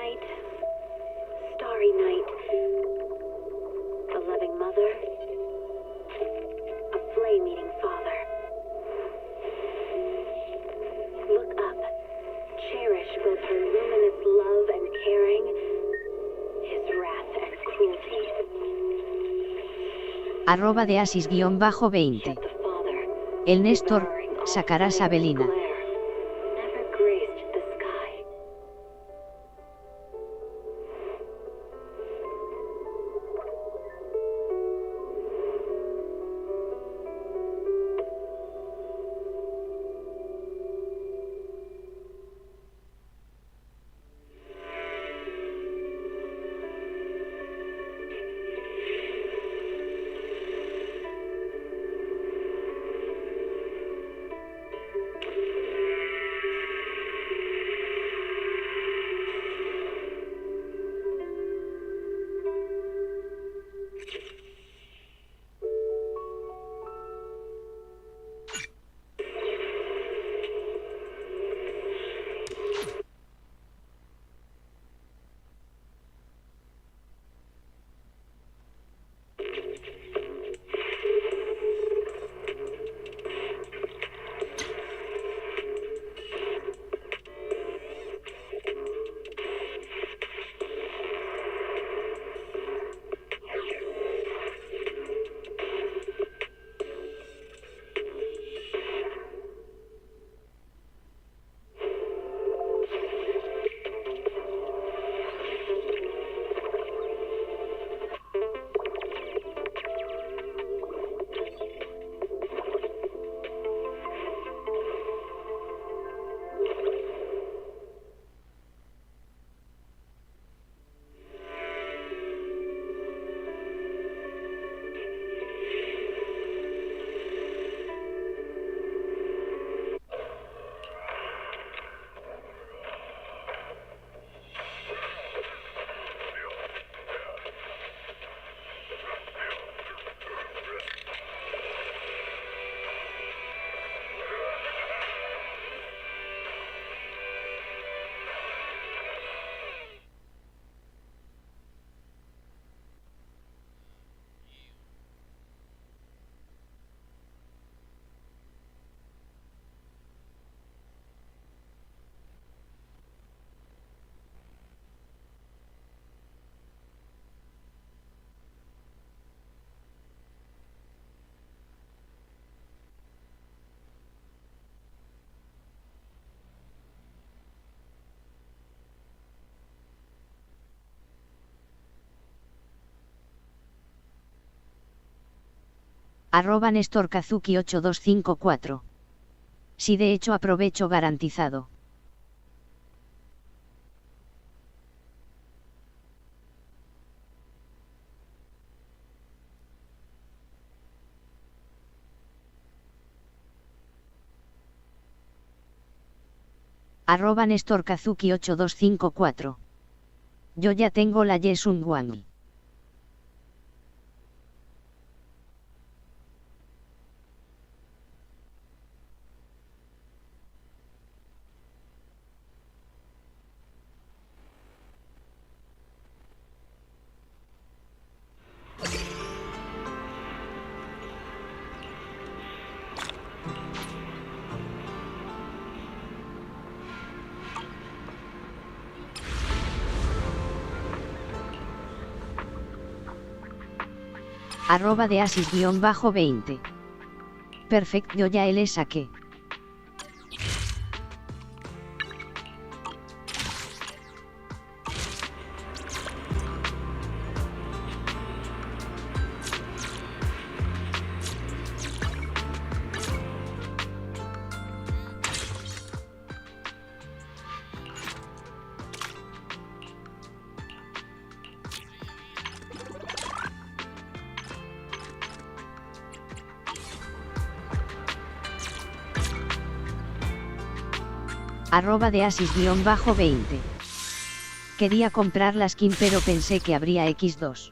night, starry night, a loving mother, a flame-eating father. Look up, cherish both her luminous love and caring, his wrath and cruelty. @deasis_20. El Néstor, sacarás a Belina. @NéstorKazuki8254. Si de hecho aprovecho garantizado. @NéstorKazuki8254. Yo ya tengo la Yesun Wang. @deasis_20. Perfecto, yo ya le saqué. @deasis_20. Quería comprar la skin pero pensé que habría X2.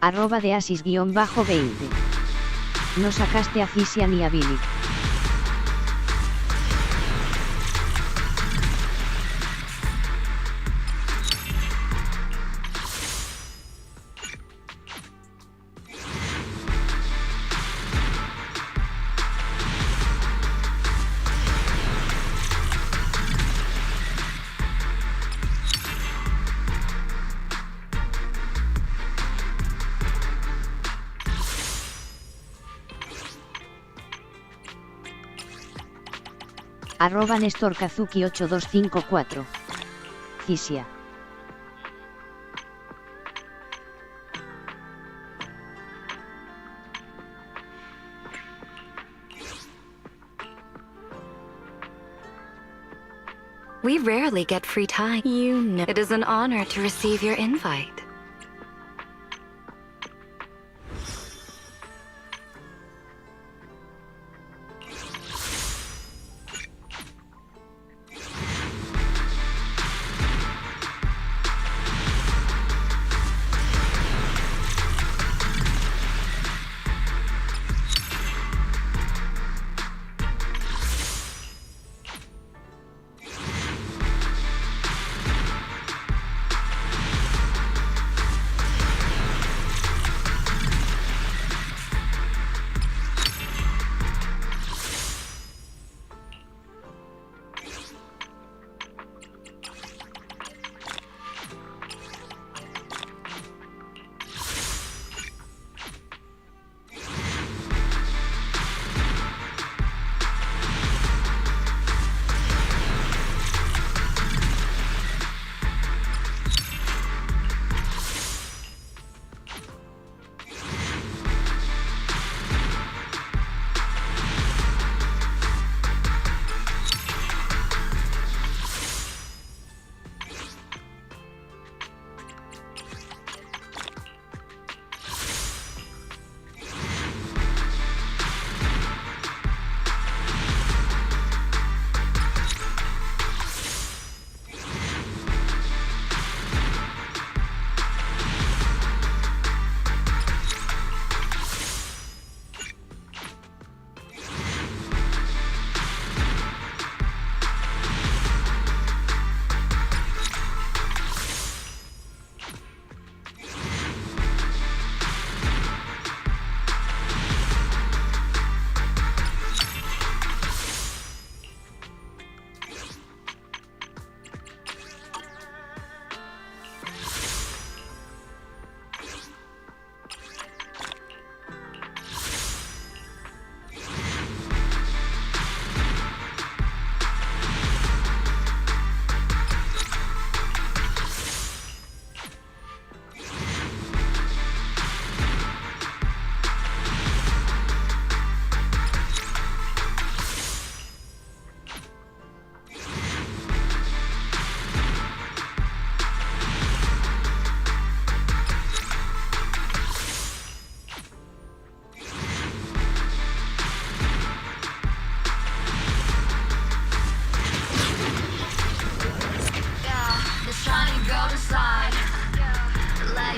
Arroba de Asis_20. No sacaste a Fisia ni a Billy. Arroba Néstor Kazuki 8254. Fisia. We rarely get free time. You know it is an honor to receive your invite.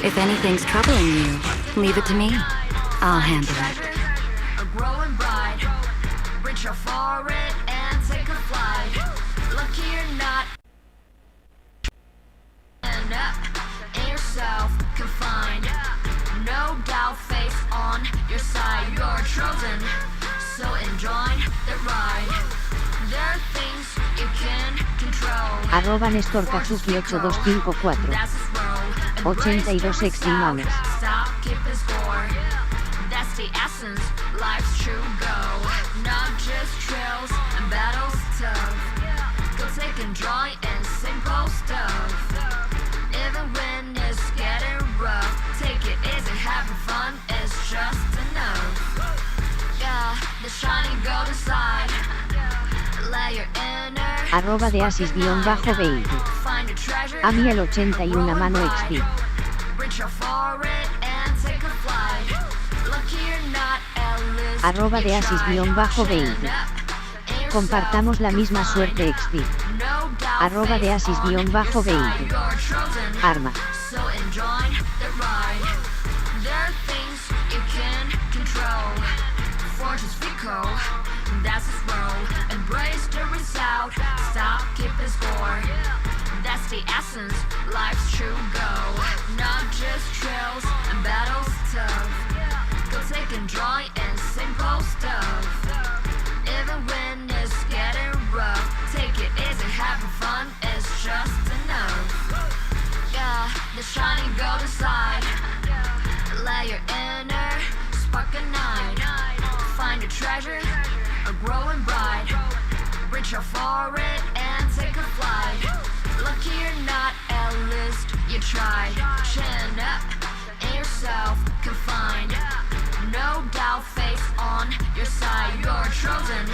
If anything's troubling you, leave it to me. I'll handle it. Growing bright, reach out for it and take a flight. Lucky you're not and in yourself confined. No doubt, face on your side. You're chosen, so enjoy the ride. There are things you can control. Arroba Néstor Kazuki 8254. 82 extremales. Stop keeping score. That's the essence, life's true goal. Not just trails and battles tough. Go take and joy in simple stuff. Even when it's getting rough, take it easy, having fun is just enough. Yeah, the shining golden side. Let your inner Arroba de Asis_20. find a treasure. A mí el 81 mano XD. Reach out for it and take a flight. Lucky you're not Alice. Arroba de Asis_20. Compartamos la misma suerte XD. Arroba de Asis_20. Arma. So enjoy the ride. There Fico, that's his role. Embrace the result, stop keeping score. That's the essence, life's true goal. Not just trails and battles tough. Go take and joy in simple stuff. Even when it's getting rough, take it easy, having fun is just enough. Yeah, the shining golden side. Let your inner spark ignite. Find a treasure, a growing bright. Reach out for it and take a flight. Lucky or not, at least you tried. Chin up in yourself, confined. No doubt, face on your side. You're chosen,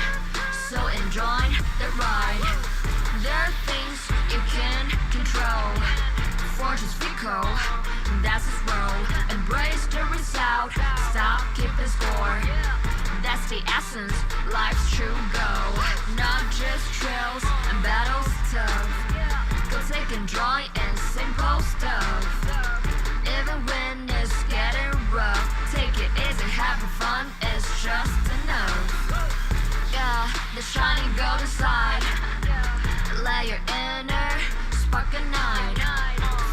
so enjoy the ride. There are things you can control. Fortune's fickle, that's his role. Embrace the result, stop keeping score. That's the essence, life's true goal. Not just trails and battles tough. Go take and joy in simple stuff. Even when it's getting rough, take it easy, having fun is just enough. Yeah, the shining golden side. Let your inner spark ignite.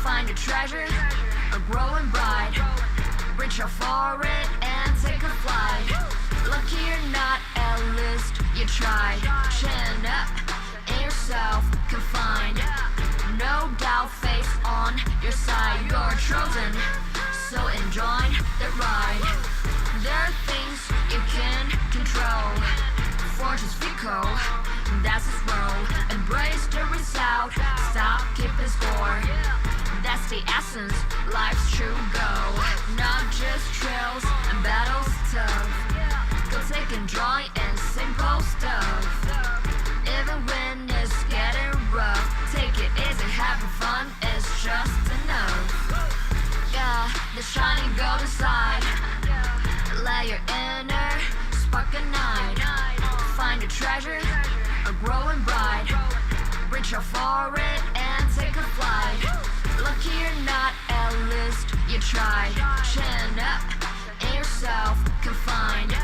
Find a treasure, a growing bright. Reach out for it and take a flight. Lucky or not, at least you tried. Chin up in yourself, confined. No doubt, face on your side. You're chosen, so enjoy the ride. There are things you can control. Fortune's fickle, that's his role. Embrace the result, stop keeping score. That's the essence, life's true goal. Not just trails and battles tough. Go take and joy in simple stuff. Even when it's getting rough, take it easy, having fun is just enough. Yeah, the shining golden side. Let your inner spark ignite. Find a treasure, a growing bright. Reach out for it and take a flight. Lucky or not, at least you tried. Chin up in yourself, confined.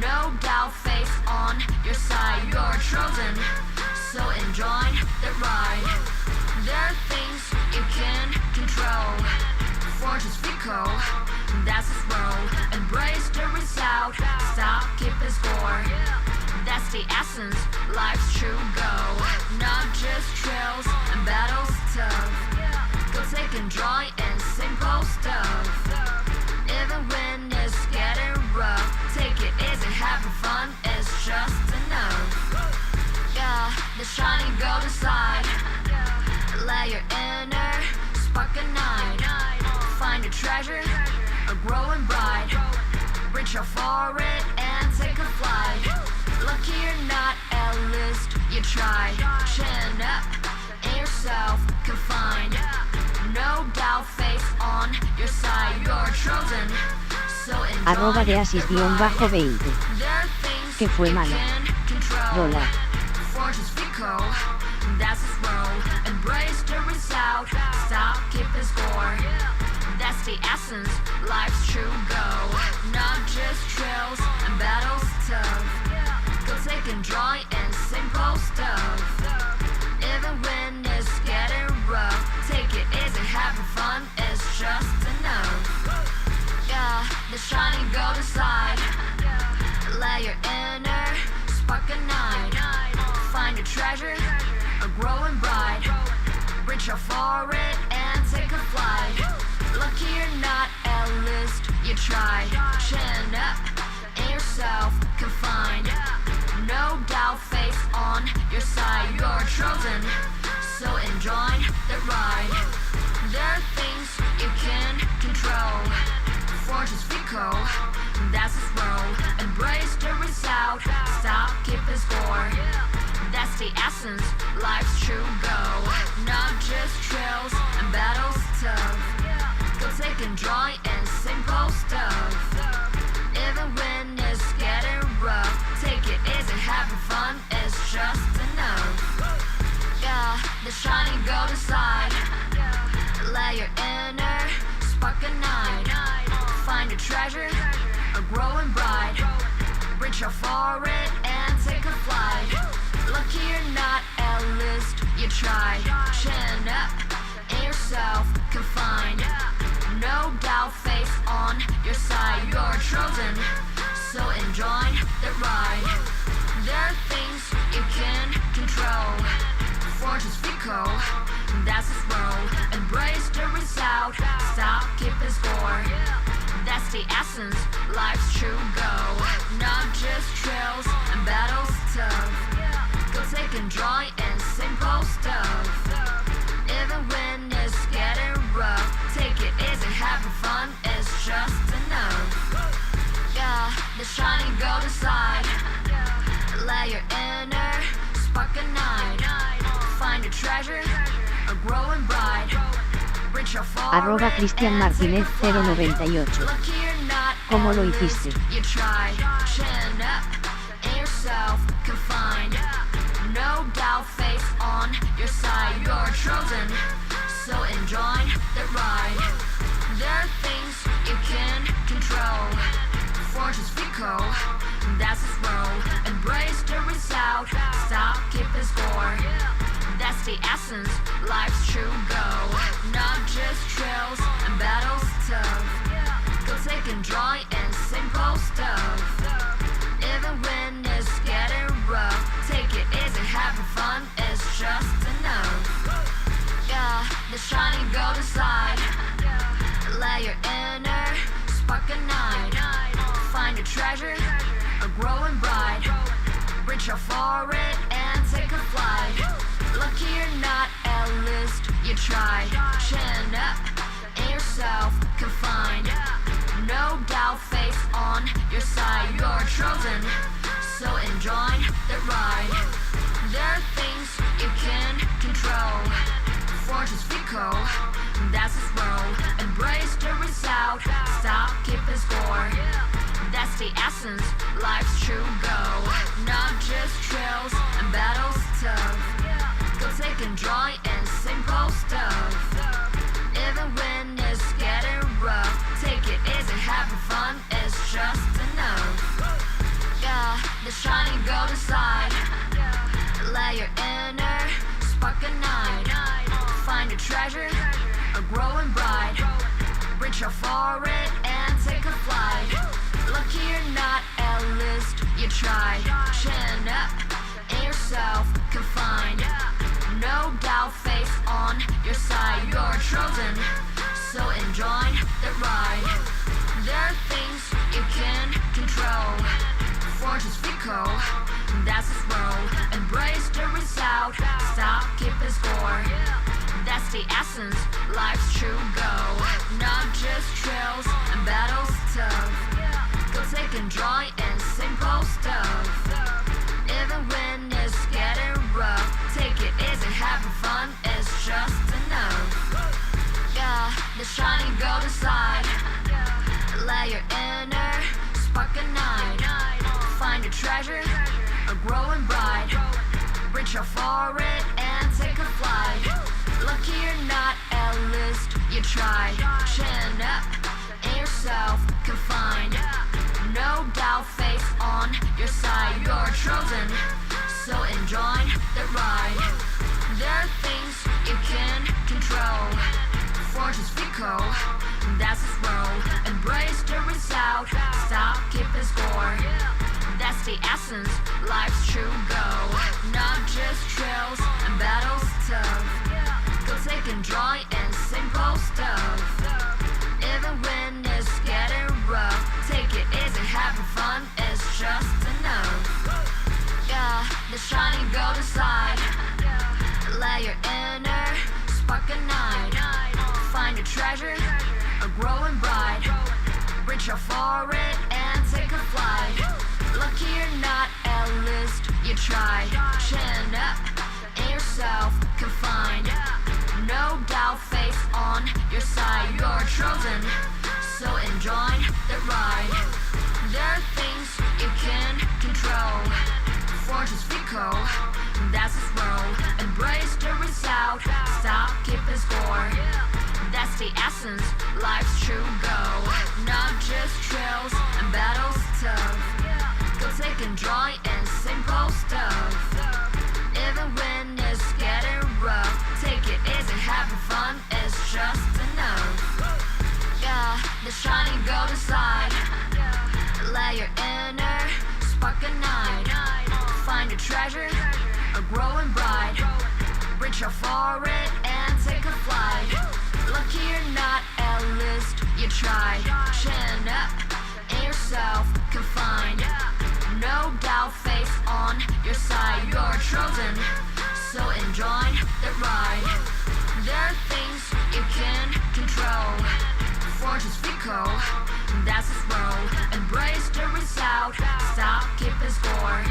No doubt, face on your side. You're chosen, so enjoy the ride. There are things you can control. Fortune's fickle, that's his role. Embrace the result, stop keeping score. That's the essence, life's true goal. Not just trails and battles tough. Go take and joy in simple stuff. Even when it's getting rough, take it easy, having fun is just enough. Yeah, the shining golden side. Let your inner spark ignite. Find a treasure, a growing bright. Reach out for it and take a flight. Lucky or not, at least you tried. Chin up in yourself, confined. No doubt, face on your side. You're chosen, so enjoy @ deasis_20. Que fue malo. Rola. Fortune's fickle, that's his role. Embrace the result, stop keeping score. That's the essence, life's true goal. Not just trails and battles tough. Go take and joy in simple stuff. Even when it's getting rough, take it easy, having fun is just enough. Yeah, the shining golden side. Let your inner spark ignite. Find a treasure, a growing bright. Reach out for it and take a flight. Lucky or not, at least you tried. Chin up in yourself, confined. No doubt, face on your side. You're chosen, so enjoy the ride. There are things you can control. Fortune's fickle, that's his role. Embrace the result, stop keeping score. That's the essence, life's true goal. Not just trails and battles tough. Go take and joy in simple stuff. Even when it's getting rough, take it easy, having fun is just enough. Yeah, the shining golden side. Let your inner spark ignite. Find a treasure, a growing bright. Reach reach out for it and take a flight. Lucky you're not a list, you tried. Chin up, and yourself confined. No doubt, face on your side, you're chosen. So enjoy the ride. There are things you can control. Fortune's fickle, that's its role. Embrace the result, stop keeping score. That's the essence, life's true goal. Not just trails and battles tough. Go take and joy in simple stuff. Even when it's getting rough, take it easy, having fun is just enough. Yeah, the shining golden side. Let your inner spark ignite. Find a treasure, a growing bright. Reach out for Arroba it Cristian and Martínez take a flight. 098. Lucky you're not ¿Cómo lo a list, hiciste? you tried. Chin up, and yourself confined. No doubt, face on your side, you're chosen. So enjoy the ride. There are things you can control. Fortune's fickle, that's its role. Embrace the result, stop keeping score. That's the essence, life's true goal. Not just trails and battles tough. Go take and joy in simple stuff. Even when it's getting rough, take it easy, having fun is just enough. Yeah, the shining golden side. Let your inner spark ignite. Find a treasure, a growing bright. Reach out for it and take a flight. Lucky you're not a list, you tried. Chin up, and yourself confined. No doubt, face on your side, you're chosen. So enjoy the ride. There are things you can control. Fortune's fickle, that's its role. Embrace the result, stop keeping score. That's the essence, life's true goal. Not just trails and battles tough. Go take and joy in simple stuff. Even when it's getting rough, take it easy, having fun is just enough. Yeah, the shining golden side. Let your inner spark ignite. Find a treasure, a growing bright. Reach out for it and take a flight. Lucky you're not a list, you tried. Chin up, and yourself confined. No doubt, face on your side, you're chosen. So enjoy the ride. There are things you can control. Fortune's fickle, that's its role. Embrace the result, stop keeping score. That's the essence, life's true goal. Not just trails and battles tough. Go take and joy in simple stuff. Even when it's getting rough, take it easy, having fun is just enough. Yeah, the shining golden side. Let your inner spark ignite. Find a treasure, a growing bright. Reach out for it and take a flight. Lucky you're not a list, you tried. Chin up, and yourself confined. No doubt, face on your side, you're chosen. So enjoy the ride. There are things you can control. Fortune's fickle, that's its role. Embrace the result, stop keeping score. That's the essence, life's true goal. Not just trails and battles tough. Go take and joy in simple stuff. Even when it's getting rough, take it easy, having fun is just enough. Yeah, the shining golden side. Let your inner spark ignite. Find a treasure, a growing bright. Reach out for it and take a flight. Lucky you're not a list, you tried. Chin up, and yourself confined. No doubt, face on your side, you're chosen. So enjoy the ride. There are things you can control. Fortune's fickle, that's its role. Embrace the result, stop keeping score. That's the essence, life's true goal. Not just trails and battles tough. Go take decide. Let your inner spark ignite. Find a treasure, a growing bright. Reach out for it and take a flight. Lucky you're not at least you tried. Chin up and yourself confined. No doubt, face on your side. You're chosen, so enjoy the ride. There are things you can control. Fortune's fickle, that's its role. Embrace the result, stop keeping score.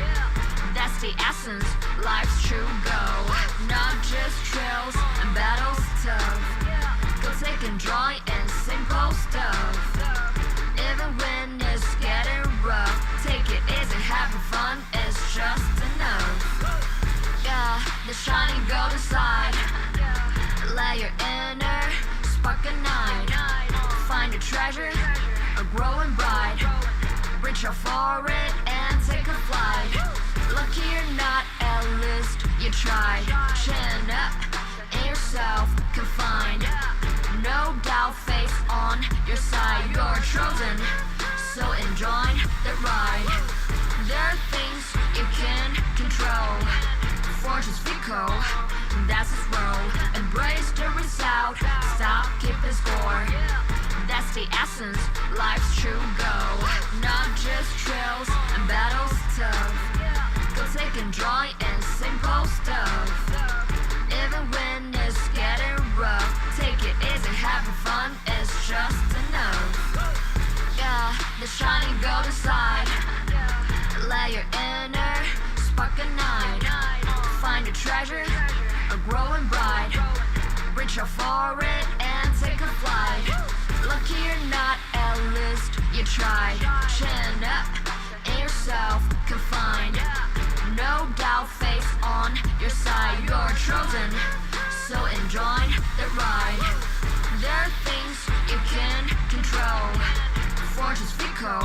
That's the essence, life's true goal. Not just trails and battles tough. Go take and joy in simple stuff. Even when it's getting rough, take it easy, having fun is just enough. Yeah, the shining golden side. Let your inner spark ignite. Find a treasure, a growing bright. Reach out for it and take a flight. Lucky you're not, at least you tried. Chin up and yourself confined. No doubt, face on your side. You're chosen, so enjoy the ride. There are things you can control. Fortune's fickle, that's its role. Embrace the result, stop keeping score. That's the essence, life's true goal. Not just trails and battles tough. Go take and joy in simple stuff. Even when it's getting rough, take it easy, having fun is just enough. Yeah, the shining golden side. Let your inner spark ignite. Find a treasure, a growing bright. Reach out for it and take a flight. Lucky you're not, at least you tried. Chin up and yourself confined. No doubt, face on your side. You're chosen, so enjoy the ride. There are things you can control. Fortune's fickle,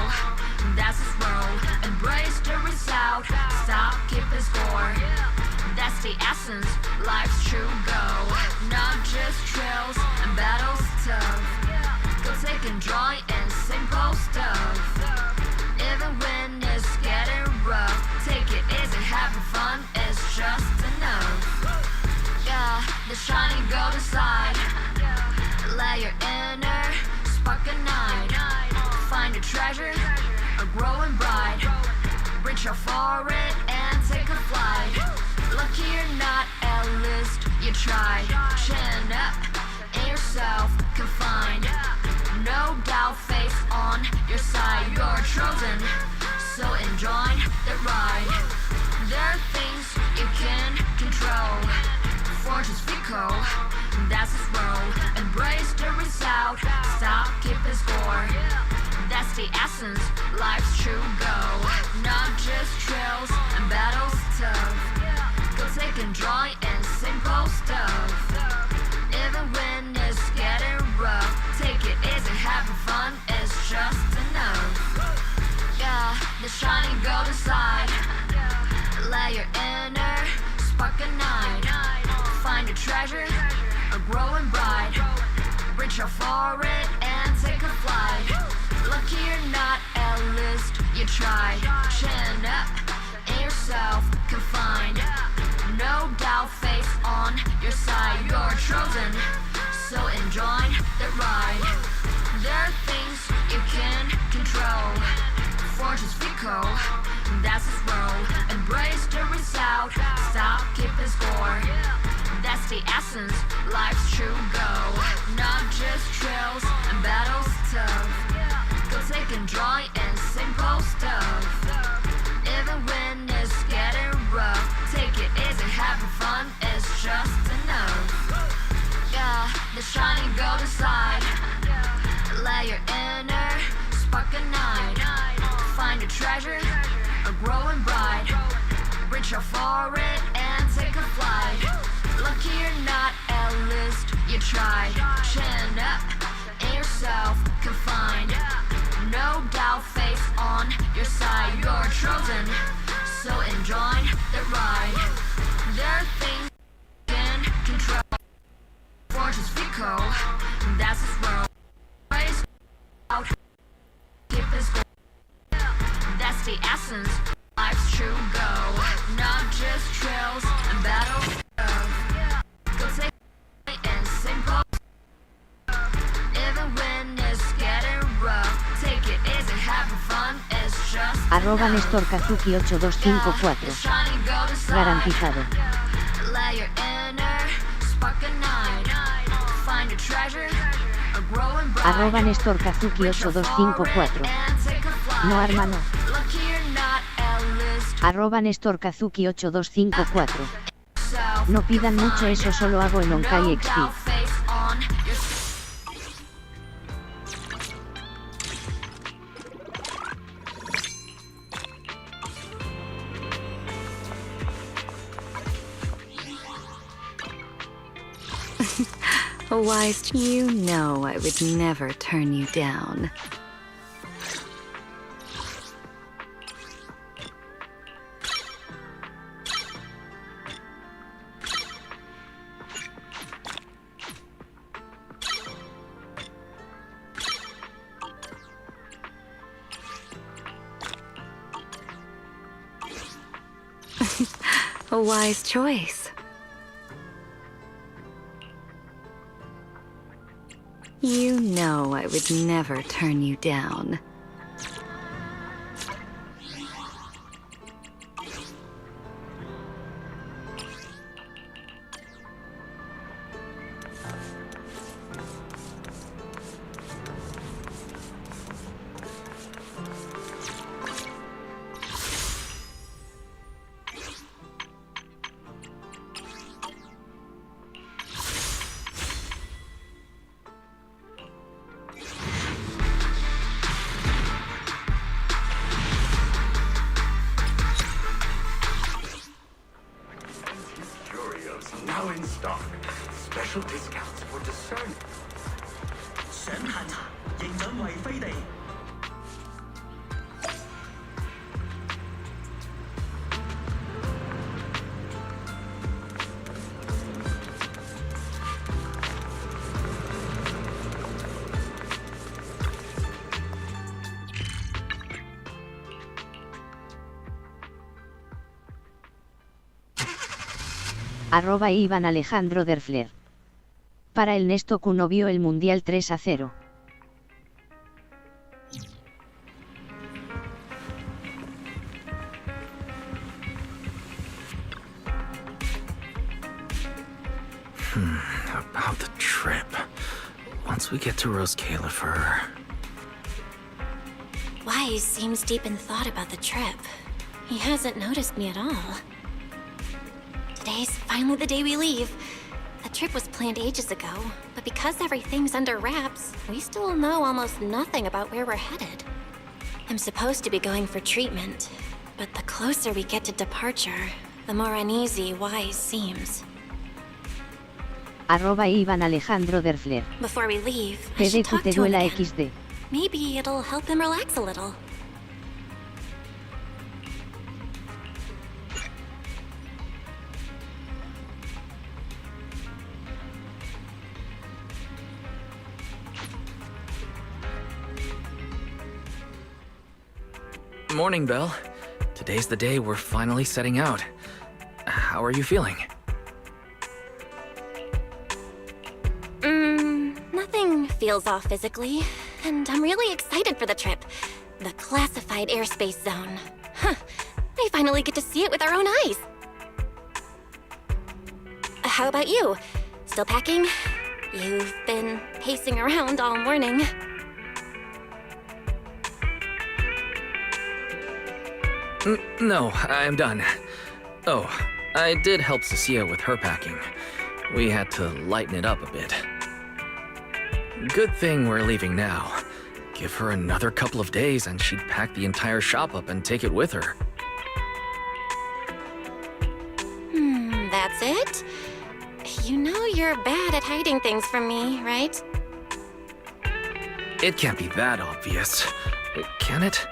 that's its role. Embrace the result, stop keeping score. That's the essence, life's true goal. Not just trails and battles tough. Go take and joy in simple stuff. Even when it's getting rough, take it easy, having fun is just enough. Yeah, the shining golden side. Let your inner spark ignite. Find a treasure, a growing bright. Reach out for it and take a flight. Lucky you're not, at least you tried. Chin up and yourself confined. No doubt, face on your side. You're chosen, so enjoy the ride. There are things you can control. Fortune's fickle, that's its role. Embrace the result, stop keeping score. That's the essence, life's true goal. Not just trails and battles tough. Go take and joy in simple stuff. Even when it's getting rough, take it easy, having fun is just enough. Yeah, the shining golden side. Let your inner spark ignite. Find a treasure, a growing bright. Reach out for it and take a flight. Lucky you're not, at least you tried. Chin up and yourself confined. No doubt, face on your side. You're chosen, so enjoy the ride. There are things you can control. Fortune's fickle, that's its role. Embrace the result, stop keeping score. That's the essence, life's true goal. Not just trails and battles tough. Go take and joy in simple stuff. Even when it's getting rough, take it easy, having fun is just enough. Yeah, the shining golden side. Let your inner spark ignite. Find a treasure, a growing bright. Reach out for it and take a flight. Lucky you're not, at least you tried. Chin up and yourself confined. No doubt, face on your side. You're chosen, so enjoy the ride. There are things you can control. Fortune's fickle, that's its role. Race out, essence, life's true go. Not just trails and battles. Go take it and simple. Even when it's getting rough, take it easy, having fun is just Arroba Néstor Kazuki 8254. shining golden side. Garantizado. Let your inner spark ignite. Find a treasure, a growing bright. Arroba Néstor Kazuki 8254. No hermano. Lucky you're not A-list. Arroba Néstor Kazuki 8254. Self. No pidan mucho, eso solo hago en Onkai XP. doubt face on your Wise, you know I would never turn you down. A wise choice. You know I would never turn you down. Now in stock. Special discounts for discerning. 想下查，認準為飛地。 Arroba Iván Alejandro Derfler. Para el Nesto Kuno vio el Mundial 3-0. About the trip. Once we get to Rose Califer. Wise seems deep in thought about the trip. He hasn't noticed me at all. Today's finally the day we leave. The trip was planned ages ago, but because everything's under wraps, we still know almost nothing about where we're headed. I'm supposed to be going for treatment, but the closer we get to departure, the more uneasy Wise seems. Arroba Iván Alejandro Derfler. Before we leave, I should talk to him Teruela again. XD. Maybe it'll help him relax a little. Morning, Belle. Today's the day we're finally setting out. How are you feeling? Nothing feels off physically, and I'm really excited for the trip. The classified airspace zone. Huh. I finally get to see it with our own eyes. How about you? Still packing? You've been pacing around all morning. No, I'm done. Oh, I did help Cecilia with her packing. We had to lighten it up a bit. Good thing we're leaving now. Give her another couple of days and she'd pack the entire shop up and take it with her. That's it? You know you're bad at hiding things from me, right? It can't be that obvious, can it?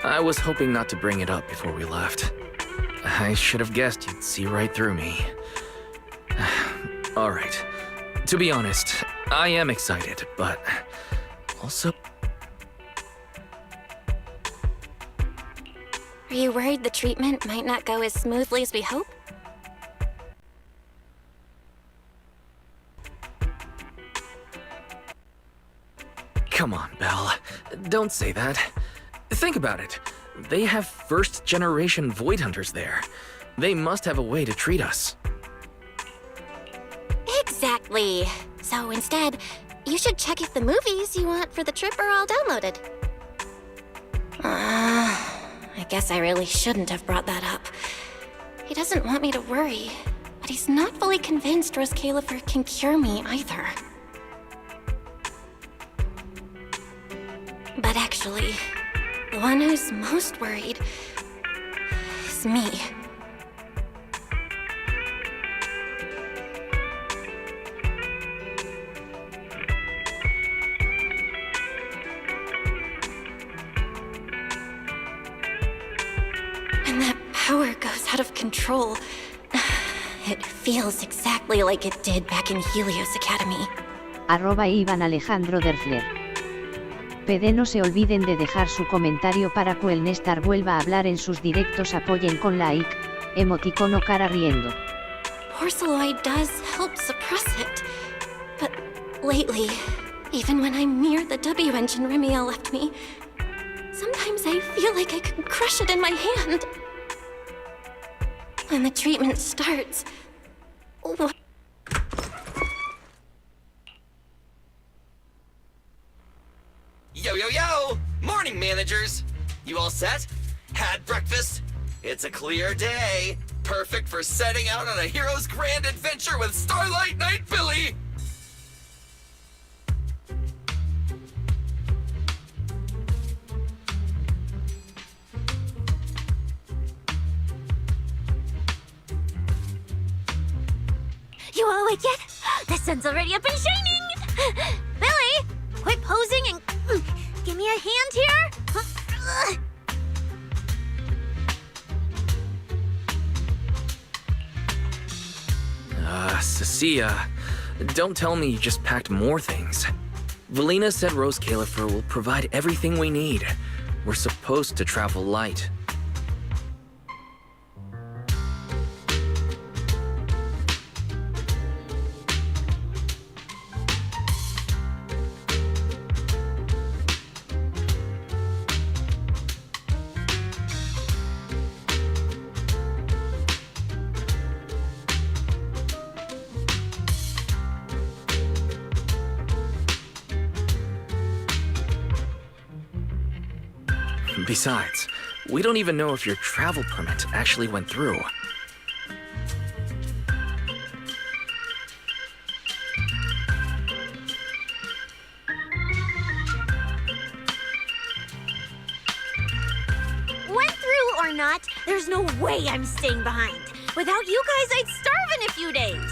I was hoping not to bring it up before we left. I should have guessed you'd see right through me. All right. To be honest, I am excited, but also... Are you worried the treatment might not go as smoothly as we hope? Come on, Belle. Don't say that. Think about it. They have first-generation Void Hunters there. They must have a way to treat us. Exactly. So instead, you should check if the movies you want for the trip are all downloaded. I guess I really shouldn't have brought that up. He doesn't want me to worry, but he's not fully convinced Rose Califer can cure me either. But actually, the one who's most worried is me. When that power goes out of control, it feels exactly like it did back in Helios Academy. @Ivan Alejandro Derfler. PD no se olviden de dejar su comentario para que el Nestar vuelva a hablar en sus directos. Apoyen con like, emoticono cara riendo. Porceloid does help suppress it. But lately, even when I'm near the W engine Remiel left me, sometimes I feel like I could crush it in my hand. When the treatment starts, what? Yo, yo, yo! Morning, managers! You all set? Had breakfast? It's a clear day. Perfect for setting out on a hero's grand adventure with Starlight Knight Billy! You all awake yet? The sun's already up and shining! Billy, quit posing and give me a hand here! Cecilia, don't tell me you just packed more things. Valina said Rose Califer will provide everything we need. We're supposed to travel light. Besides, we don't even know if your travel permit actually went through. Went through or not, there's no way I'm staying behind. Without you guys, I'd starve in a few days.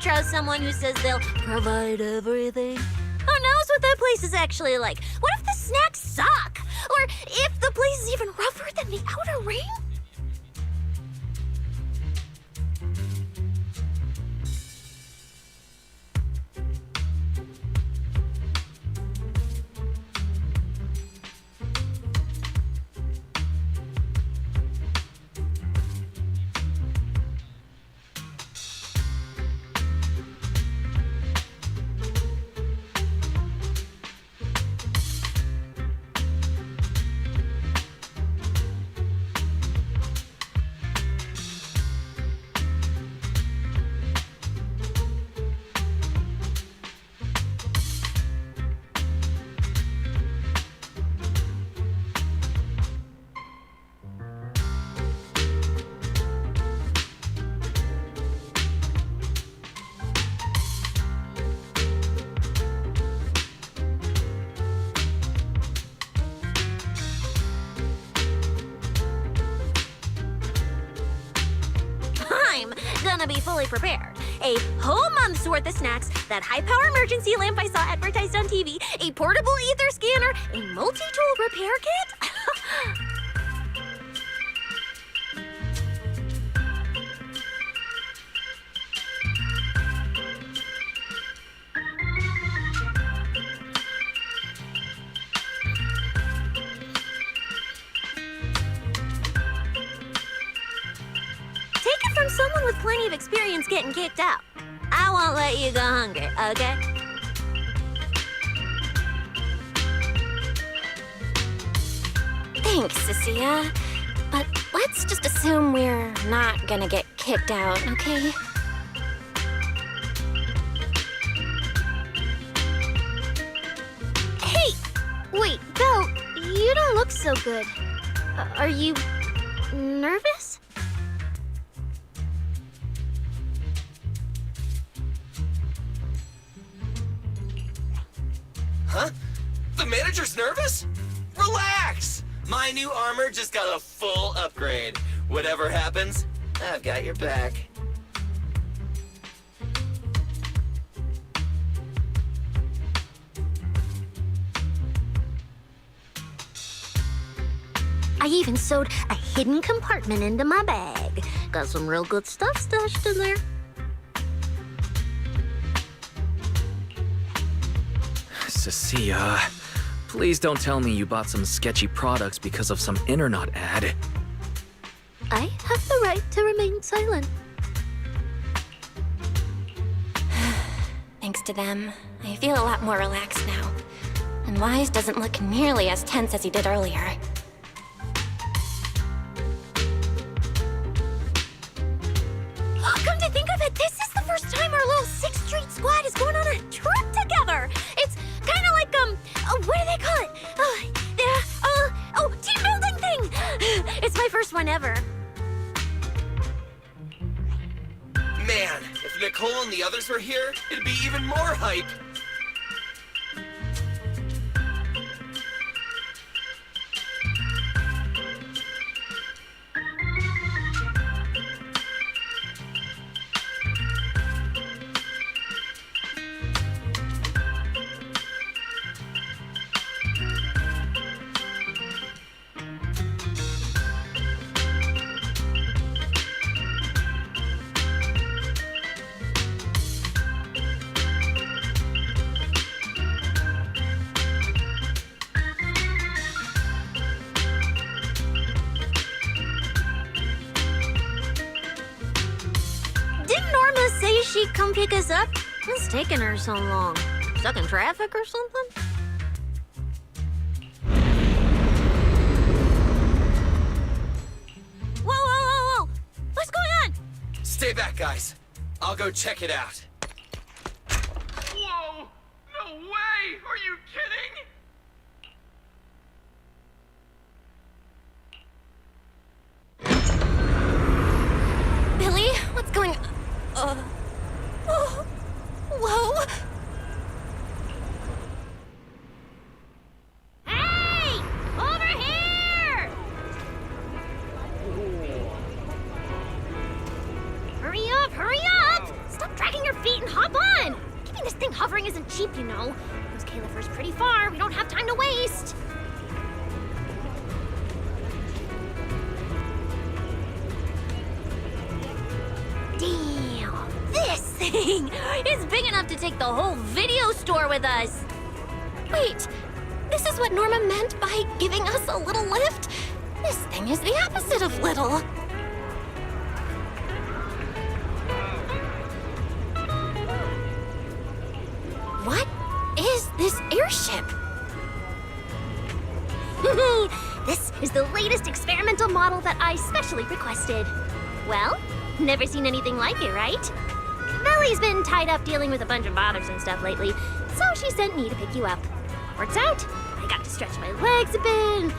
Trust someone who says they'll provide everything. Who knows what that place is actually like? What if the snacks suck? Or if the place is even rougher than the Outer Ring? Gonna be fully prepared. a whole month's worth of snacks, that high-power emergency lamp I saw advertised on TV, a portable ether scanner, a multi-tool repair kit. From someone with plenty of experience getting kicked out. I won't let you go hungry, okay? Thanks, Cecilia. But let's just assume we're not gonna get kicked out, okay? Hey! Wait, Belle, you don't look so good. Are you nervous? Huh? The manager's nervous? Relax! My new armor just got a full upgrade. Whatever happens, I've got your back. I even sewed a hidden compartment into my bag. Got some real good stuff stashed in there. Cecilia, please don't tell me you bought some sketchy products because of some internet ad. I have the right to remain silent. Thanks to them, I feel a lot more relaxed now. And Wise doesn't look nearly as tense as he did earlier. Come to think of it, this is the first time our little 6th Street squad is going on a trip together. It's kind of like, what do they call it? Team building thing. It's my first one ever. Man, if Nicole and the others were here, it'd be even more hype. She'd come pick us up? What's taking her so long? Stuck in traffic or something? Whoa! What's going on? Stay back, guys. I'll go check it out. Whoa! No way! Are you kidding? Billy, what's going on? Whoa! Hey! Over here! Hurry up! Stop dragging your feet and hop on! Keeping this thing hovering isn't cheap, you know. Those calipers pretty far. We don't have time to waste. Damn! This thing is big enough to take the whole video store with us. Wait, this is what Norma meant by giving us a little lift? This thing is the opposite of little. What is this airship? This is the latest experimental model that I specially requested. Well, never seen anything like it, right? Bellie's been tied up dealing with a bunch of bothersome stuff lately, so she sent me to pick you up. Works out. I got to stretch my legs a bit.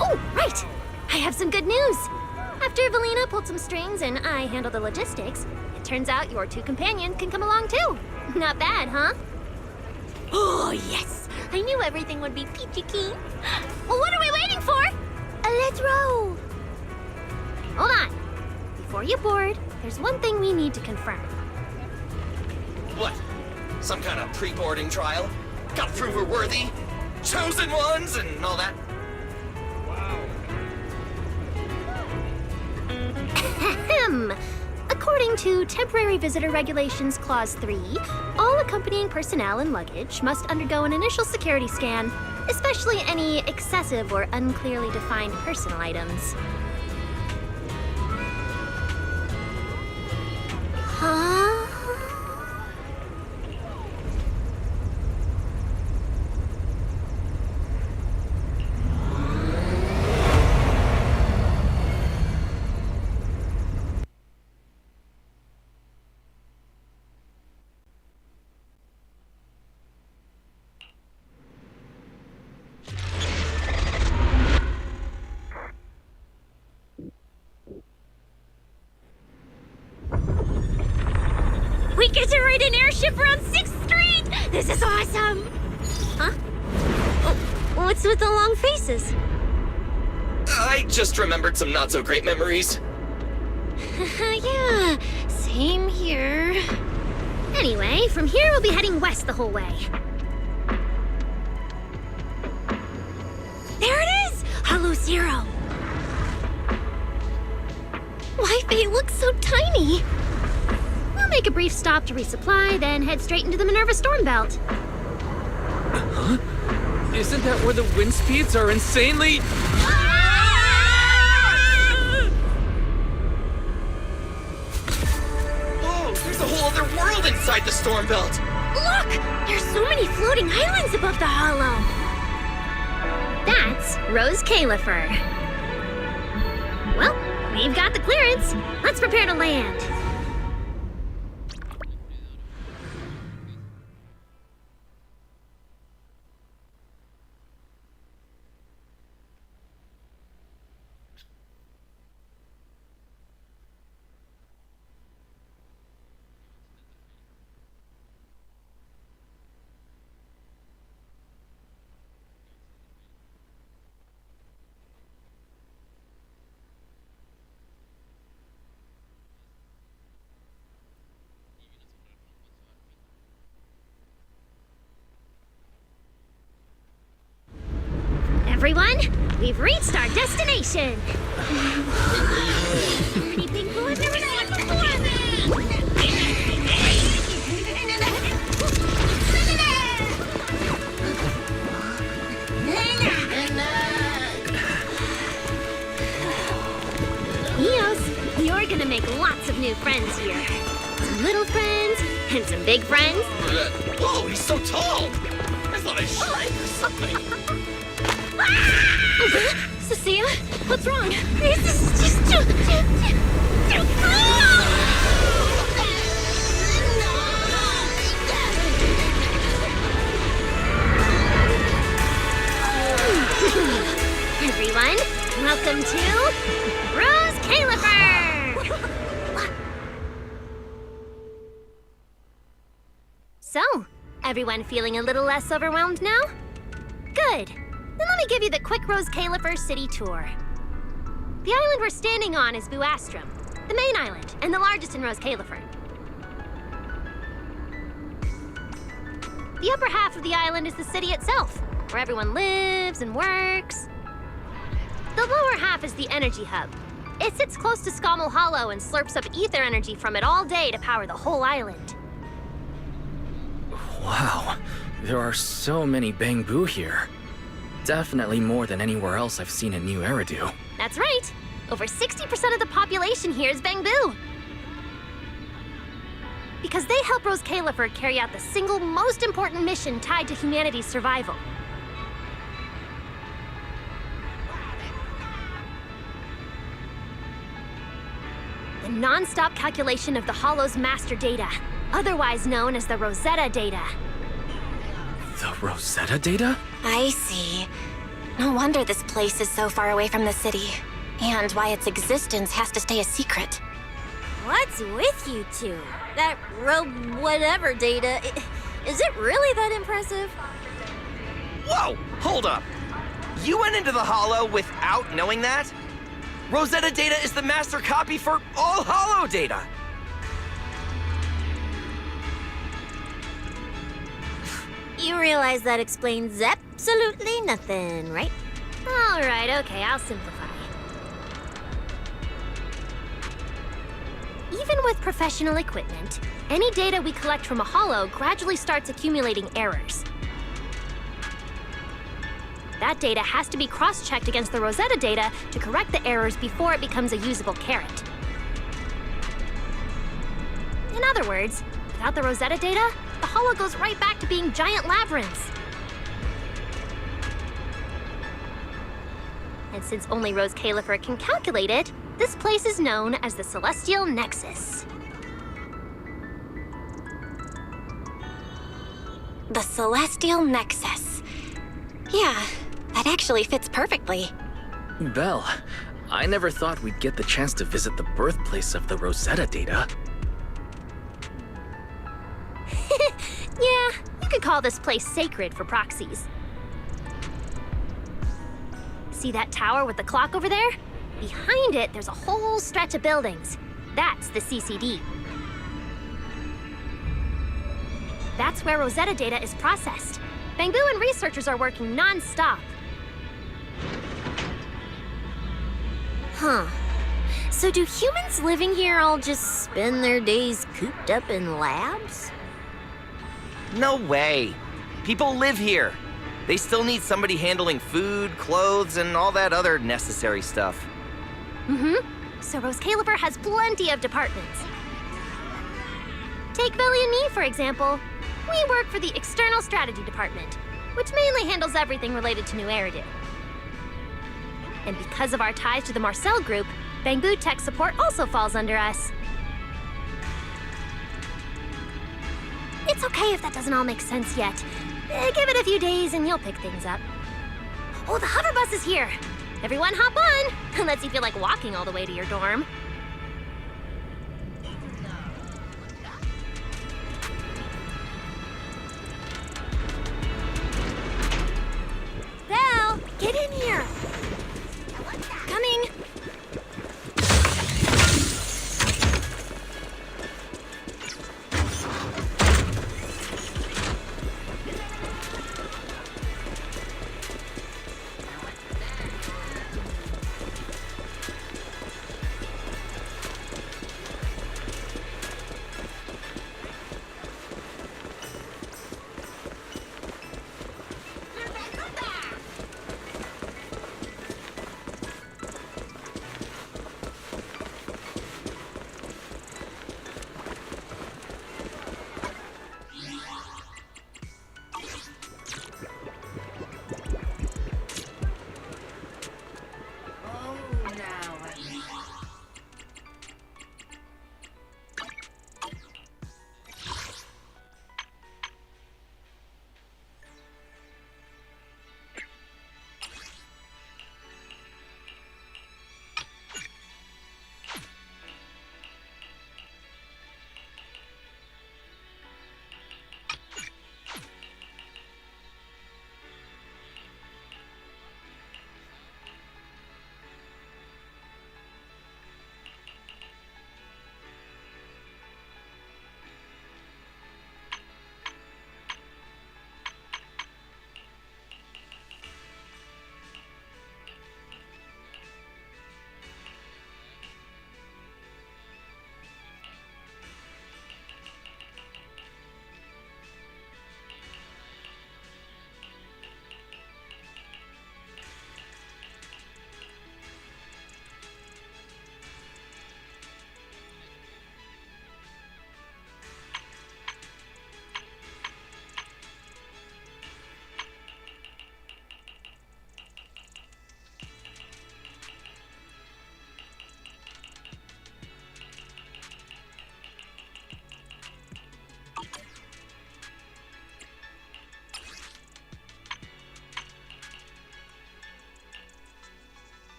Oh, right! I have some good news. After Valina pulled some strings and I handled the logistics, it turns out your two companions can come along too. Not bad, huh? Oh, yes! I knew everything would be peachy keen. Well, what are we waiting for? Let's roll! hold on. Before you board, there's one thing we need to confirm. What? Some kind of pre-boarding trial? Gotta prove we're worthy? Chosen ones and all that? Ahem. According to Temporary Visitor Regulations Clause 3, all accompanying personnel and luggage must undergo an initial security scan, especially any excessive or unclearly defined personal items. Huh? We get to ride an airship around 6th Street! This is awesome! Huh? Oh, what's with the long faces? I just remembered some not-so-great memories. Yeah, same here. Anyway, from here we'll be heading west the whole way. There it is! Hollow Zero! Why, they look so tiny! We'll make a brief stop to resupply, then head straight into the Minerva storm belt. Huh? Isn't that where the wind speeds are insanely... Whoa, there's a whole other world inside the storm belt! Look! There's so many floating islands above the hollow! That's Rose Califer. Well, we've got the clearance. Let's prepare to land. Everyone, we've reached our destination. Pretty pink pool I've never seen before. Eos, you're gonna make lots of new friends here. Some little friends and some big friends. Whoa, he's so tall! I thought I shrank or something. Cecilia, what's wrong? This is just too cool! Everyone, welcome to Rose Califer! So, everyone feeling a little less overwhelmed now? Good. Then let me give you the quick Rose Califer city tour. The island we're standing on is Buastrum, the main island, and the largest in Rose Califer. The upper half of the island is the city itself, where everyone lives and works. The lower half is the energy hub. It sits close to Scommel Hollow and slurps up ether energy from it all day to power the whole island. Wow, there are so many Bangbu here. Definitely more than anywhere else I've seen in New Eridu. That's right. Over 60% of the population here is Bangbu. Because they help Rose Califer carry out the single most important mission tied to humanity's survival. The non-stop calculation of the Hollow's master data, otherwise known as the Rosetta data. The Rosetta data? I see. No wonder this place is so far away from the city. And why its existence has to stay a secret. What's with you two? That whatever data, is it really that impressive? Whoa, hold up. You went into the Hollow without knowing that? Rosetta data is the master copy for all Hollow data. You realize that explains absolutely nothing, right? Alright, okay, I'll simplify. Even with professional equipment, any data we collect from a Hollow gradually starts accumulating errors. That data has to be cross-checked against the Rosetta data to correct the errors before it becomes a usable carrot. In other words, without the Rosetta data, the Hollow goes right back to being giant labyrinths. And since only Rose Califer can calculate it, this place is known as the Celestial Nexus. The Celestial Nexus. Yeah, that actually fits perfectly. Belle, I never thought we'd get the chance to visit the birthplace of the Rosetta data. Yeah, you could call this place sacred for proxies. See that tower with the clock over there? Behind it, there's a whole stretch of buildings. That's the CCD. That's where Rosetta data is processed. Bangbu and researchers are working non-stop. Huh. So do humans living here all just spend their days cooped up in labs? No way. People live here. They still need somebody handling food, clothes, and all that other necessary stuff. So Rose Califer has plenty of departments. Take Belly and me, for example. We work for the External Strategy Department, which mainly handles everything related to New Eridu. And because of our ties to the Marcel Group, Bangbu Tech Support also falls under us. It's okay if that doesn't all make sense yet. Give it a few days and you'll pick things up. Oh, the hover bus is here! Everyone hop on! Unless you feel like walking all the way to your dorm. Belle, get in here! Coming!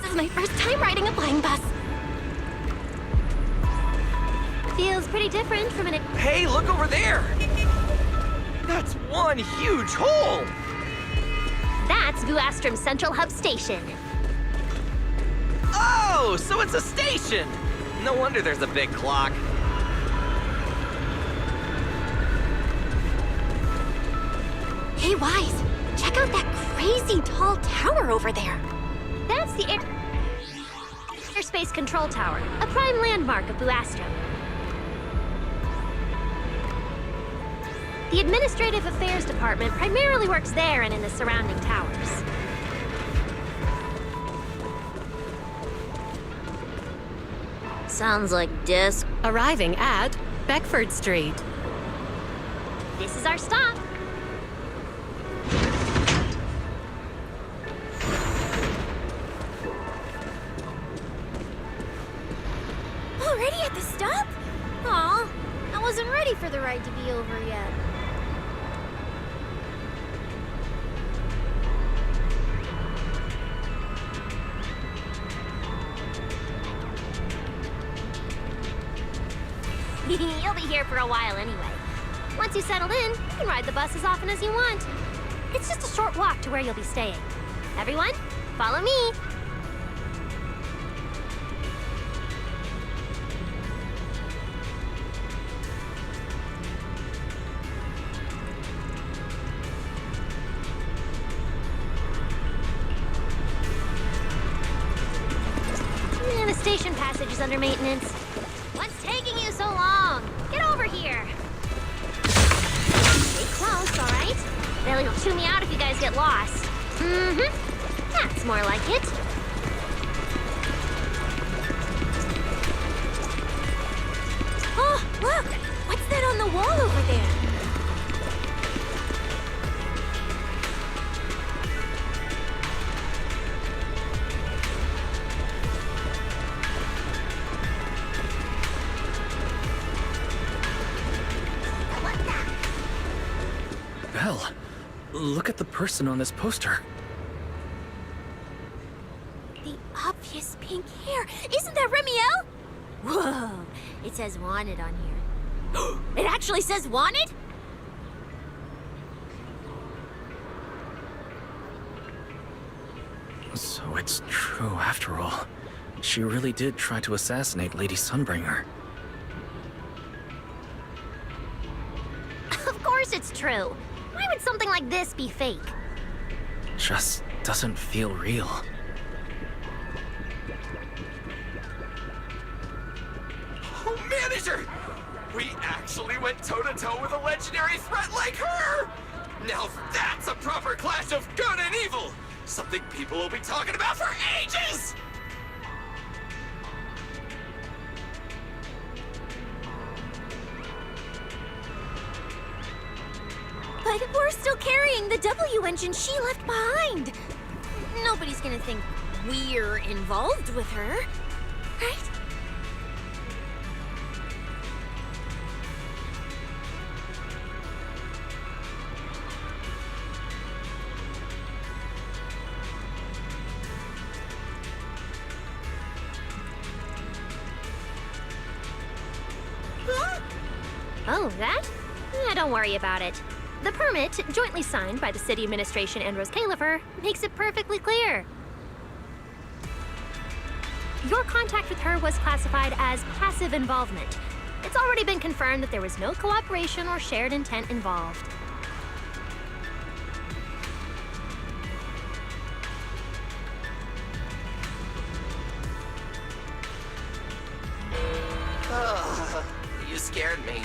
This is my first time riding a flying bus. Feels pretty different from an... Hey, look over there! That's one huge hole! That's Vuastrum's Central Hub Station. Oh, so it's a station! No wonder there's a big clock. Hey, Wise, check out that crazy tall tower over there. That's the Airspace Control Tower, a prime landmark of Vuastrum. The Administrative Affairs Department primarily works there and in the surrounding towers. Sounds like disc. Arriving at Beckford Street. This is our stop. Already at the stop? Aw, I wasn't ready for the ride to be over yet. You'll be here for a while anyway. Once you settled in, you can ride the bus as often as you want. It's just a short walk to where you'll be staying. Everyone, follow me. The station passage is under maintenance. What's taking you so long? Get over here. Stay close, all right? They'll chew me out if you guys get lost. Mm-hmm. That's more like it. Oh, look! What's that on the wall over there? Belle, look at the person on this poster. The obvious pink hair. Isn't that Remiel? Whoa, it says wanted on here. It actually says wanted? So it's true after all. She really did try to assassinate Lady Sunbringer. Of course it's true. Why would something like this be fake? Just doesn't feel real. Oh, manager! We actually went toe-to-toe with a legendary threat like her! Now that's a proper clash of good and evil! Something people will be talking about for ages! But we're still carrying the W engine she left behind. Nobody's gonna think we're involved with her, right? Oh, that? Don't worry about it. The permit, jointly signed by the city administration and Rose Califer, makes it perfectly clear. Your contact with her was classified as passive involvement. It's already been confirmed that there was no cooperation or shared intent involved. You scared me.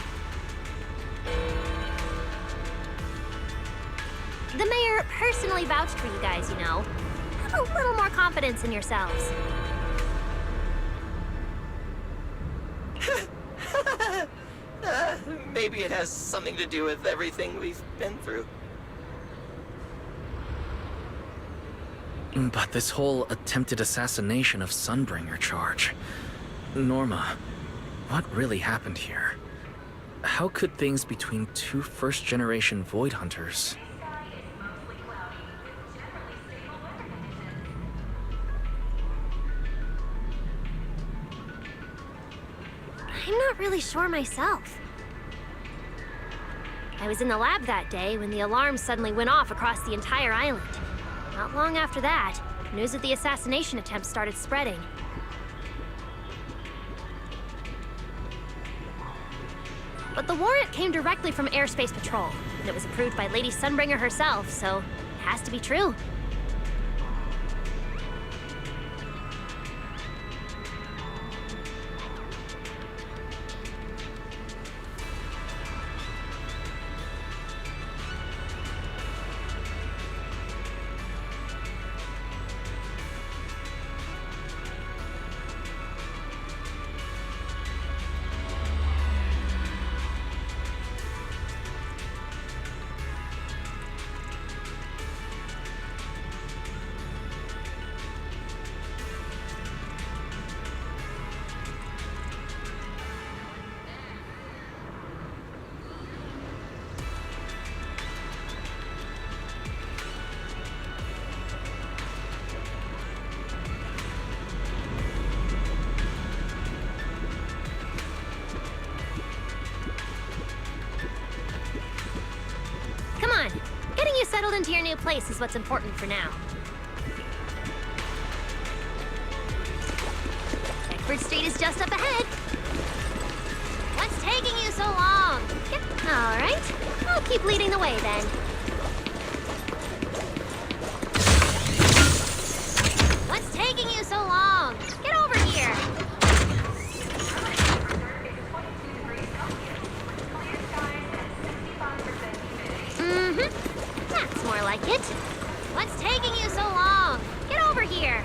The mayor personally vouched for you guys, you know. Have a little more confidence in yourselves. Maybe it has something to do with everything we've been through. But this whole attempted assassination of Sunbringer charge... Norma, what really happened here? How could things between two first-generation Void Hunters... I'm not really sure myself. I was in the lab that day when the alarm suddenly went off across the entire island. Not long after that, news of the assassination attempt started spreading. But the warrant came directly from Airspace Patrol, and it was approved by Lady Sunbringer herself, so it has to be true. Getting you settled into your new place is what's important for now. Beckford Street is just up ahead. What's taking you so long? All right, I'll keep leading the way then. What's taking you so long? Get over here. That's more like it. What's taking you so long? Get over here.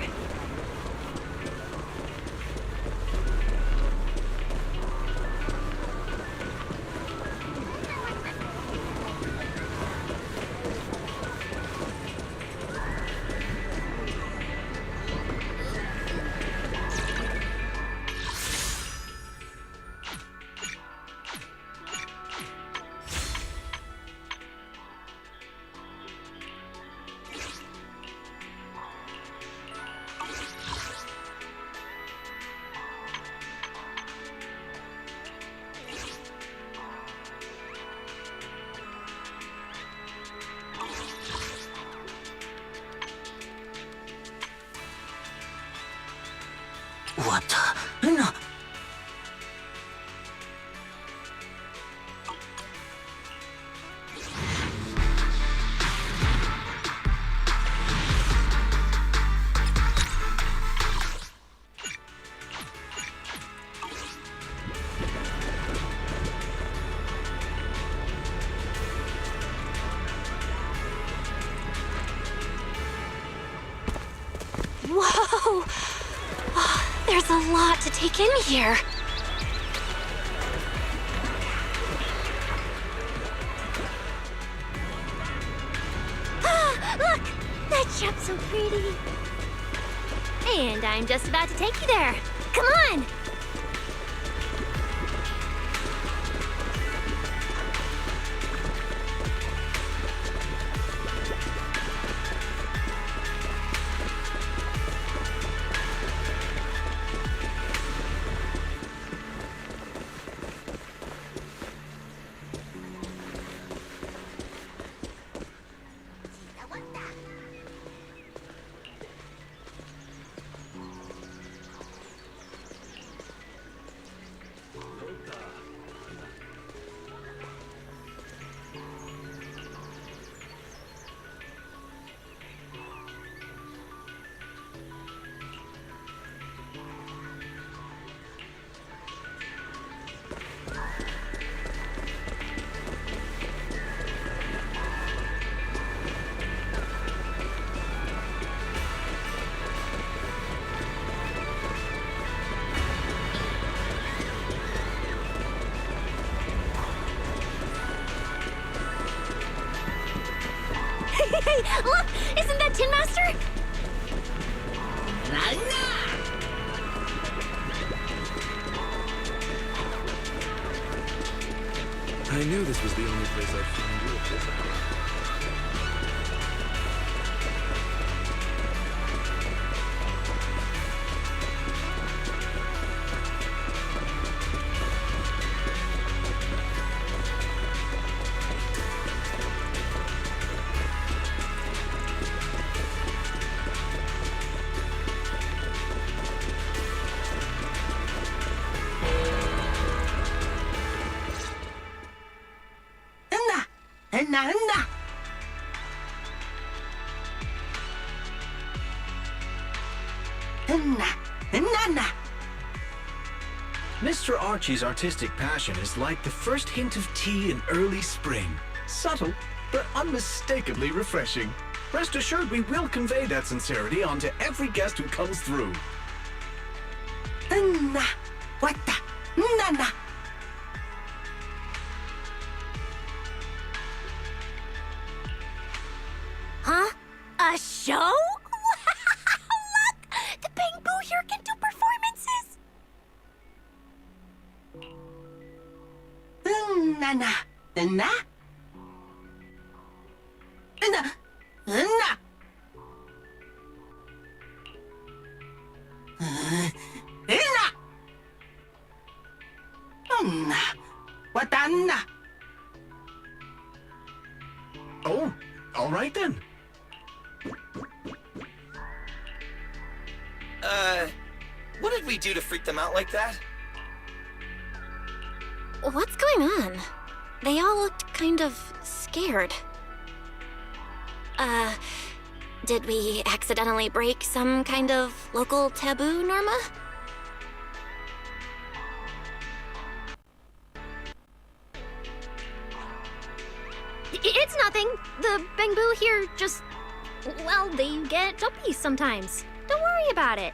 What the? No. Whoa! There's a lot to take in here. Ah, look! That shop's so pretty. And I'm just about to take you there. Come on! Hey, look! Isn't that Tin Master? I knew this was the only place I'd find you at this hour. Mr. Archie's artistic passion is like the first hint of tea in early spring. Subtle, but unmistakably refreshing. Rest assured we will convey that sincerity onto every guest who comes through. Huh? A show? Look! The Bamboo here can do performances! Oh, all right then. What did we do to freak them out like that? What's going on? They all looked kind of scared. Did we accidentally break some kind of local taboo, Norma? It's nothing. The Bamboo here just... well, they get jumpy sometimes. Don't worry about it.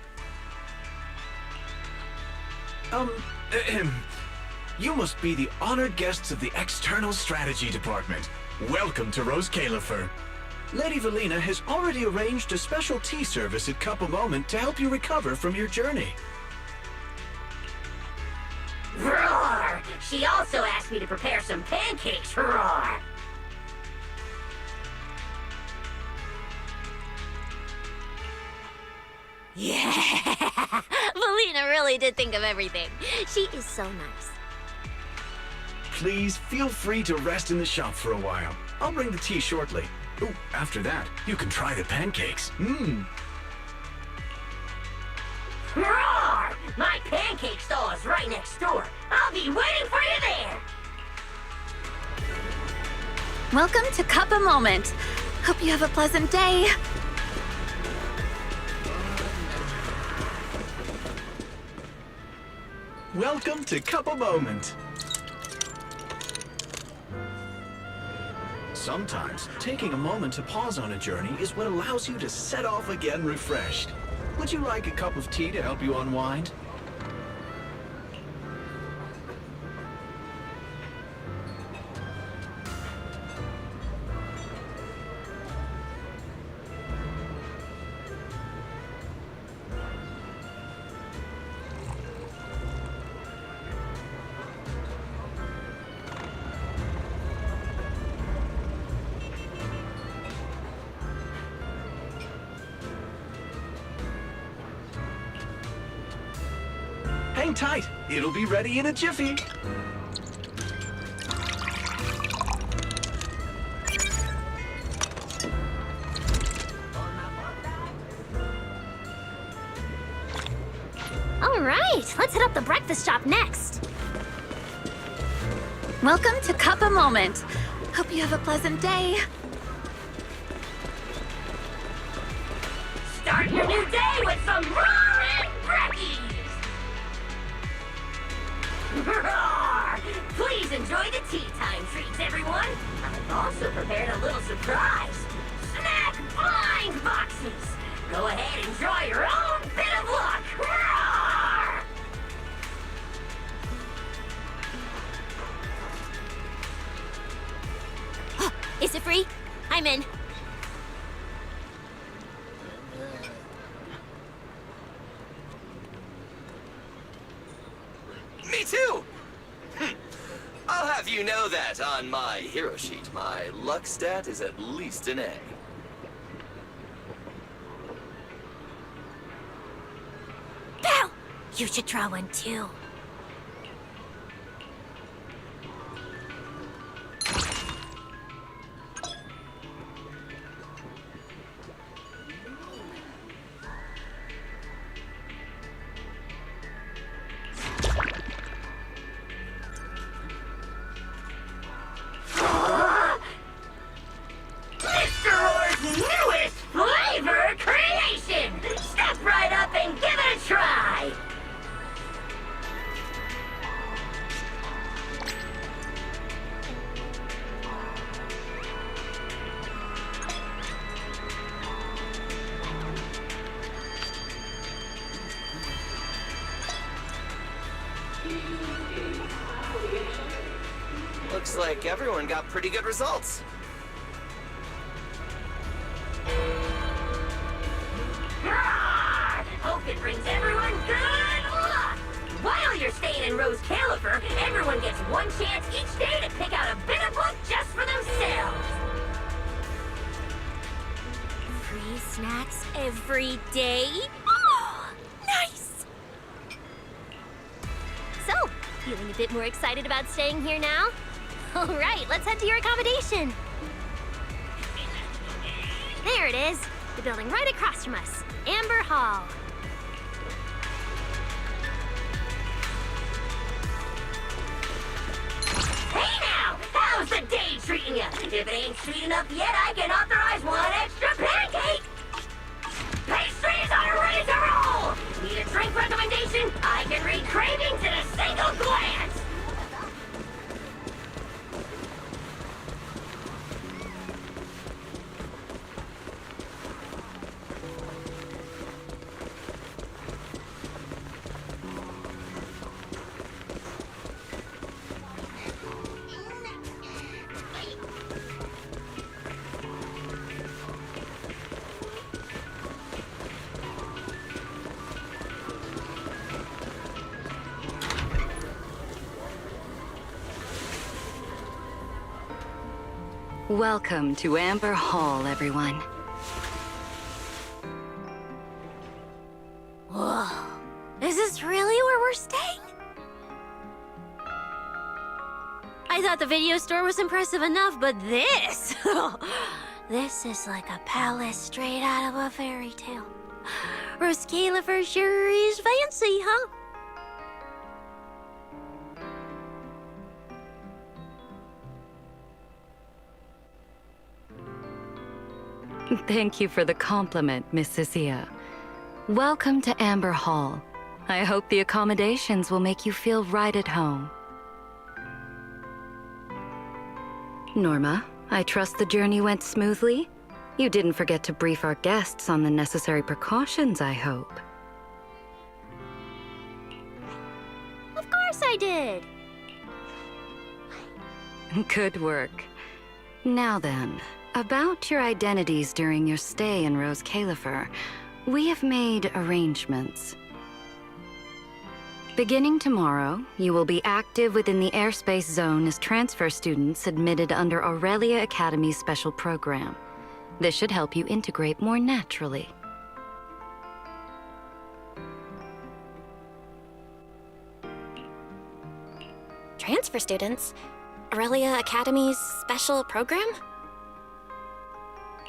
You must be the honored guests of the External Strategy Department. Welcome to Rose Califer. Lady Valina has already arranged a special tea service at Cup a Moment to help you recover from your journey. Roar! She also asked me to prepare some pancakes, roar! Yeah! Valina really did think of everything. She is so nice. Please feel free to rest in the shop for a while. I'll bring the tea shortly. Oh, after that, you can try the pancakes. Roar! My pancake stall is right next door. I'll be waiting for you there! Welcome to Cup a Moment. Hope you have a pleasant day. Welcome to Cup a Moment. Sometimes, taking a moment to pause on a journey is what allows you to set off again refreshed. Would you like a cup of tea to help you unwind? Hang tight, it'll be ready in a jiffy. All right, let's hit up the breakfast shop next. Welcome to Cup a Moment. Hope you have a pleasant day. Start your new day with some roaring brekkies! Roar! Please enjoy the tea time treats, everyone! I've also prepared a little surprise. Snack blind boxes! Go ahead and draw your own bit of luck! Roar! Is it free? I'm in. Me too! I'll have you know that on my hero sheet, my luck stat is at least an A. Belle! You should draw one too. Mr. Orr's newest flavor creation! Step right up and get Looks like everyone got pretty good results. Hope it brings everyone good luck! While you're staying in Rose Califer, everyone gets one chance each day to pick out a bit of book just for themselves. Free snacks every day? Oh, nice! So, feeling a bit more excited about staying here now? All right, let's head to your accommodation. There it is, the building right across from us, Amber Hall. Hey now, how's the day treating you? If it ain't sweet enough yet, I can authorize one extra pancake! Pastries are ready to roll! Need a drink recommendation? I can read cravings in a single glance! Welcome to Amber Hall, everyone. Whoa, is this really where we're staying? I thought the video store was impressive enough, but this... this is like a palace straight out of a fairy tale. Rose Califer sure is fancy, huh? Thank you for the compliment, Miss Cecilia. Welcome to Amber Hall. I hope the accommodations will make you feel right at home. Norma, I trust the journey went smoothly? You didn't forget to brief our guests on the necessary precautions, I hope. Of course I did! Good work. Now then, about your identities during your stay in Rose Califer, we have made arrangements. Beginning tomorrow, you will be active within the airspace zone as transfer students admitted under Aurelia Academy's special program. This should help you integrate more naturally. Transfer students? Aurelia Academy's special program?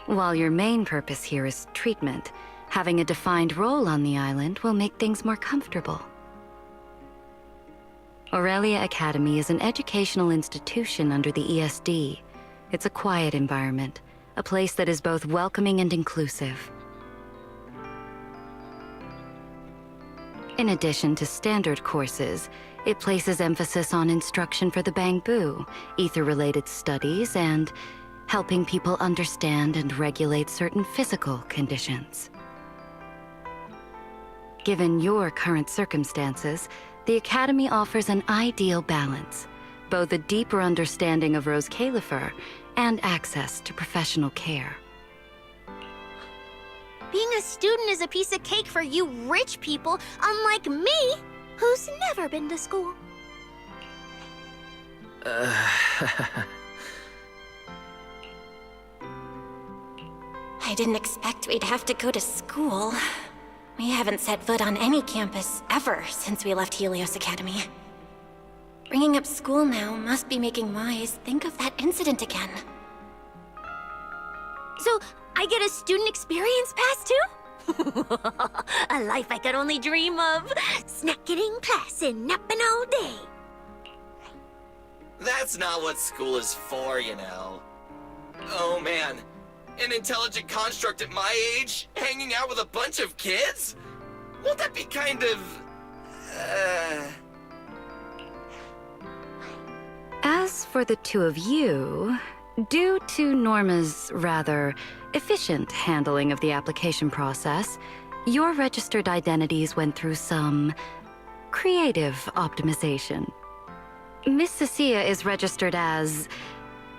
While your main purpose here is treatment, having a defined role on the island will make things more comfortable. Aurelia Academy is an educational institution under the ESD. It's a quiet environment, a place that is both welcoming and inclusive. In addition to standard courses, it places emphasis on instruction for the Bangbu, ether-related studies, and helping people understand and regulate certain physical conditions. Given your current circumstances, the Academy offers an ideal balance, both a deeper understanding of Rose Califer and access to professional care. Being a student is a piece of cake for you rich people, unlike me, who's never been to school. I didn't expect we'd have to go to school. We haven't set foot on any campus ever since we left Helios Academy. Bringing up school now must be making Wise think of that incident again. So, I get a student experience pass too? A life I could only dream of. Snacking in class and napping all day. That's not what school is for, you know. Oh man, an intelligent construct at my age, hanging out with a bunch of kids? Won't that be kind of... As for the two of you, due to Norma's rather efficient handling of the application process, your registered identities went through some creative optimization. Miss Cecilia is registered as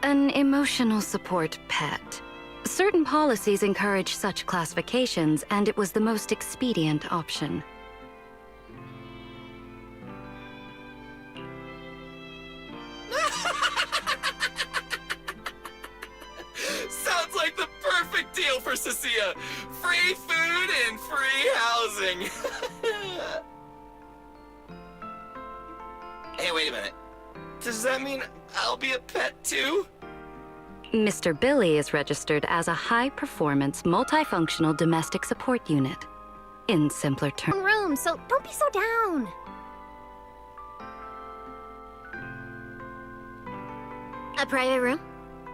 an emotional support pet. Certain policies encourage such classifications, and it was the most expedient option. Sounds like the perfect deal for Cecilia. Free food and free housing. Hey, wait a minute. Does that mean I'll be a pet too? Mr. Billy is registered as a high-performance, multifunctional domestic support unit. In simpler terms... Room, so don't be so down. A private room?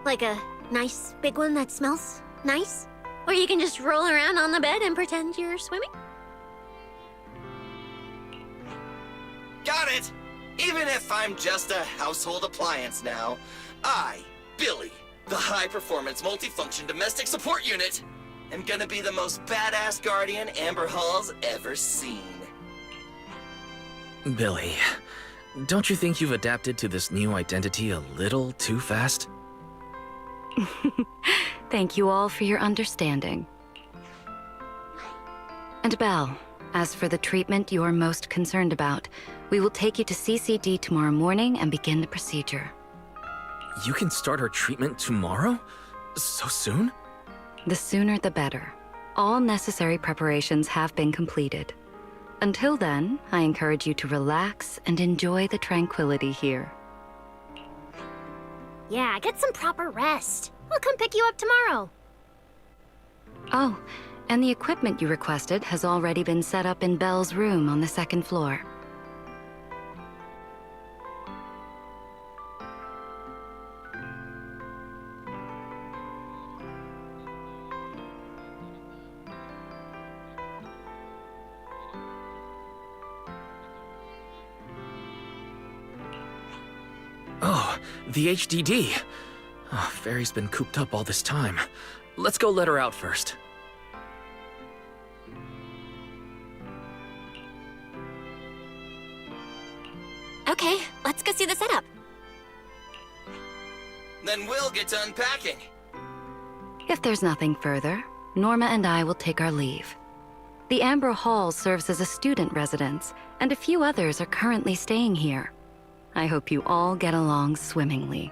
Like a nice big one that smells nice? Where you can just roll around on the bed and pretend you're swimming? Got it! Even if I'm just a household appliance now, I, Billy, the high-performance multifunction domestic support unit, am gonna be the most badass guardian Amber Hall's ever seen. Billy, don't you think you've adapted to this new identity a little too fast? Thank you all for your understanding. And Belle, as for the treatment you are most concerned about, we will take you to CCD tomorrow morning and begin the procedure. You can start our treatment tomorrow? So soon? The sooner the better. All necessary preparations have been completed. Until then, I encourage you to relax and enjoy the tranquility here. Yeah, get some proper rest. I'll come pick you up tomorrow. Oh, and the equipment you requested has already been set up in Belle's room on the second floor. Oh, the HDD. Oh, Fairy's been cooped up all this time. Let's go let her out first. Okay, let's go see the setup. Then we'll get to unpacking. If there's nothing further, Norma and I will take our leave. The Amber Hall serves as a student residence, and a few others are currently staying here. I hope you all get along swimmingly.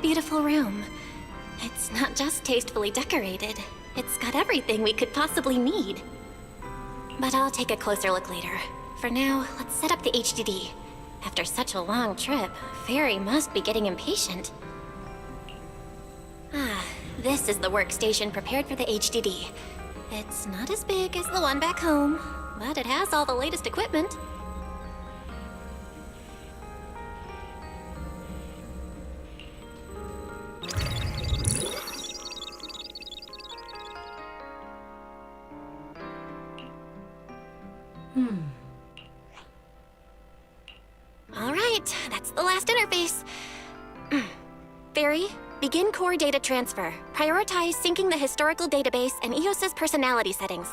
beautiful room. It's not just tastefully decorated, it's got everything we could possibly need. But I'll take a closer look later. For now, let's set up the HDD. After such a long trip, Fairy must be getting impatient. This is the workstation prepared for the HDD. It's not as big as the one back home, but it has all the latest equipment. All right, that's the last interface. Fairy, begin core data transfer. Prioritize syncing the historical database and EOS's personality settings.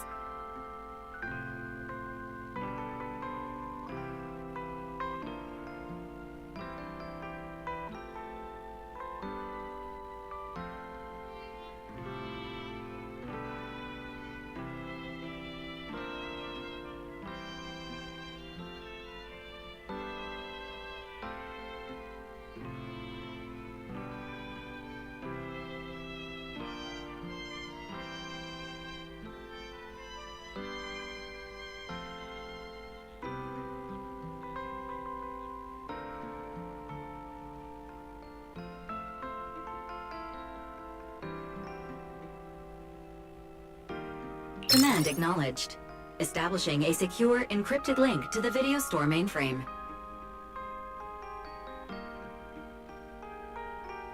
Command acknowledged. Establishing a secure, encrypted link to the video store mainframe.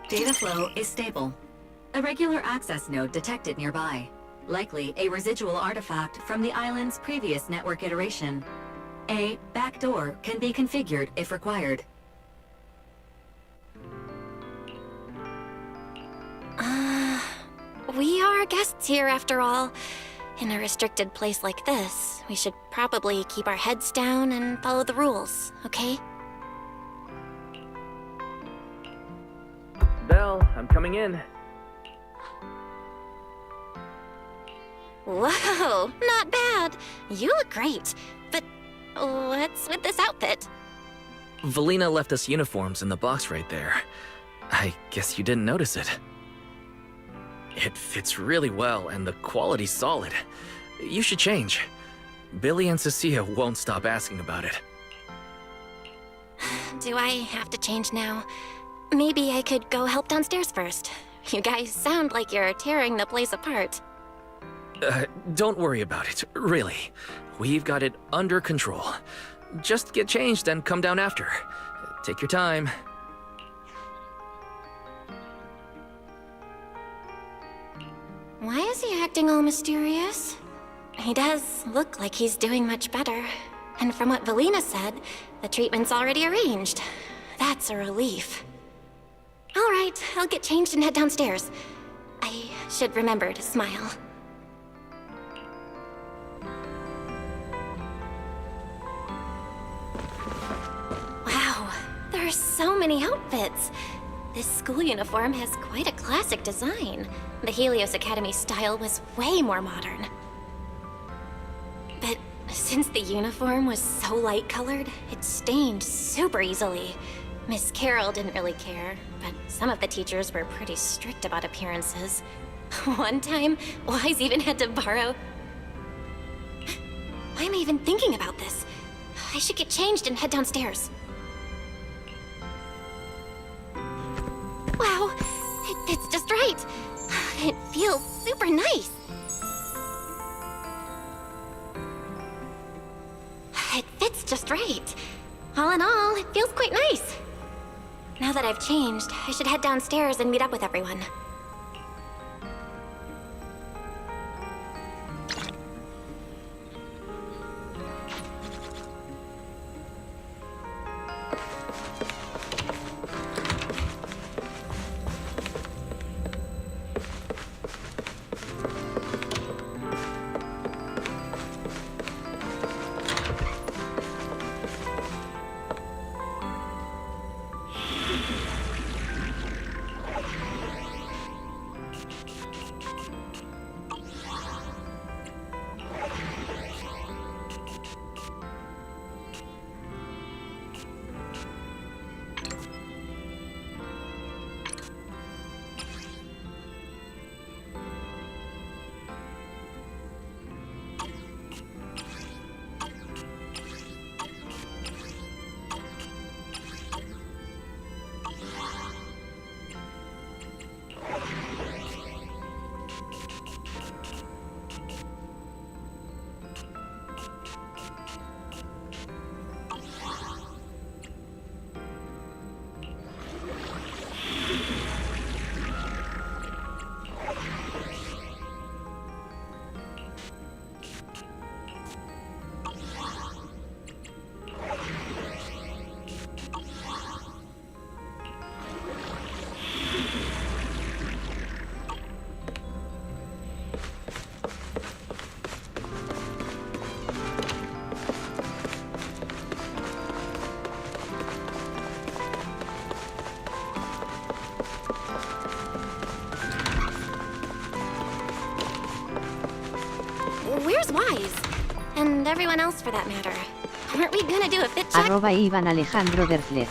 Data flow is stable. A regular access node detected nearby. Likely a residual artifact from the island's previous network iteration. A backdoor can be configured if required. We are guests here after all. In a restricted place like this, we should probably keep our heads down and follow the rules, okay? Belle, I'm coming in. Whoa, not bad. You look great. But what's with this outfit? Valina left us uniforms in the box right there. I guess you didn't notice it. It fits really well, and the quality's solid. You should change. Billy and Cecilia won't stop asking about it. Do I have to change now? Maybe I could go help downstairs first. You guys sound like you're tearing the place apart. Don't worry about it, really. We've got it under control. Just get changed and come down after. Take your time. Why is he acting all mysterious? He does look like he's doing much better. And from what Valina said, the treatment's already arranged. That's a relief. All right, I'll get changed and head downstairs. I should remember to smile. Wow, there are so many outfits. This school uniform has quite a classic design. The Helios Academy style was way more modern. But since the uniform was so light-colored, it stained super easily. Miss Carroll didn't really care, but some of the teachers were pretty strict about appearances. One time, Wise even had to borrow... Why am I even thinking about this? I should get changed and head downstairs. Wow, it fits just right. It feels super nice. It fits just right. All in all, it feels quite nice. Now that I've changed, I should head downstairs and meet up with everyone. And everyone else for that matter. Weren't we gonna do a fit check? @Ivan_Alejandro_Derfler.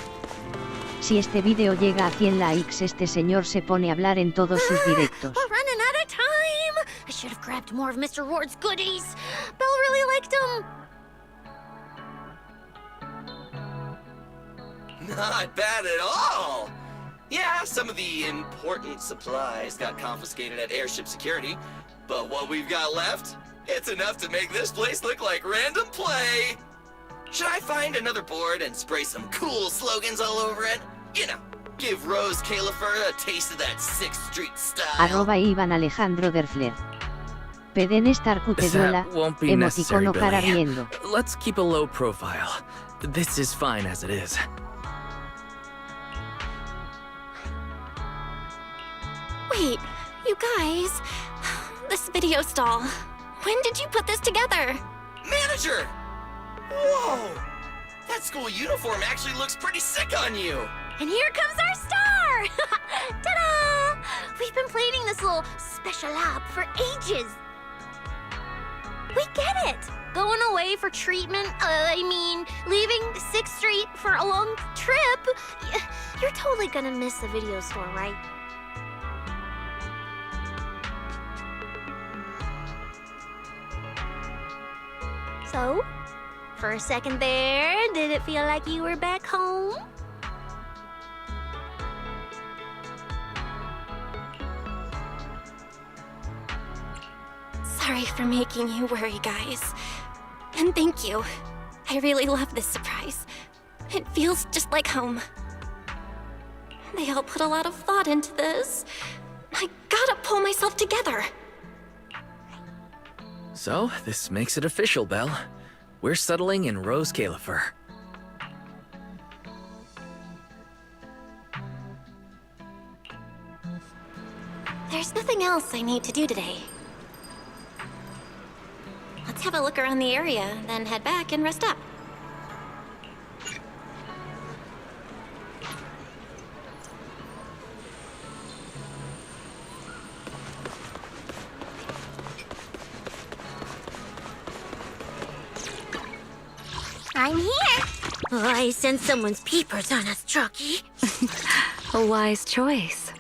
Si este video llega a 100 likes, este señor se pone a hablar en todos sus directos. We're running out of time! I should have grabbed more of Mr. Ward's goodies. Belle really liked them. Not bad at all! Yeah, some of the important supplies got confiscated at airship security, but what we've got left, it's enough to make this place look like random play! Should I find another board and spray some cool slogans all over it? You know, give Rose Califer a taste of that 6th Street style. @Ivan_Alejandro_Derfler. Peden estar cuteduela, That won't be necessary, emoticono cara Billy. riendo. Let's keep a low profile. This is fine as it is. Wait, you guys. This video stall. When did you put this together? Manager! Whoa! That school uniform actually looks pretty sick on you! And here comes our star! Ta-da! We've been planning this little special lab for ages. We get it. Going away for treatment, leaving 6th Street for a long trip. You're totally gonna miss the video store, right? So, for a second there, did it feel like you were back home? Sorry for making you worry, guys. And thank you. I really love this surprise. It feels just like home. They all put a lot of thought into this. I gotta pull myself together. So, this makes it official, Belle. We're settling in Rose Califer. There's nothing else I need to do today. Let's have a look around the area, then head back and rest up. I'm here. Oh, I sense someone's peepers on us, Trucky. A wise choice.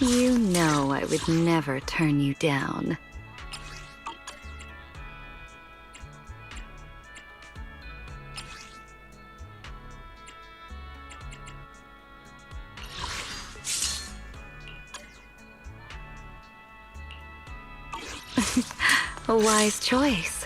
You know I would never turn you down. A wise choice.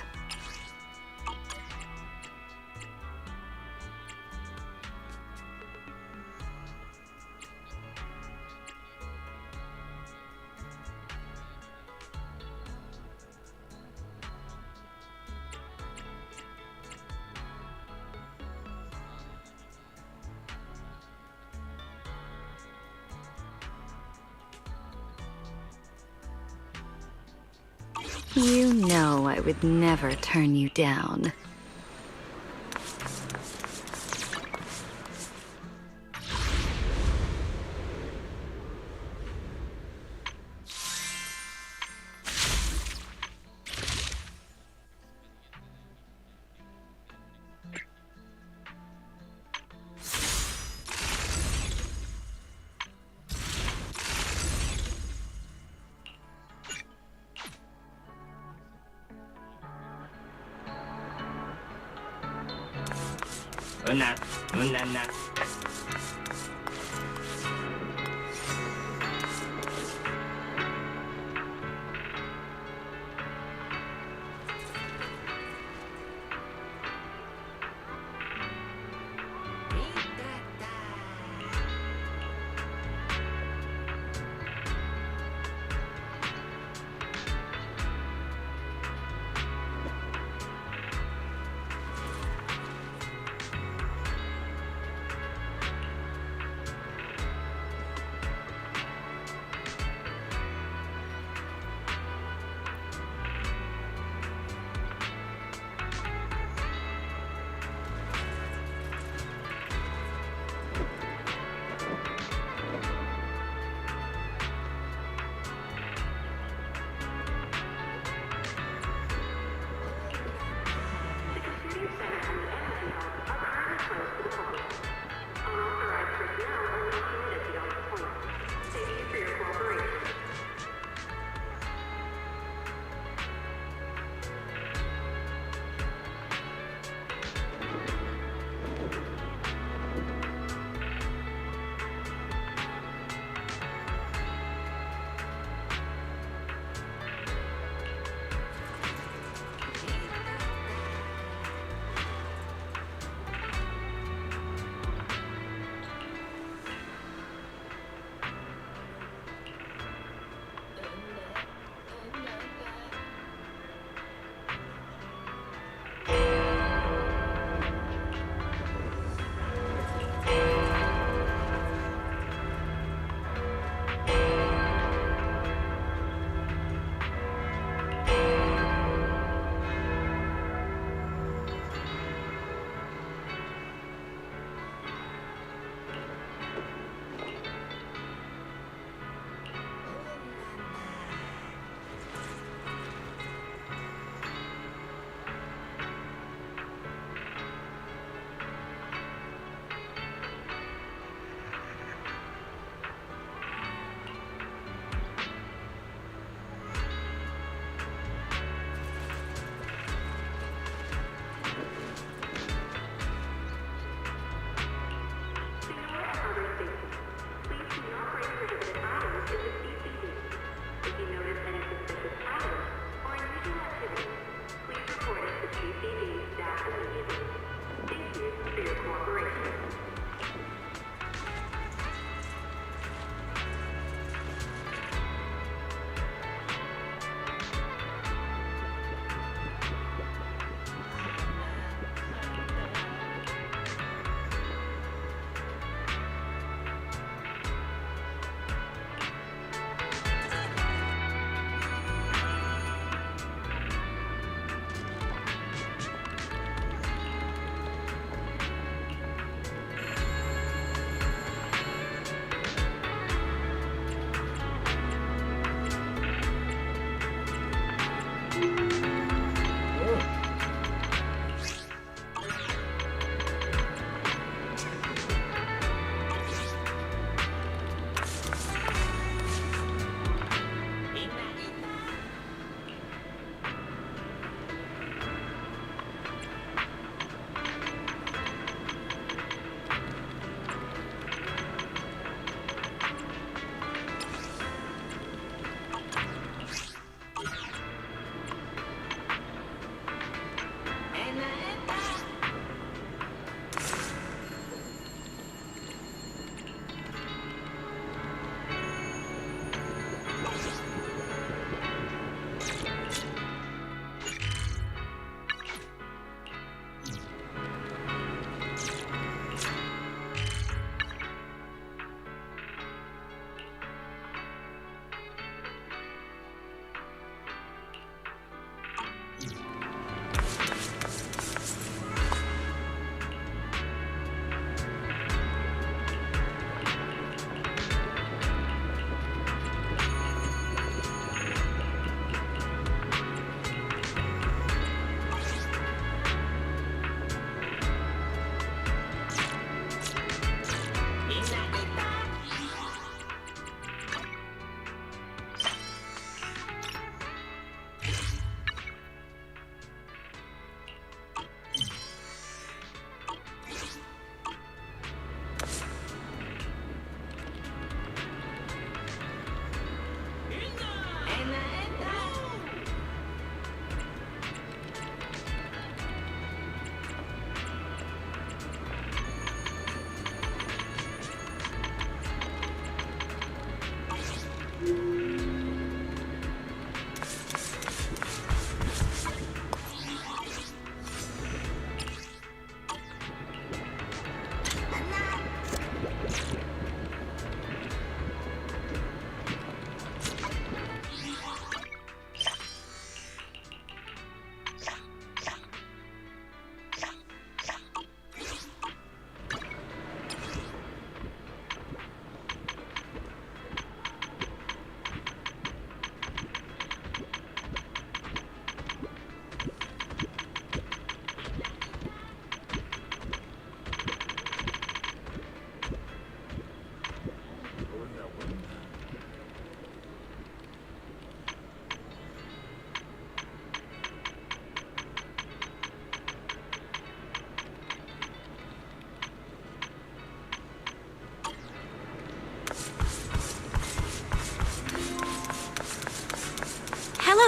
You know I would never turn you down. Unauthorized personnel are not permitted beyond the point. Thank you for your cooperation.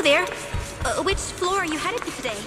there. Which floor are you headed to today?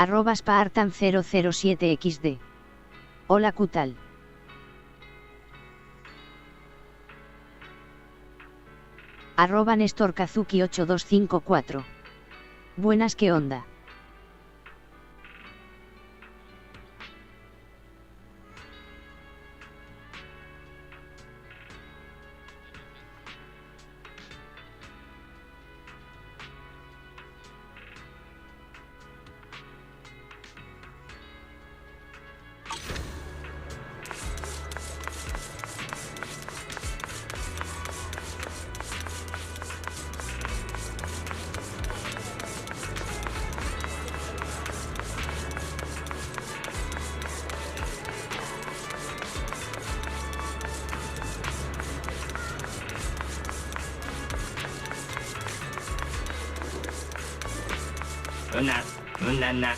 @Spartan007xd. Hola, ¿qué tal? @NestorKazuki8254. Buenas, ¿qué onda? Una.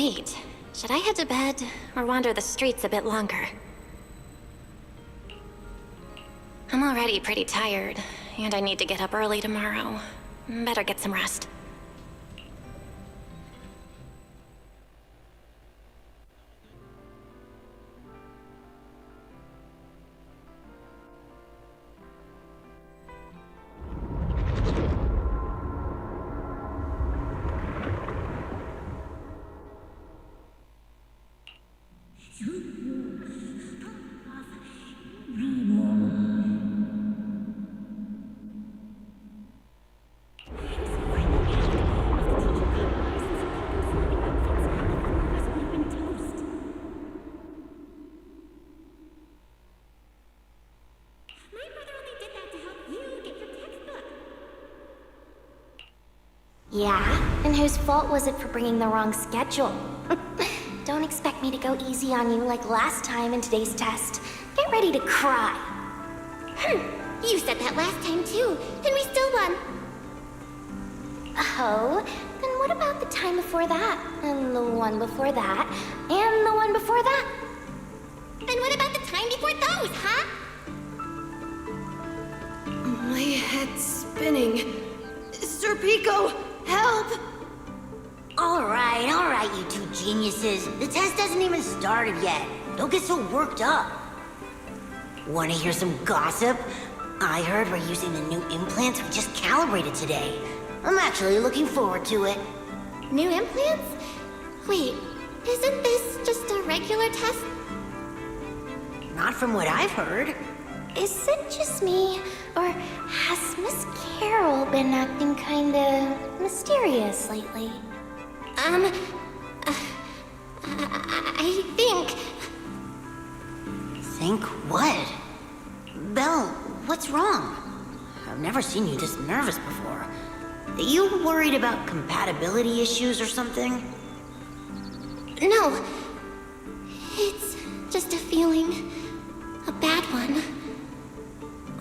Wait, should I head to bed or wander the streets a bit longer? I'm already pretty tired, and I need to get up early tomorrow. Better get some rest. Yeah? And whose fault was it for bringing the wrong schedule? Don't expect me to go easy on you like last time in today's test. Get ready to cry. You said that last time too, and we still won. Oh, then what about the time before that? And the one before that? And the one before that? Then what about the time before those, huh? My head's spinning. Sir Pico, help! Alright, you two geniuses. The test hasn't even started yet. Don't get so worked up. Wanna hear some gossip? I heard we're using the new implants we just calibrated today. I'm actually looking forward to it. New implants? Wait, isn't this just a regular test? Not from what I've heard. Is it just me, or has Miss Carol been acting kinda mysterious lately? I think... Think what? Belle, what's wrong? I've never seen you this nervous before. Are you worried about compatibility issues or something? No. It's just a feeling. A bad one.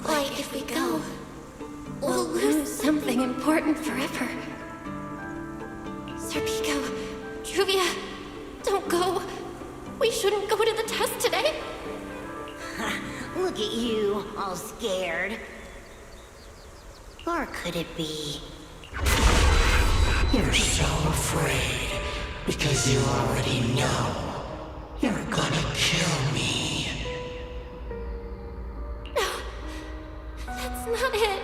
Like if we go, we'll lose something important forever. Sir Pico, Juvia, don't go. We shouldn't go to the test today. Look at you, all scared. Or could it be? You're so afraid because you already know you're gonna kill me. No, that's not it.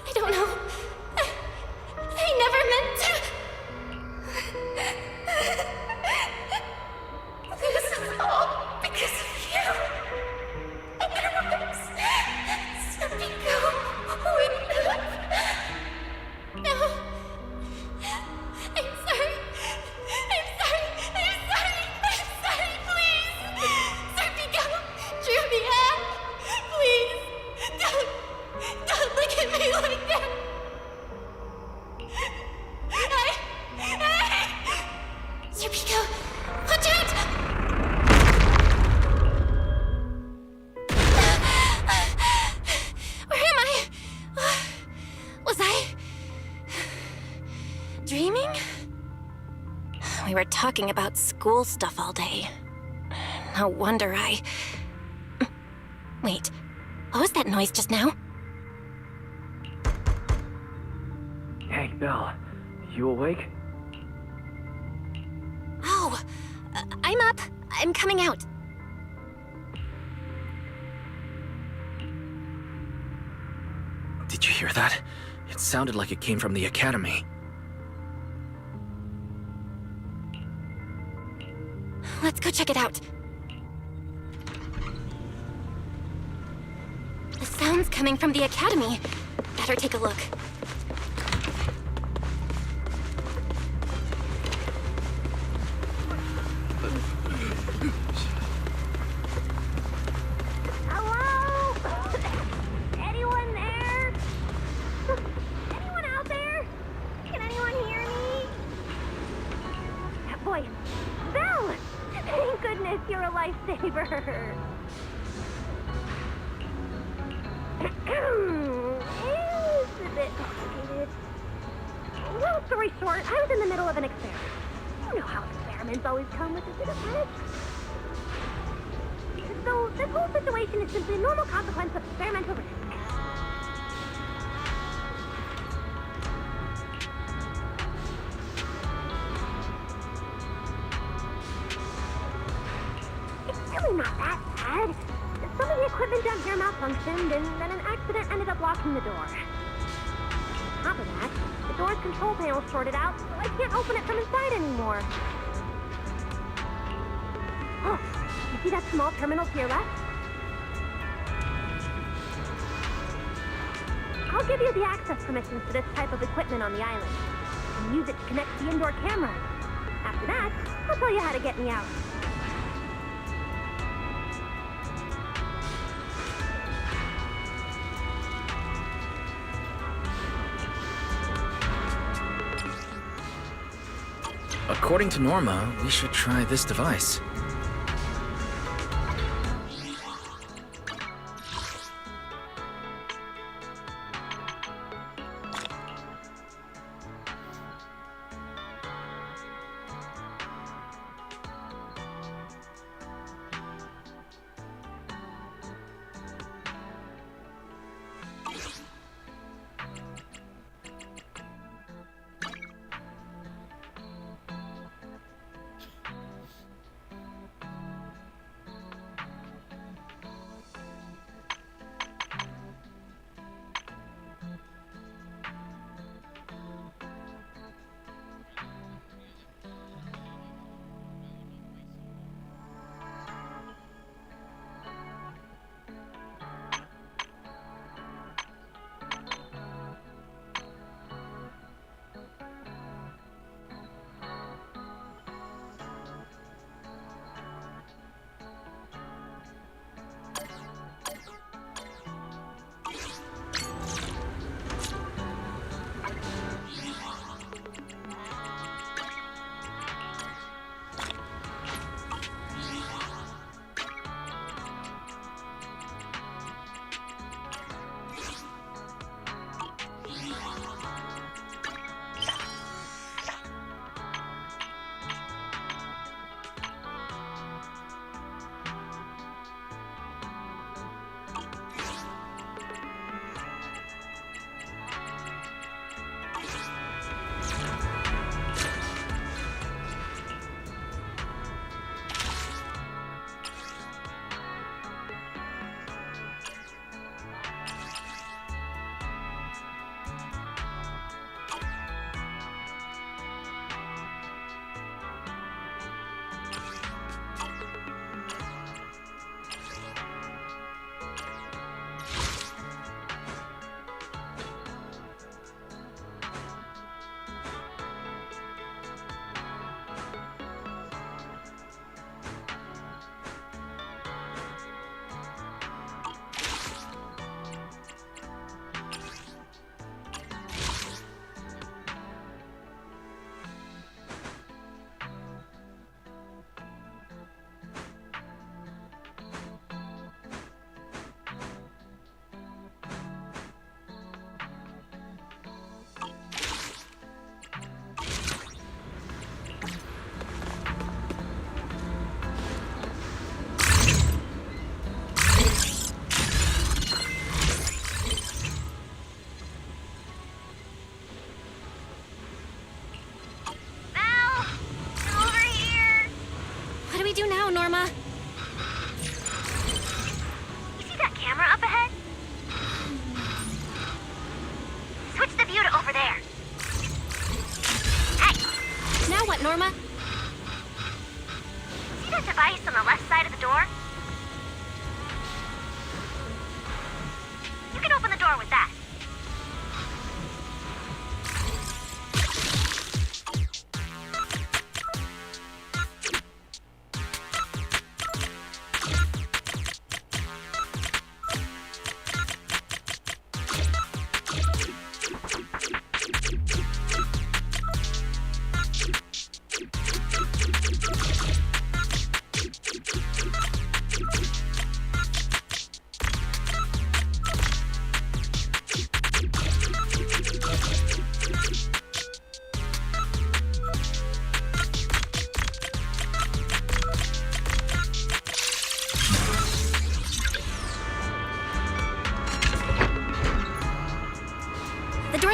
I don't know. I never meant to. This is all because of you. Otherwise, Sir Pico wouldn't have. No. I'm sorry. I'm sorry. I'm sorry. I'm sorry, please. Sir Pico, Juvia, please. Don't look at me like that. Sir Pico, watch out! Where am I? Was I dreaming? We were talking about school stuff all day. No wonder I... Wait, what was that noise just now? Hey, Belle. You awake? Oh, I'm up. I'm coming out. Did you hear that? It sounded like it came from the academy. Let's go check it out. The sound's coming from the academy. Better take a look. Hello? Anyone there? Anyone out there? Can anyone hear me? Boy, Belle! Thank goodness you're a lifesaver. It's a bit complicated. Long story short, I was in the middle of an experiment. You know how experiments always come with a bit of risk. So this whole situation is simply a normal consequence of experimental risk. It's really not that bad. Some of the equipment down here malfunctioned, and then an accident ended up locking the door. On top of that, the door's control panel shorted out, so I can't open it from inside anymore. Oh, you see that small terminal to your left? I'll give you the access permissions to this type of equipment on the island. You can use it to connect to the indoor camera. After that, I'll tell you how to get me out. According to Norma, we should try this device. do now, Norma? You see that camera up ahead? Switch the view to over there. Hey! Now what, Norma? See that device on the left side of the door? You can open the door with that.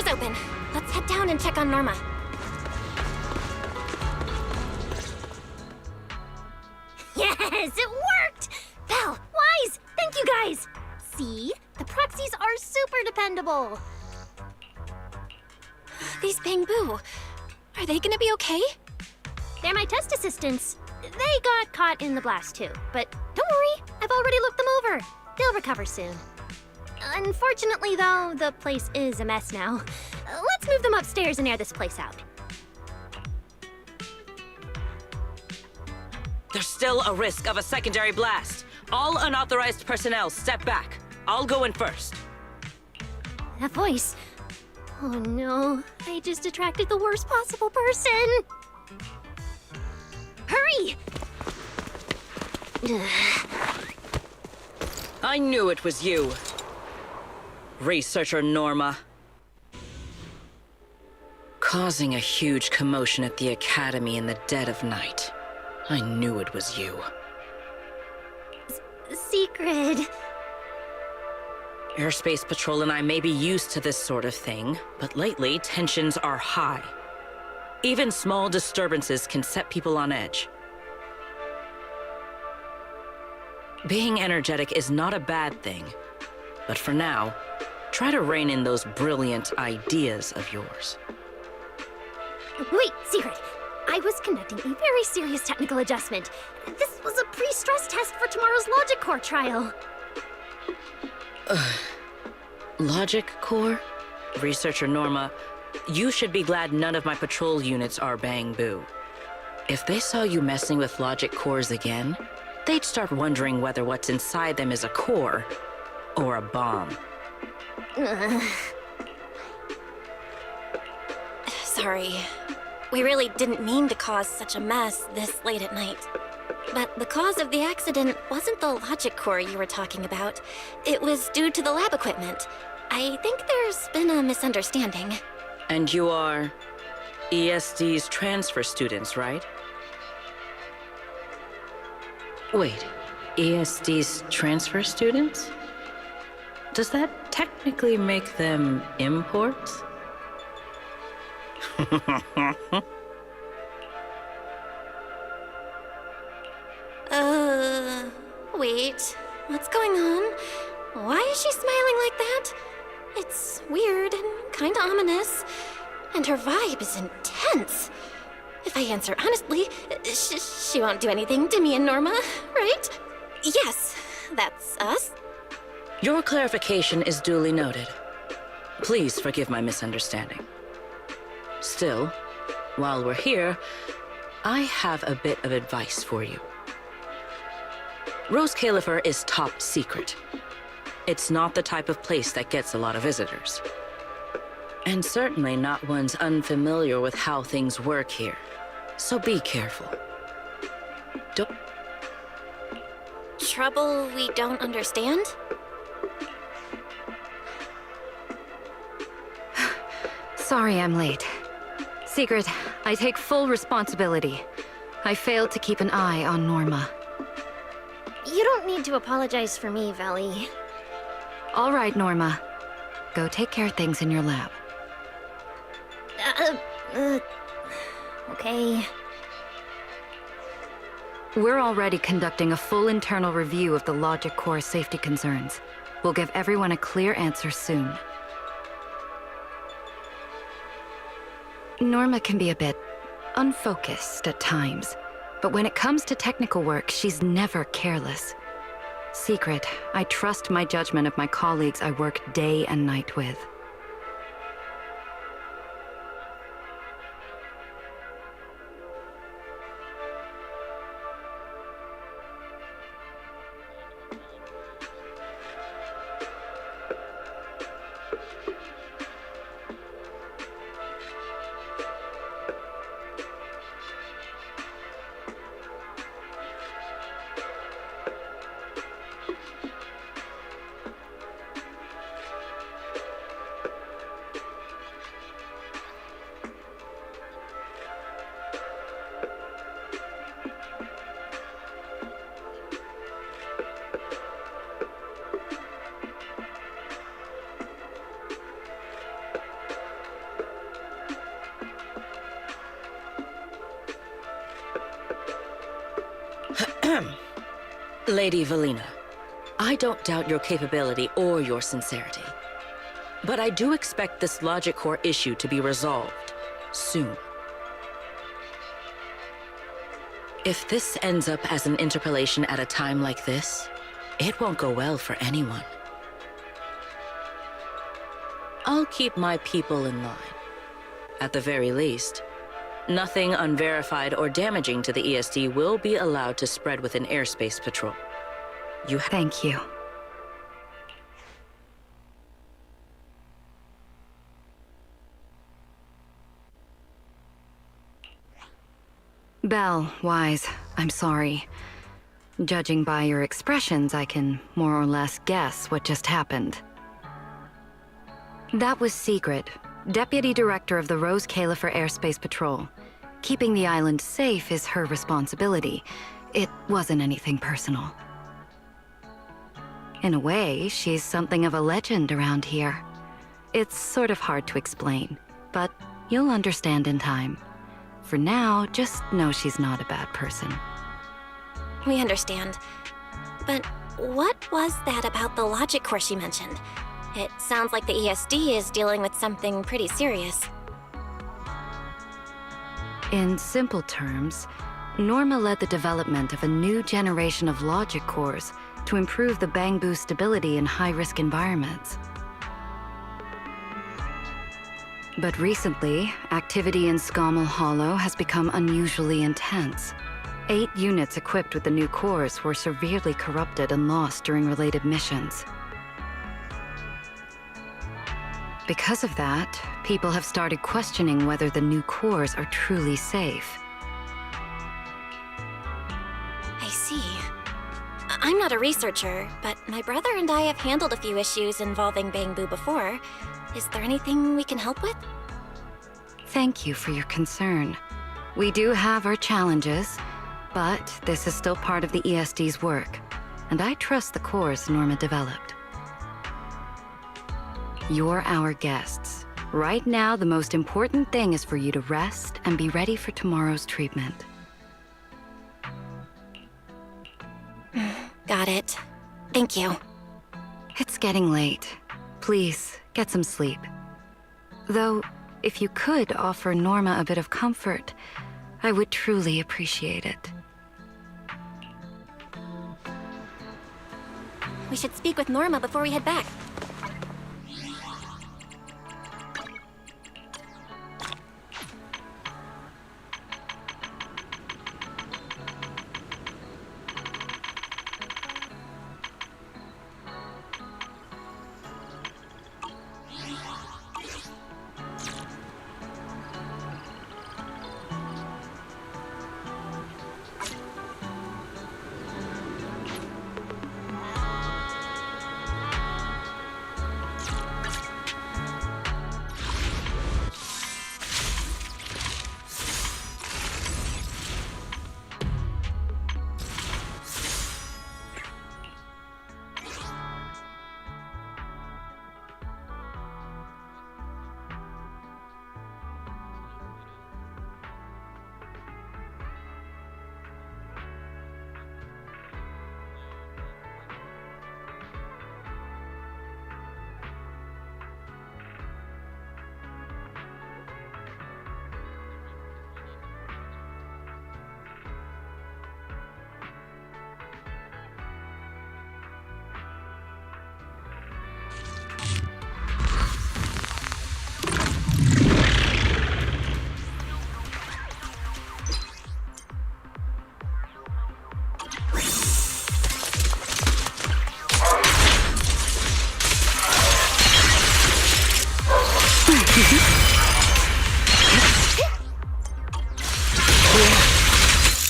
door's open. Let's head down and check on Norma. Yes, it worked! Val, Wise, thank you guys! See? The proxies are super dependable. These Bamboo, are they gonna be okay? They're my test assistants. They got caught in the blast too, but don't worry, I've already looked them over. They'll recover soon. Unfortunately, though, the place is a mess now. Let's move them upstairs and air this place out. There's still a risk of a secondary blast. All unauthorized personnel, step back. I'll go in first. That voice. Oh no, I just attracted the worst possible person. Hurry! I knew it was you. Researcher Norma. Causing a huge commotion at the Academy in the dead of night. I knew it was you. Secret. Airspace Patrol and I may be used to this sort of thing, but lately tensions are high. Even small disturbances can set people on edge. Being energetic is not a bad thing, but for now, try to rein in those brilliant ideas of yours. Wait, Secret. I was conducting a very serious technical adjustment. This was a pre-stress test for tomorrow's Logic Core trial. Logic Core? Researcher Norma, you should be glad none of my patrol units are Bamboo. If they saw you messing with Logic Cores again, they'd start wondering whether what's inside them is a core or a bomb. Sorry. We really didn't mean to cause such a mess this late at night. But the cause of the accident wasn't the logic core you were talking about. It was due to the lab equipment. I think there's been a misunderstanding. And you are ESD's transfer students, right? Wait, ESD's transfer students? Does that technically make them imports? Wait. What's going on? Why is she smiling like that? It's weird and kinda ominous. And her vibe is intense. If I answer honestly, she won't do anything to me and Norma, right? Yes, that's us. Your clarification is duly noted. Please forgive my misunderstanding. Still, while we're here, I have a bit of advice for you. Rose Califer is top secret. It's not the type of place that gets a lot of visitors. And certainly not ones unfamiliar with how things work here. So be careful. Don't... Trouble we don't understand? Sorry I'm late. Secret, I take full responsibility. I failed to keep an eye on Norma. You don't need to apologize for me, Valley. All right, Norma. Go take care of things in your lab. Okay. We're already conducting a full internal review of the Logic Core safety concerns. We'll give everyone a clear answer soon. Norma can be a bit unfocused at times, but when it comes to technical work, she's never careless. Secret, I trust my judgment of my colleagues I work day and night with. Lady Valina, I don't doubt your capability or your sincerity. But I do expect this logic core issue to be resolved soon. If this ends up as an interpolation at a time like this, it won't go well for anyone. I'll keep my people in line. At the very least, nothing unverified or damaging to the ESD will be allowed to spread within airspace patrol. Thank you. Belle, Wise, I'm sorry. Judging by your expressions, I can more or less guess what just happened. That was Secret, Deputy Director of the Rose Califer Airspace Patrol. Keeping the island safe is her responsibility. It wasn't anything personal. In a way, she's something of a legend around here. It's sort of hard to explain, but you'll understand in time. For now, just know she's not a bad person. We understand. But what was that about the logic course you mentioned? It sounds like the ESD is dealing with something pretty serious. In simple terms, Norma led the development of a new generation of logic cores to improve the Bangbu stability in high-risk environments. But recently, activity in Scommel Hollow has become unusually intense. 8 units equipped with the new cores were severely corrupted and lost during related missions. Because of that, people have started questioning whether the new cores are truly safe. I see. I'm not a researcher, but my brother and I have handled a few issues involving Bangbu before. Is there anything we can help with? Thank you for your concern. We do have our challenges, but this is still part of the ESD's work, and I trust the cores Norma developed. You're our guests. Right now, the most important thing is for you to rest and be ready for tomorrow's treatment. Got it. Thank you. It's getting late. Please, get some sleep. Though, if you could offer Norma a bit of comfort, I would truly appreciate it. We should speak with Norma before we head back.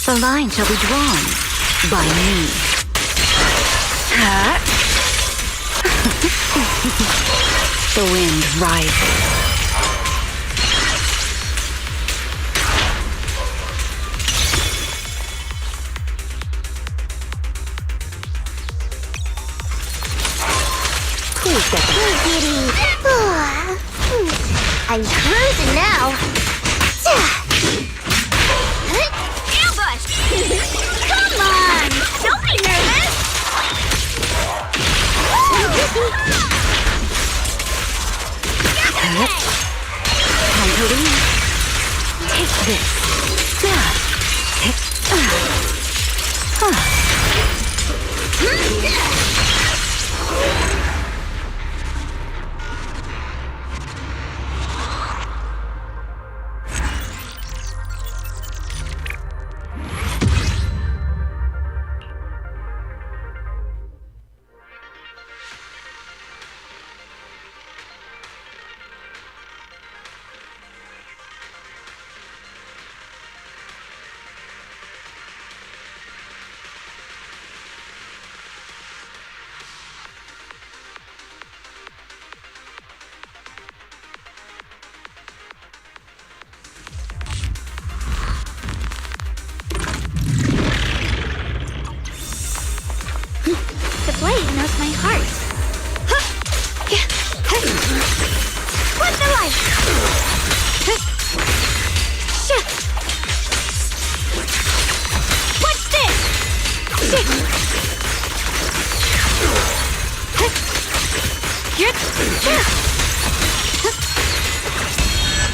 The line shall be drawn by me. The wind rises. Please get that. I'm cruising now. Ambush! Come on! blade knows my heart. What's the light? What's this?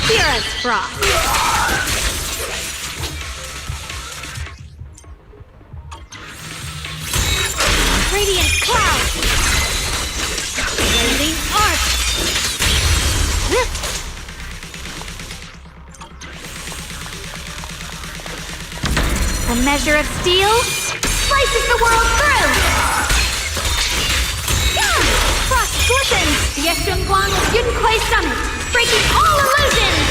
Pure as frost. Radiant cloud. Blazing arc. A measure of steel slices the world through. Frost glistens. Yeshunguan Yunquei Summit, breaking all illusions.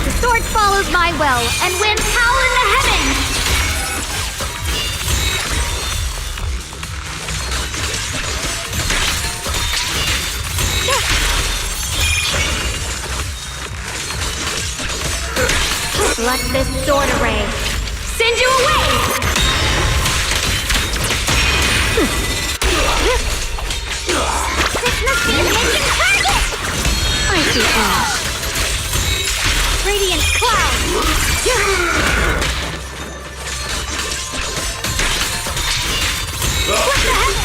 The sword follows my will, and winds howl in the heavens! Let this sword array send you away! This must be a making target! I see ash. Radiant cloud! What the heck?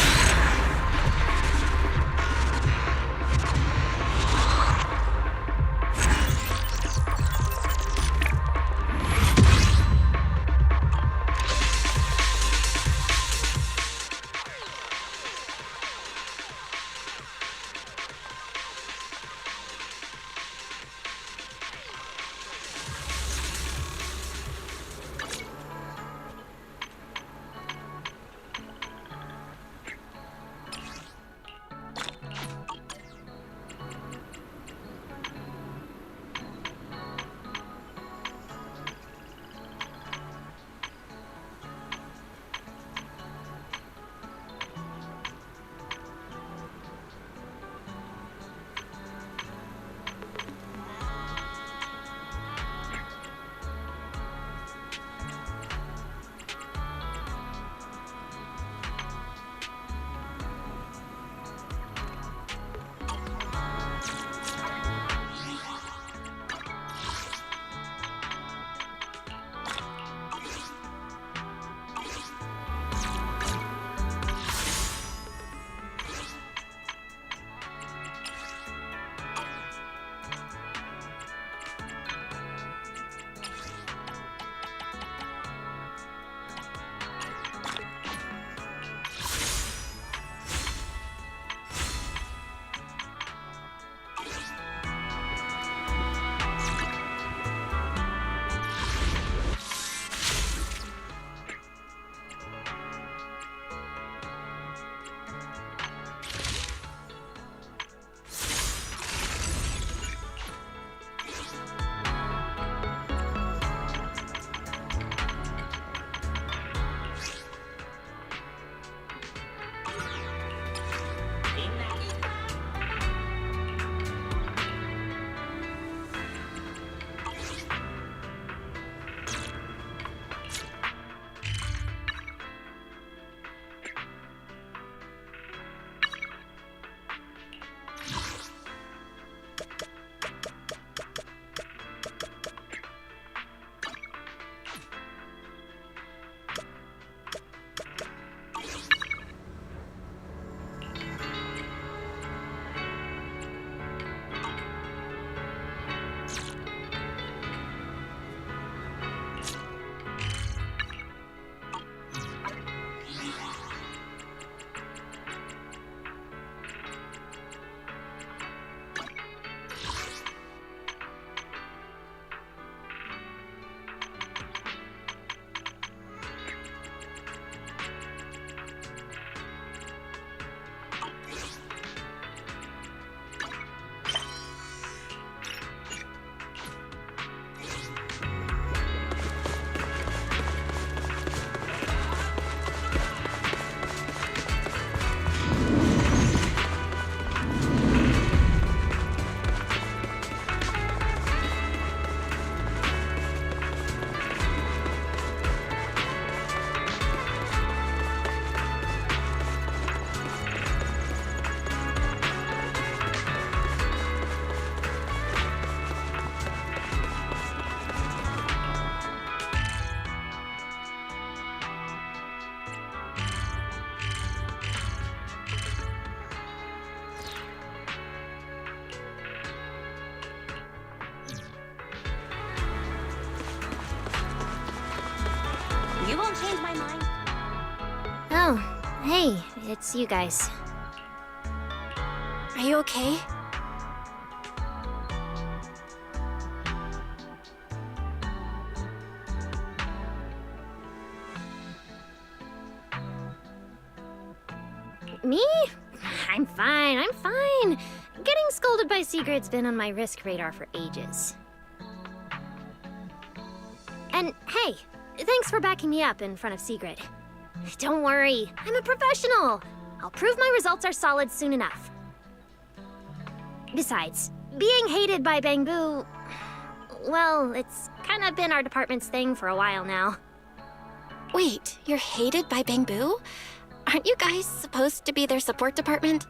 You won't change my mind. Oh, hey, it's you guys. Are you okay? Me? I'm fine, I'm fine. Getting scolded by Sigrid's been on my risk radar for ages. And hey, thanks for backing me up in front of Sigrid. Don't worry, I'm a professional. I'll prove my results are solid soon enough. Besides, being hated by Bangbu, well, it's kind of been our department's thing for a while now. Wait, you're hated by Bangbu? Aren't you guys supposed to be their support department?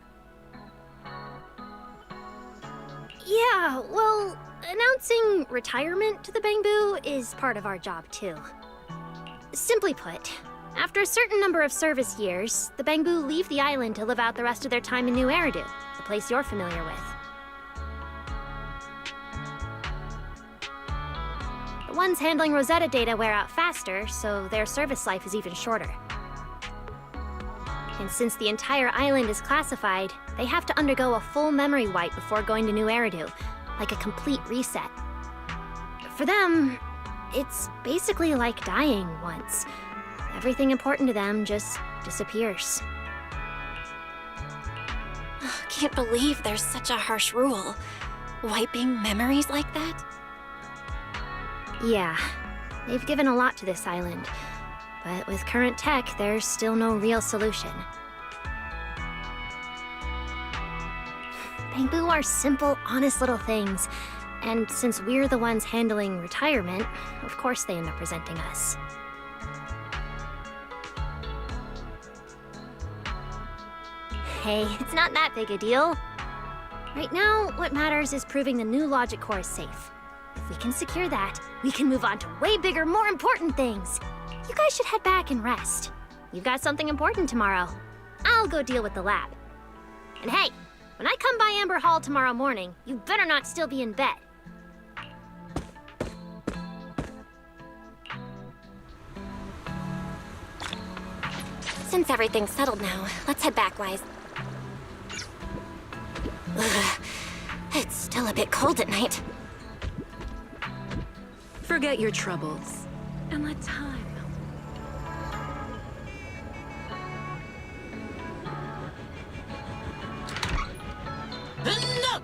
Yeah, well, announcing retirement to the Bangbu is part of our job too. Simply put, after a certain number of service years, the Bangbu leave the island to live out the rest of their time in New Eridu, the place you're familiar with. The ones handling Rosetta data wear out faster, so their service life is even shorter. And since the entire island is classified, they have to undergo a full memory wipe before going to New Eridu, like a complete reset. For them, it's basically like dying once. Everything important to them just disappears. Can't believe there's such a harsh rule. Wiping memories like that? Yeah, they've given a lot to this island. But with current tech, there's still no real solution. Bangbu are simple, honest little things. And since we're the ones handling retirement, of course they end up presenting us. Hey, it's not that big a deal. Right now, what matters is proving the new logic core is safe. If we can secure that, we can move on to way bigger, more important things. You guys should head back and rest. You've got something important tomorrow. I'll go deal with the lab. And hey, when I come by Amber Hall tomorrow morning, you better not still be in bed. Since everything's settled now, let's head back, Wise. Ugh, it's still a bit cold at night. Forget your troubles and let time. No!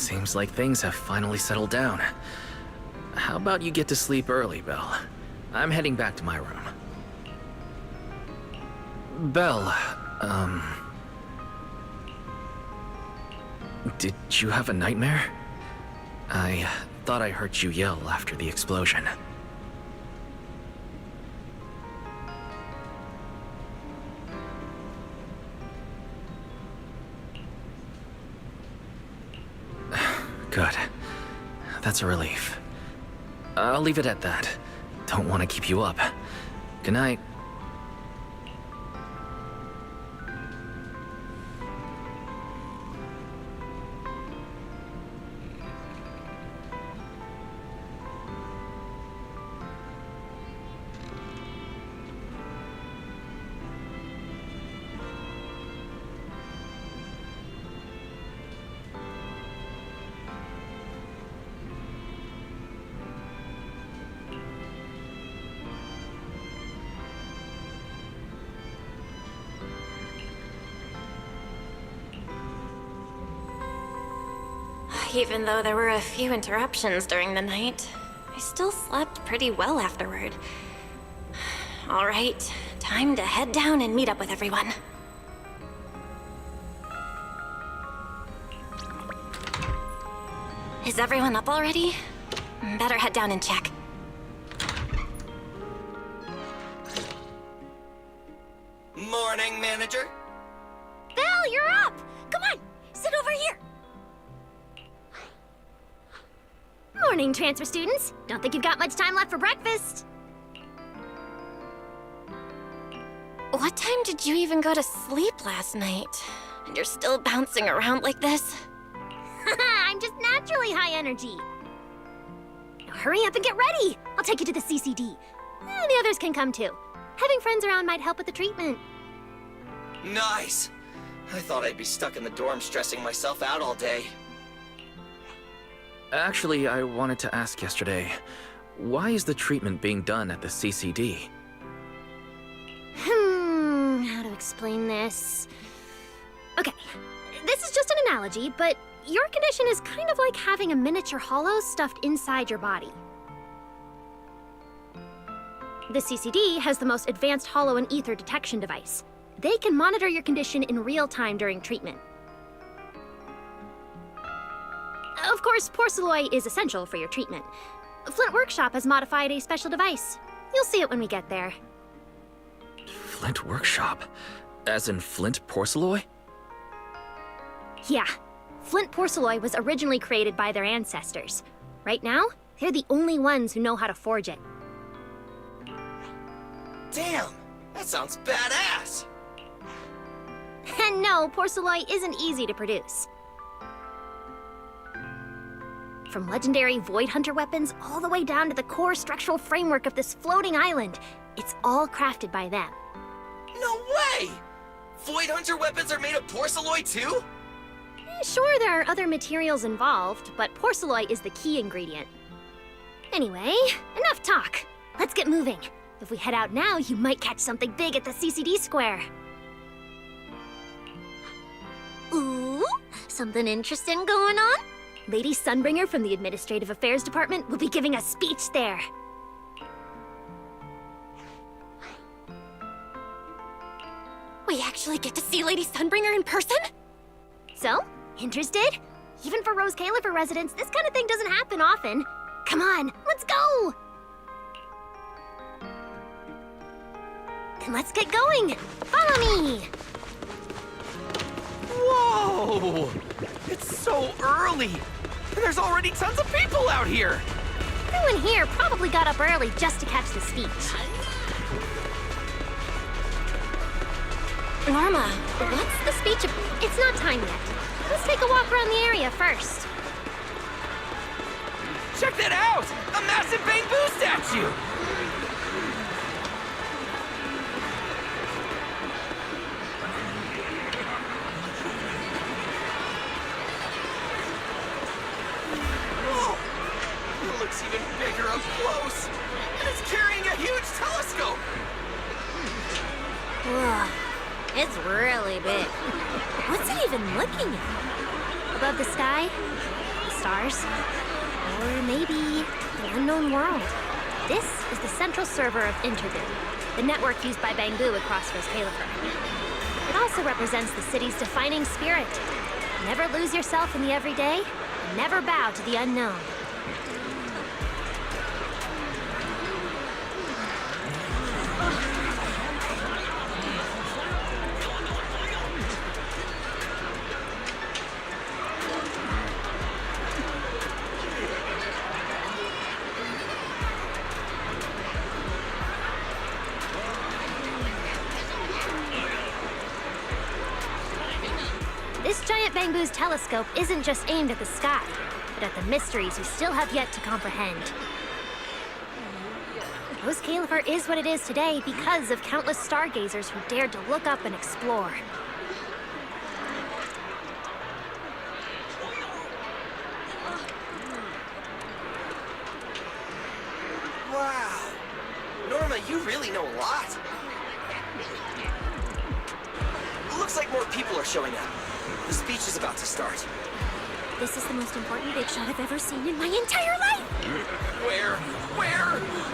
Seems like things have finally settled down. How about you get to sleep early, Belle? I'm heading back to my room. Belle, did you have a nightmare? I thought I heard you yell after the explosion. Good. That's a relief. I'll leave it at that. Don't want to keep you up. Good night. Even though there were a few interruptions during the night, I still slept pretty well afterward. All right, time to head down and meet up with everyone. Is everyone up already? Better head down and check. Morning, manager. Belle, you're up! Come on, sit over here. Morning, transfer students. Don't think you've got much time left for breakfast. What time did you even go to sleep last night? And you're still bouncing around like this? I'm just naturally high energy. Now hurry up and get ready. I'll take you to the CCD. The others can come too. Having friends around might help with the treatment. Nice. I thought I'd be stuck in the dorm stressing myself out all day. Actually, I wanted to ask yesterday, why is the treatment being done at the CCD? How to explain this? Okay, this is just an analogy, but your condition is kind of like having a miniature hollow stuffed inside your body. The CCD has the most advanced hollow and ether detection device. They can monitor your condition in real time during treatment. Of course, porcelloi is essential for your treatment. Flint Workshop has modified a special device. You'll see it when we get there. Flint Workshop? As in Flint porcelloi? Yeah. Flint porcelloi was originally created by their ancestors. Right now, they're the only ones who know how to forge it. Damn, that sounds badass. And no, porcelloi isn't easy to produce. From legendary Void Hunter weapons all the way down to the core structural framework of this floating island, it's all crafted by them. No way! Void Hunter weapons are made of porcelloi too? Sure, there are other materials involved, but porcelloi is the key ingredient. Anyway, enough talk. Let's get moving. If we head out now, you might catch something big at the CCD square. Ooh, something interesting going on? Lady Sunbringer from the Administrative Affairs Department will be giving a speech there. We actually get to see Lady Sunbringer in person? So, interested? Even for Rose Califer residents, this kind of thing doesn't happen often. Come on, let's go! Then let's get going! Follow me! Whoa! It's so early! And there's already tons of people out here! Everyone here probably got up early just to catch the speech. Norma, what's the speech about? It's not time yet. Let's take a walk around the area first. Check that out! A massive bamboo statue! Looks even bigger up close. And it's carrying a huge telescope. Whoa, it's really big. What's it even looking at? Above the sky? stars. Or maybe the unknown world. This is the central server of Interboo, the network used by Bangbu across Rose Califer. It also represents the city's defining spirit. Never lose yourself in the everyday, and never bow to the unknown. This giant Bangbu's telescope isn't just aimed at the sky, but at the mysteries we still have yet to comprehend. Rose Califer is what it is today because of countless stargazers who dared to look up and explore. Wow. Norma, you really know a lot. Looks like more people are showing up. The speech is about to start. This is the most important big shot I've ever seen in my entire life! Where?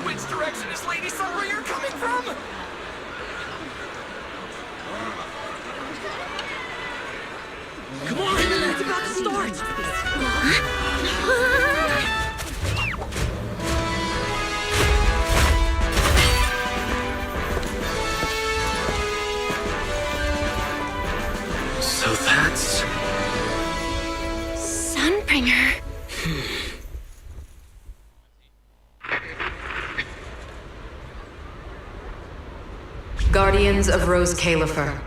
Which direction is Lady Sunbringer coming from? Come on, it's about to start! So that's... Sunbringer. Guardians of Rose Califer.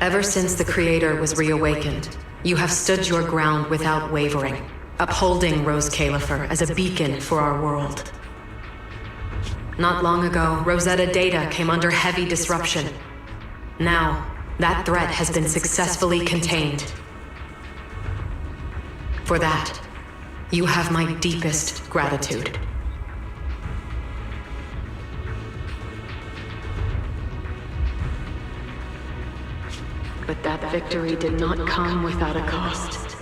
Ever since the Creator was reawakened, you have stood your ground without wavering, upholding Rose Califer as a beacon for our world. Not long ago, Rosetta data came under heavy disruption. Now, that threat has been successfully contained. For that, you have my deepest gratitude. But that victory did not come without a cost.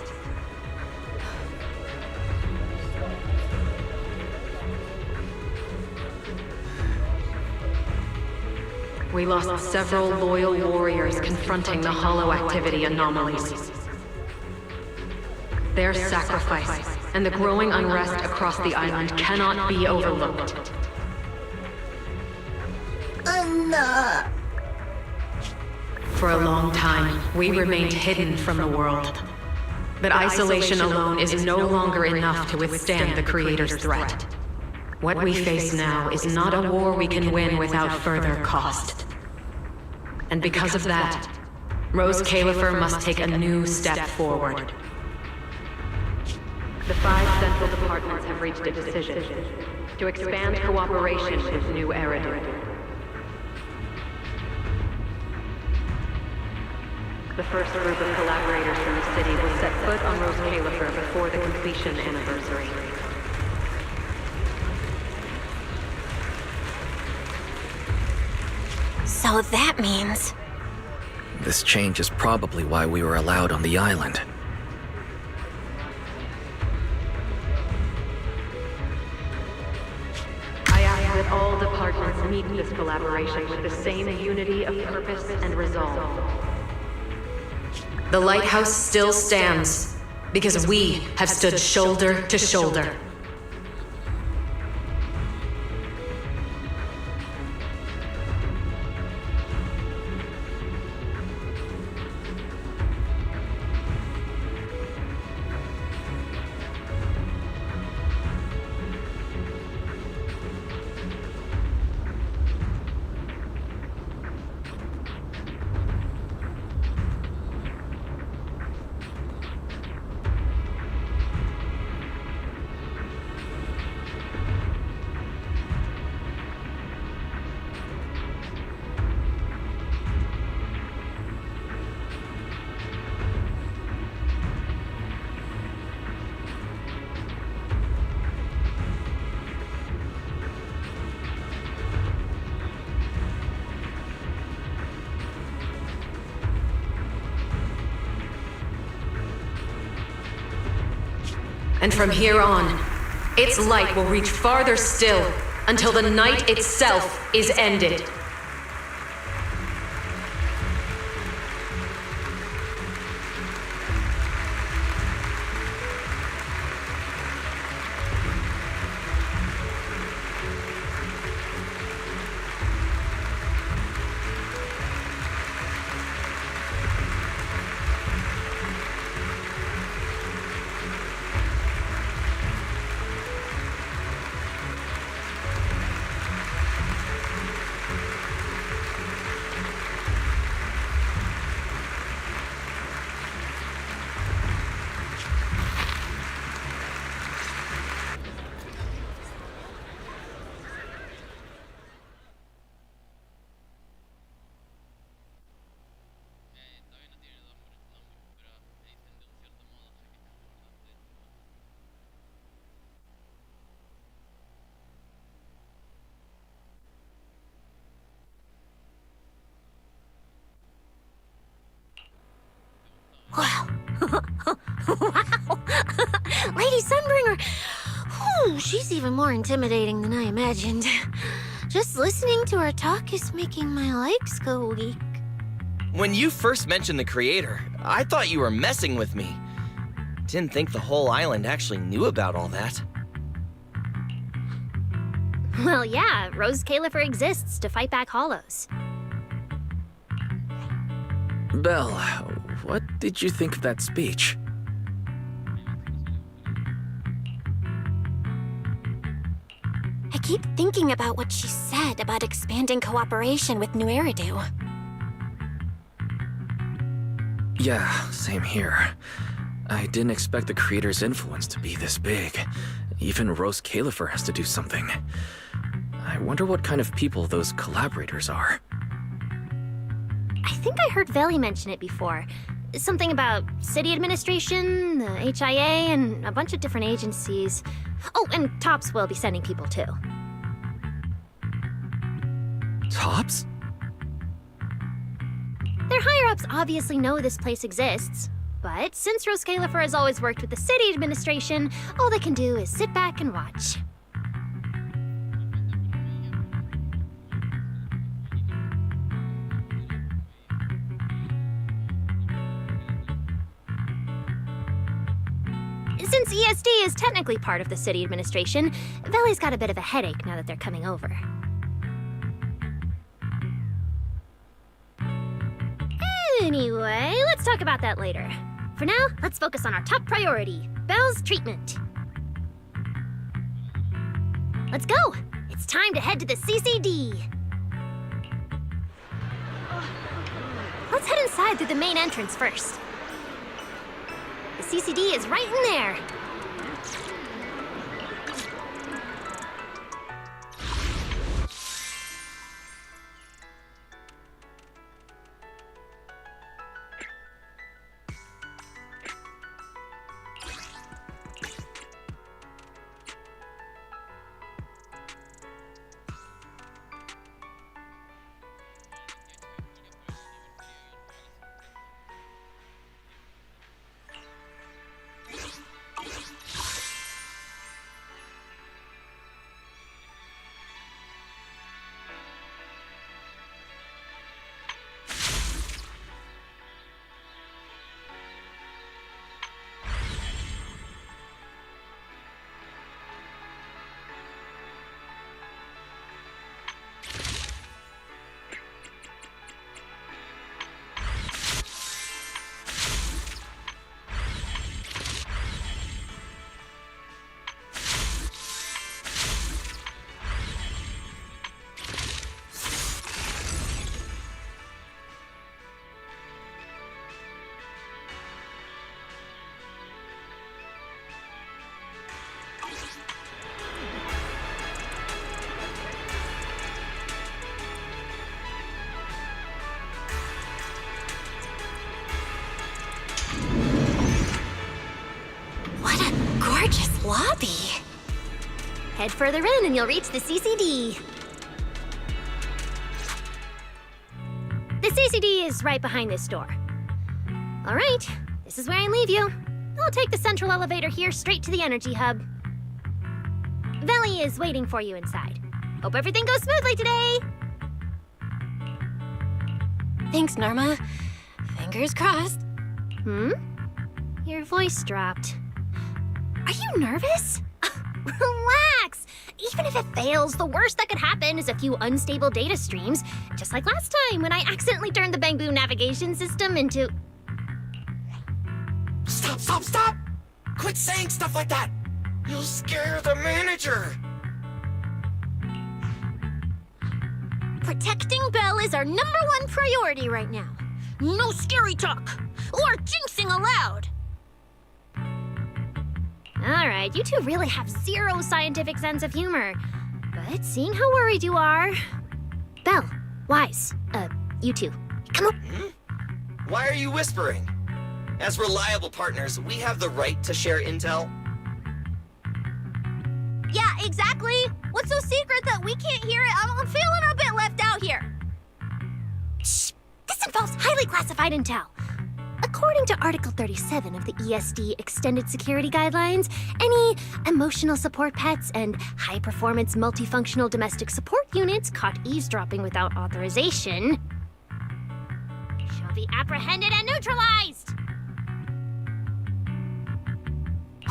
We lost several loyal warriors confronting the hollow activity anomalies. Their sacrifice and the growing unrest across the island cannot be overlooked. Enough! For a long time, we remained hidden from the world. But isolation alone is no longer enough to withstand the Creator's threat. What we face now is not a war we can win without further cost. And because of that, Rose Califer must take a new step forward. The 5 central departments have reached a decision to expand cooperation with New Eridu. The first group of collaborators from the city will set foot on Rose Califer before the completion anniversary. So that means... This change is probably why we were allowed on the island. I ask that all departments meet this collaboration with the same unity of purpose and resolve. The lighthouse still stands because we have stood shoulder to shoulder. And from here on, its light will reach farther still until the night itself is ended. Wow. Wow. Lady Sunbringer. Whew, she's even more intimidating than I imagined. Just listening to her talk is making my legs go weak. When you first mentioned the creator, I thought you were messing with me. Didn't think the whole island actually knew about all that. Well, yeah, Rose Califer exists to fight back hollows. Belle, what did you think of that speech? I keep thinking about what she said about expanding cooperation with New Eridu. Yeah, same here. I didn't expect the creator's influence to be this big. Even Rose Califer has to do something. I wonder what kind of people those collaborators are. I think I heard Veli mention it before. Something about city administration, the HIA, and a bunch of different agencies. Oh, and Tops will be sending people too. Tops? Their higher-ups obviously know this place exists. But since Rose Califer has always worked with the city administration, all they can do is sit back and watch. Since ESD is technically part of the city administration, Veli's got a bit of a headache now that they're coming over. Anyway, let's talk about that later. For now, let's focus on our top priority, Belle's treatment. Let's go! It's time to head to the CCD. Let's head inside through the main entrance first. The CCD is right in there. Gorgeous lobby. Head further in and you'll reach the CCD. The CCD is right behind this door. All right, this is where I leave you. I'll take the central elevator here straight to the energy hub. Veli is waiting for you inside. Hope everything goes smoothly today! Thanks, Norma. Fingers crossed. Your voice dropped. Are you nervous? Relax! Even if it fails, the worst that could happen is a few unstable data streams, just like last time when I accidentally turned the Bangbu navigation system into... Stop! Quit saying stuff like that! You'll scare the manager! Protecting Belle is our #1 priority right now. No scary talk, or jinxing allowed! Alright, you two really have zero scientific sense of humor. But seeing how worried you are... Belle, Wise, you two, come on. Why are you whispering? As reliable partners, we have the right to share intel. Yeah, exactly. What's so secret that we can't hear it? I'm feeling a bit left out here. Shh! This involves highly classified intel. According to Article 37 of the ESD Extended Security Guidelines, any emotional support pets and high-performance multifunctional domestic support units caught eavesdropping without authorization shall be apprehended and neutralized.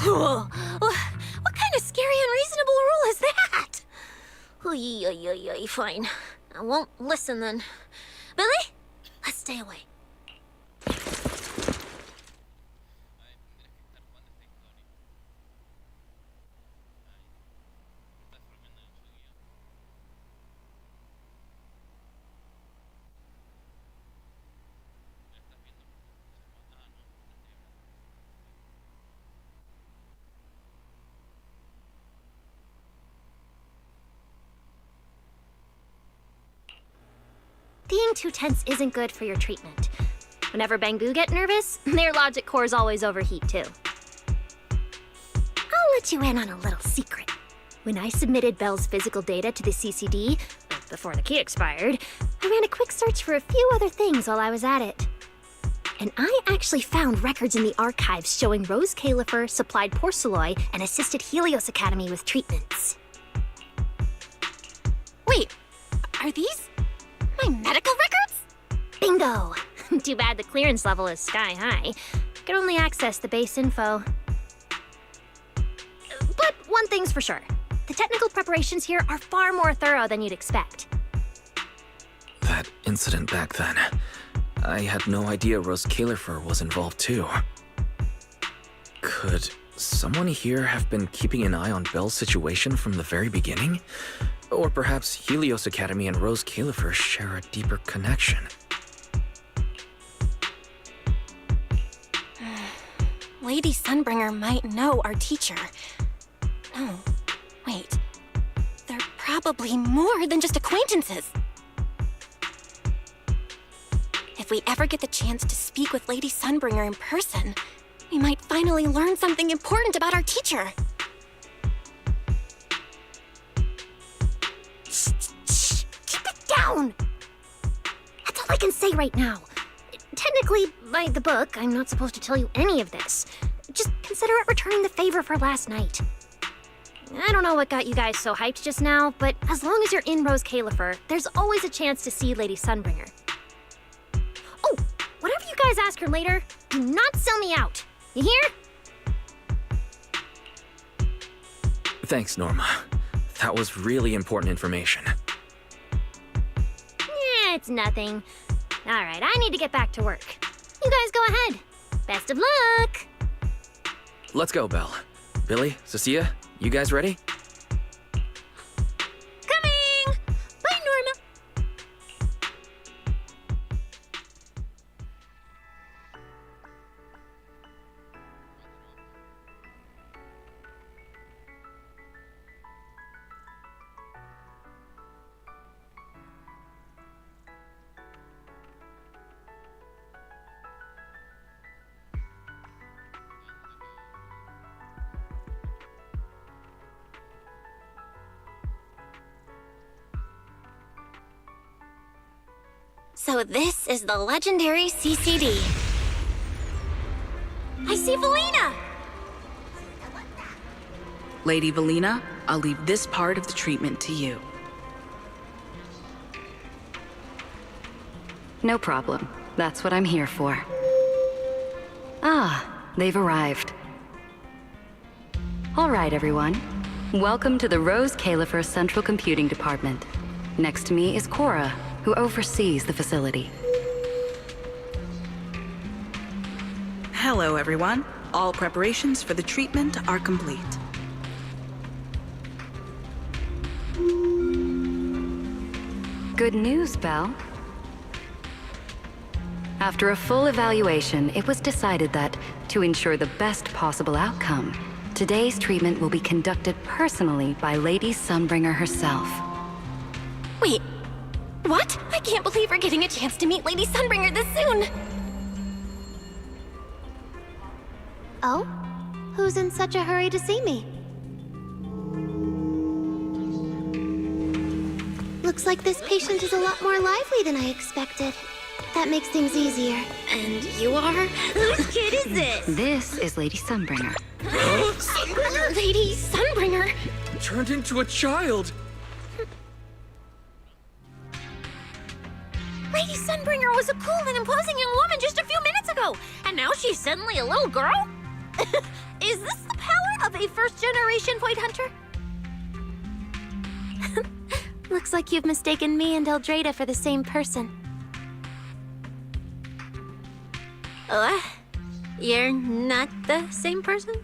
What kind of scary, unreasonable rule is that? Fine. I won't listen then. Billy, let's stay away. Being too tense isn't good for your treatment. Whenever Bangbu get nervous, their logic cores always overheat too. I'll let you in on a little secret. When I submitted Belle's physical data to the CCD, before the key expired, I ran a quick search for a few other things while I was at it. And I actually found records in the archives showing Rose Califer supplied Porceloy and assisted Helios Academy with treatments. Wait, are these my medical records? Bingo! Too bad the clearance level is sky high. I can only access the base info. But one thing's for sure. The technical preparations here are far more thorough than you'd expect. That incident back then. I had no idea Rose Califer was involved too. Could someone here have been keeping an eye on Belle's situation from the very beginning? Or perhaps Helios Academy and Rose Califer share a deeper connection. Lady Sunbringer might know our teacher. No, wait. They're probably more than just acquaintances. If we ever get the chance to speak with Lady Sunbringer in person, we might finally learn something important about our teacher. Keep it down! That's all I can say right now. Technically, by the book, I'm not supposed to tell you any of this. Just consider it returning the favor for last night. I don't know what got you guys so hyped just now, but as long as you're in Rose Califer, there's always a chance to see Lady Sunbringer. Oh, whatever you guys ask her later, do not sell me out. You hear? Thanks, Norma. That was really important information. It's nothing. Alright, I need to get back to work. You guys go ahead. Best of luck! Let's go, Belle. Billy, Cecilia, you guys ready? Coming! Bye, Norma! So this is the legendary CCD. I see Valina! Lady Valina, I'll leave this part of the treatment to you. No problem. That's what I'm here for. Ah, they've arrived. All right, everyone. Welcome to the Rose Califer Central Computing Department. Next to me is Cora, who oversees the facility. Hello, everyone. All preparations for the treatment are complete. Good news, Belle. After a full evaluation, it was decided that, to ensure the best possible outcome, today's treatment will be conducted personally by Lady Sunbringer herself. Wait, what? I can't believe we're getting a chance to meet Lady Sunbringer this soon! Oh? Who's in such a hurry to see me? Looks like this patient is a lot more lively than I expected. That makes things easier. And you are? Whose kid is this? This is Lady Sunbringer. Sunbringer? Lady Sunbringer? Turned into a child. Lady Sunbringer was a cool and imposing young woman just a few minutes ago, and now she's suddenly a little girl? Is this the power of a first-generation point hunter? Looks like you've mistaken me and Eldreda for the same person. You're not the same person?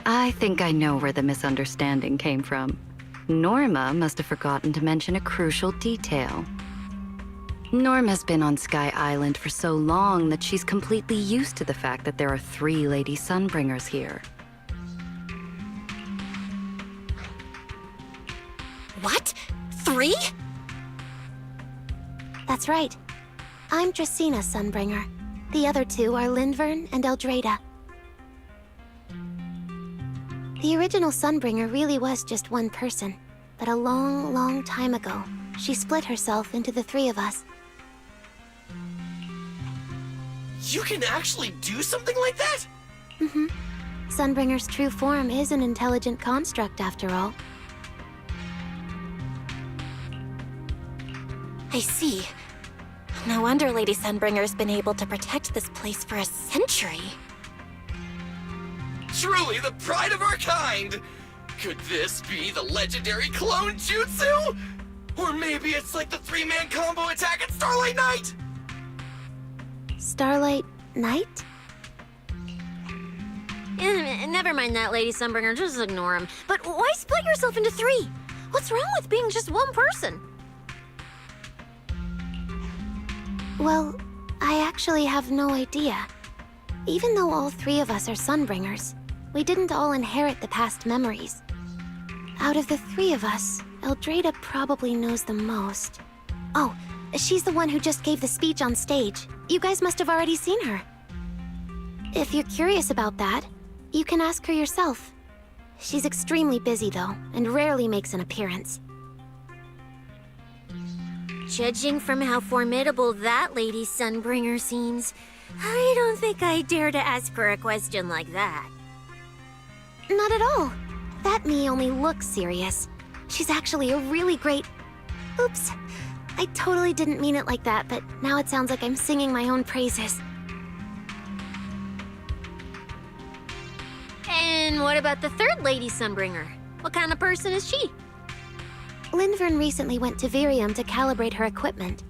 I think I know where the misunderstanding came from. Norma must have forgotten to mention a crucial detail. Norma's been on Sky Island for so long that she's completely used to the fact that there are 3 Lady Sunbringers here. What? 3? That's right. I'm Dracena Sunbringer. The other 2 are Lindvern and Eldreda. The original Sunbringer really was just one person, but a long, long time ago, she split herself into the 3 of us. You can actually do something like that? Mm-hmm. Sunbringer's true form is an intelligent construct, after all. I see. No wonder Lady Sunbringer's been able to protect this place for a century. Truly the pride of our kind! Could this be the legendary clone jutsu? Or maybe it's like the 3-man combo attack at Starlight Night? Starlight Night? Never mind that, Lady Sunbringer, just ignore him. But why split yourself into 3? What's wrong with being just one person? Well, I actually have no idea. Even though all 3 of us are Sunbringers, we didn't all inherit the past memories. Out of the 3 of us, Eldreda probably knows the most. Oh, she's the one who just gave the speech on stage. You guys must have already seen her. If you're curious about that, you can ask her yourself. She's extremely busy, though, and rarely makes an appearance. Judging from how formidable that Lady Sunbringer seems, I don't think I dare to ask her a question like that. Not at all. That me only looks serious. She's actually a really great... Oops. I totally didn't mean it like that, but now it sounds like I'm singing my own praises. And what about the 3rd Lady Sunbringer? What kind of person is she? Lindvern recently went to Virium to calibrate her equipment.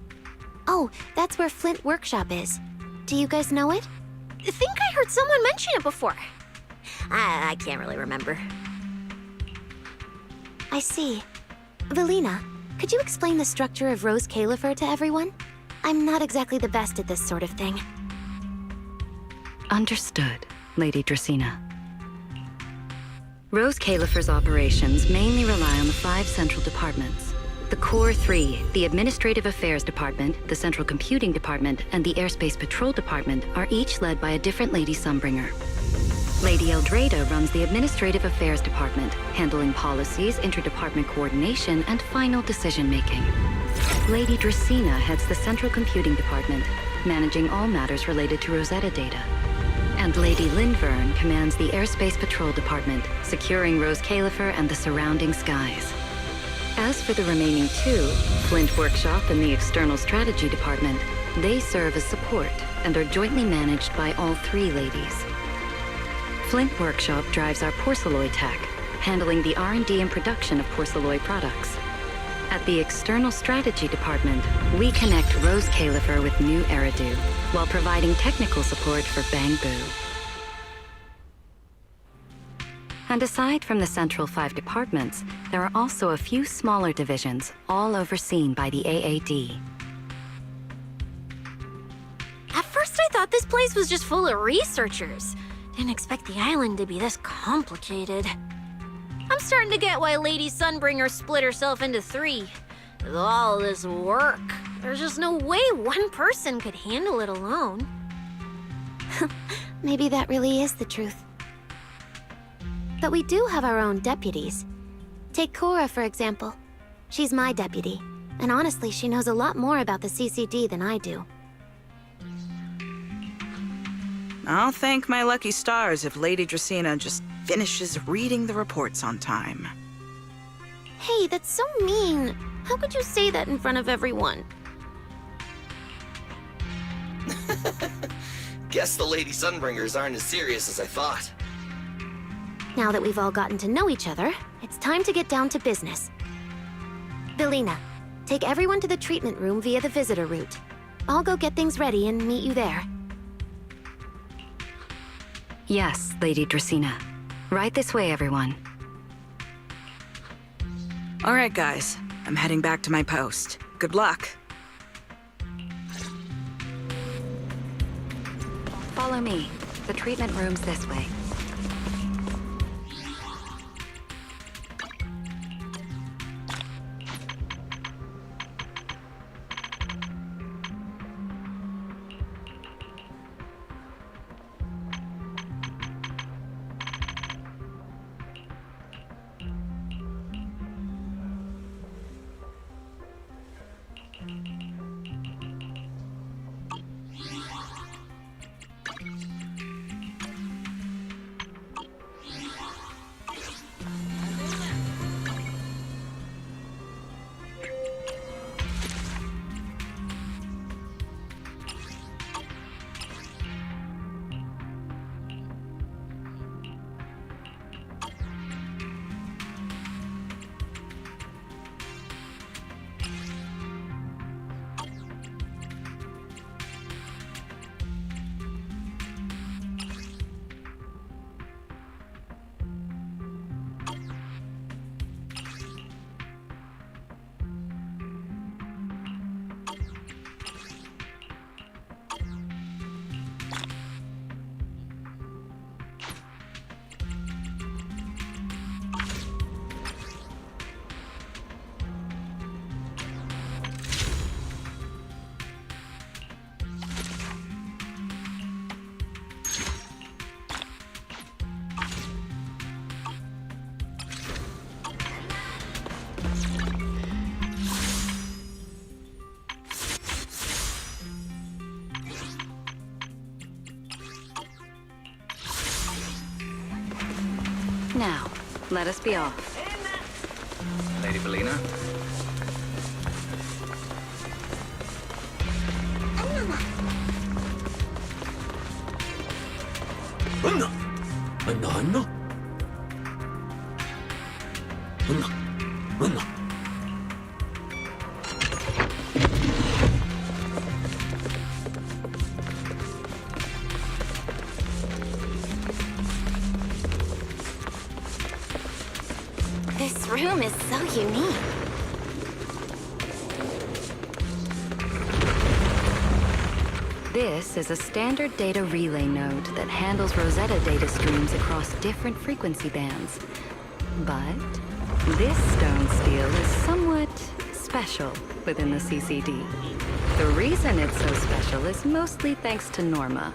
Oh, that's where Flint Workshop is. Do you guys know it? I think I heard someone mention it before. I can't really remember. I see. Valina, could you explain the structure of Rose Califer to everyone? I'm not exactly the best at this sort of thing. Understood, Lady Dracena. Rose Califer's operations mainly rely on the 5 central departments. The Core 3, the Administrative Affairs Department, the Central Computing Department, and the Airspace Patrol Department are each led by a different Lady Sunbringer. Lady Eldreda runs the Administrative Affairs Department, handling policies, interdepartment coordination, and final decision-making. Lady Dracena heads the Central Computing Department, managing all matters related to Rosetta data. And Lady Lindvern commands the Airspace Patrol Department, securing Rose Califer and the surrounding skies. As for the remaining two, Flint Workshop and the External Strategy Department, they serve as support and are jointly managed by all three ladies. Flint Workshop drives our porcelloid tech, handling the R&D and production of porcelloid products. At the External Strategy Department, we connect Rose Califer with new Eridu, while providing technical support for Bangbu. And aside from the central 5 departments, there are also a few smaller divisions, all overseen by the AAD. At first I thought this place was just full of researchers. Didn't expect the island to be this complicated. I'm starting to get why Lady Sunbringer split herself into 3. With all this work, there's just no way one person could handle it alone. Maybe that really is the truth. But we do have our own deputies. Take Cora, for example. She's my deputy, and honestly, she knows a lot more about the CCD than I do. I'll thank my lucky stars if Lady Dracaena just finishes reading the reports on time. Hey, that's so mean. How could you say that in front of everyone? Guess the Lady Sunbringers aren't as serious as I thought. Now that we've all gotten to know each other, it's time to get down to business. Belina, take everyone to the treatment room via the visitor route. I'll go get things ready and meet you there. Yes, Lady Dracaena. Right this way, everyone. All right, guys. I'm heading back to my post. Good luck. Follow me. The treatment room's this way. Now, let us be off. Lady Belina? This room is so unique. This is a standard data relay node that handles Rosetta data streams across different frequency bands. But this stone steel is somewhat special within the CCD. The reason it's so special is mostly thanks to Norma.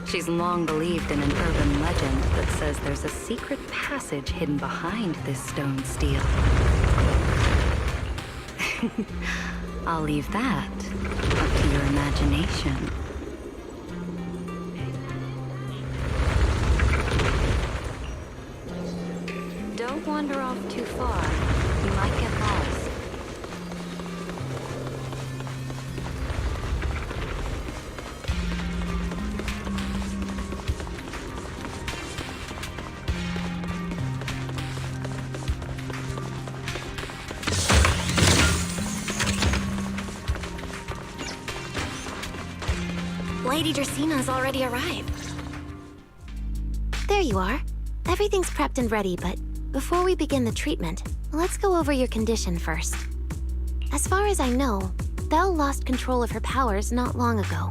She's long believed in an urban legend that says there's a secret passage hidden behind this stone steel. I'll leave that up to your imagination. Don't wander off too far. You might get lost. Lady Dracina's already arrived. There you are. Everything's prepped and ready, but before we begin the treatment, let's go over your condition first. As far as I know, Belle lost control of her powers not long ago.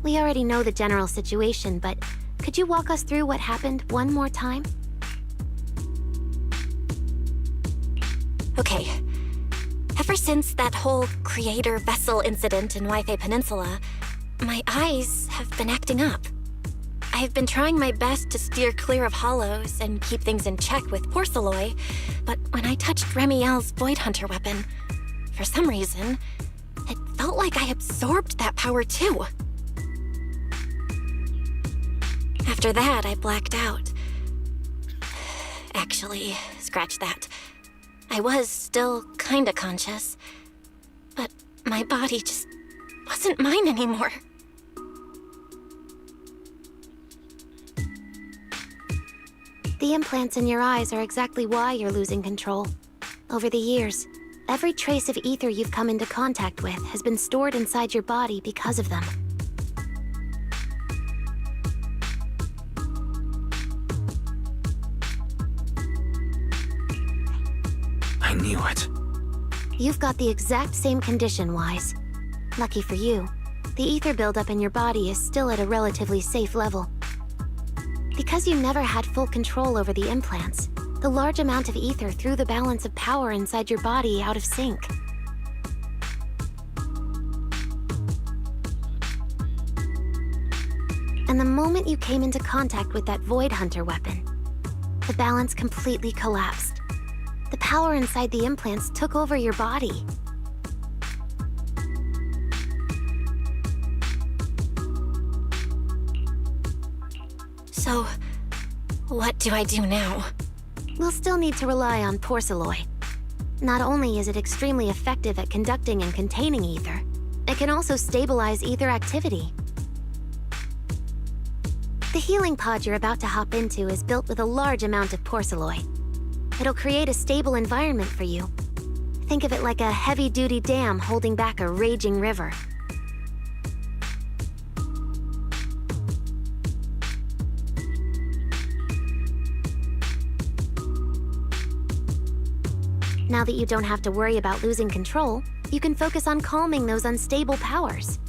We already know the general situation, but could you walk us through what happened one more time? Okay. Ever since that whole creator vessel incident in Waifei Peninsula, my eyes have been acting up. I've been trying my best to steer clear of hollows and keep things in check with porcelloi, but when I touched Remiel's Void Hunter weapon, for some reason, it felt like I absorbed that power too. After that, I blacked out. Actually, scratch that. I was still kinda conscious, but my body just wasn't mine anymore. The implants in your eyes are exactly why you're losing control. Over the years, every trace of ether you've come into contact with has been stored inside your body because of them. I knew it. You've got the exact same condition, Wise. Lucky for you, the ether buildup in your body is still at a relatively safe level. Because you never had full control over the implants, the large amount of ether threw the balance of power inside your body out of sync. And the moment you came into contact with that Void Hunter weapon, the balance completely collapsed. The power inside the implants took over your body. So, what do I do now? We'll still need to rely on porcelloi. Not only is it extremely effective at conducting and containing ether, it can also stabilize ether activity. The healing pod you're about to hop into is built with a large amount of porcelloi. It'll create a stable environment for you. Think of it like a heavy-duty dam holding back a raging river. Now that you don't have to worry about losing control, you can focus on calming those unstable powers.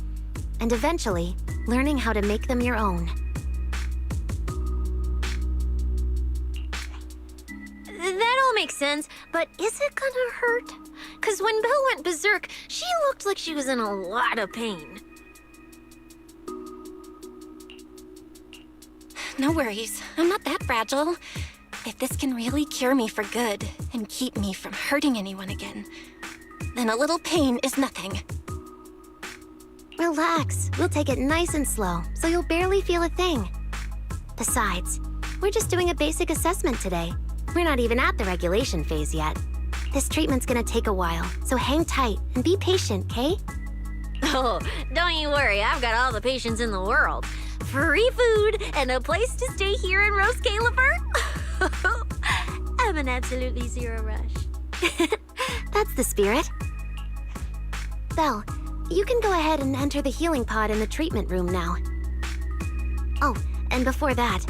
And eventually, learning how to make them your own. That all makes sense, but is it gonna hurt? 'Cause when Belle went berserk, she looked like she was in a lot of pain. No worries, I'm not that fragile. If this can really cure me for good and keep me from hurting anyone again, then a little pain is nothing. Relax, we'll take it nice and slow, so you'll barely feel a thing. Besides, we're just doing a basic assessment today. We're not even at the regulation phase yet. This treatment's gonna take a while, so hang tight and be patient, Kay? Oh, don't you worry, I've got all the patience in the world. Free food and a place to stay here in Rose Califer. I'm an absolutely zero rush. That's the spirit. Belle, you can go ahead and enter the healing pod in the treatment room now. Oh, and before that,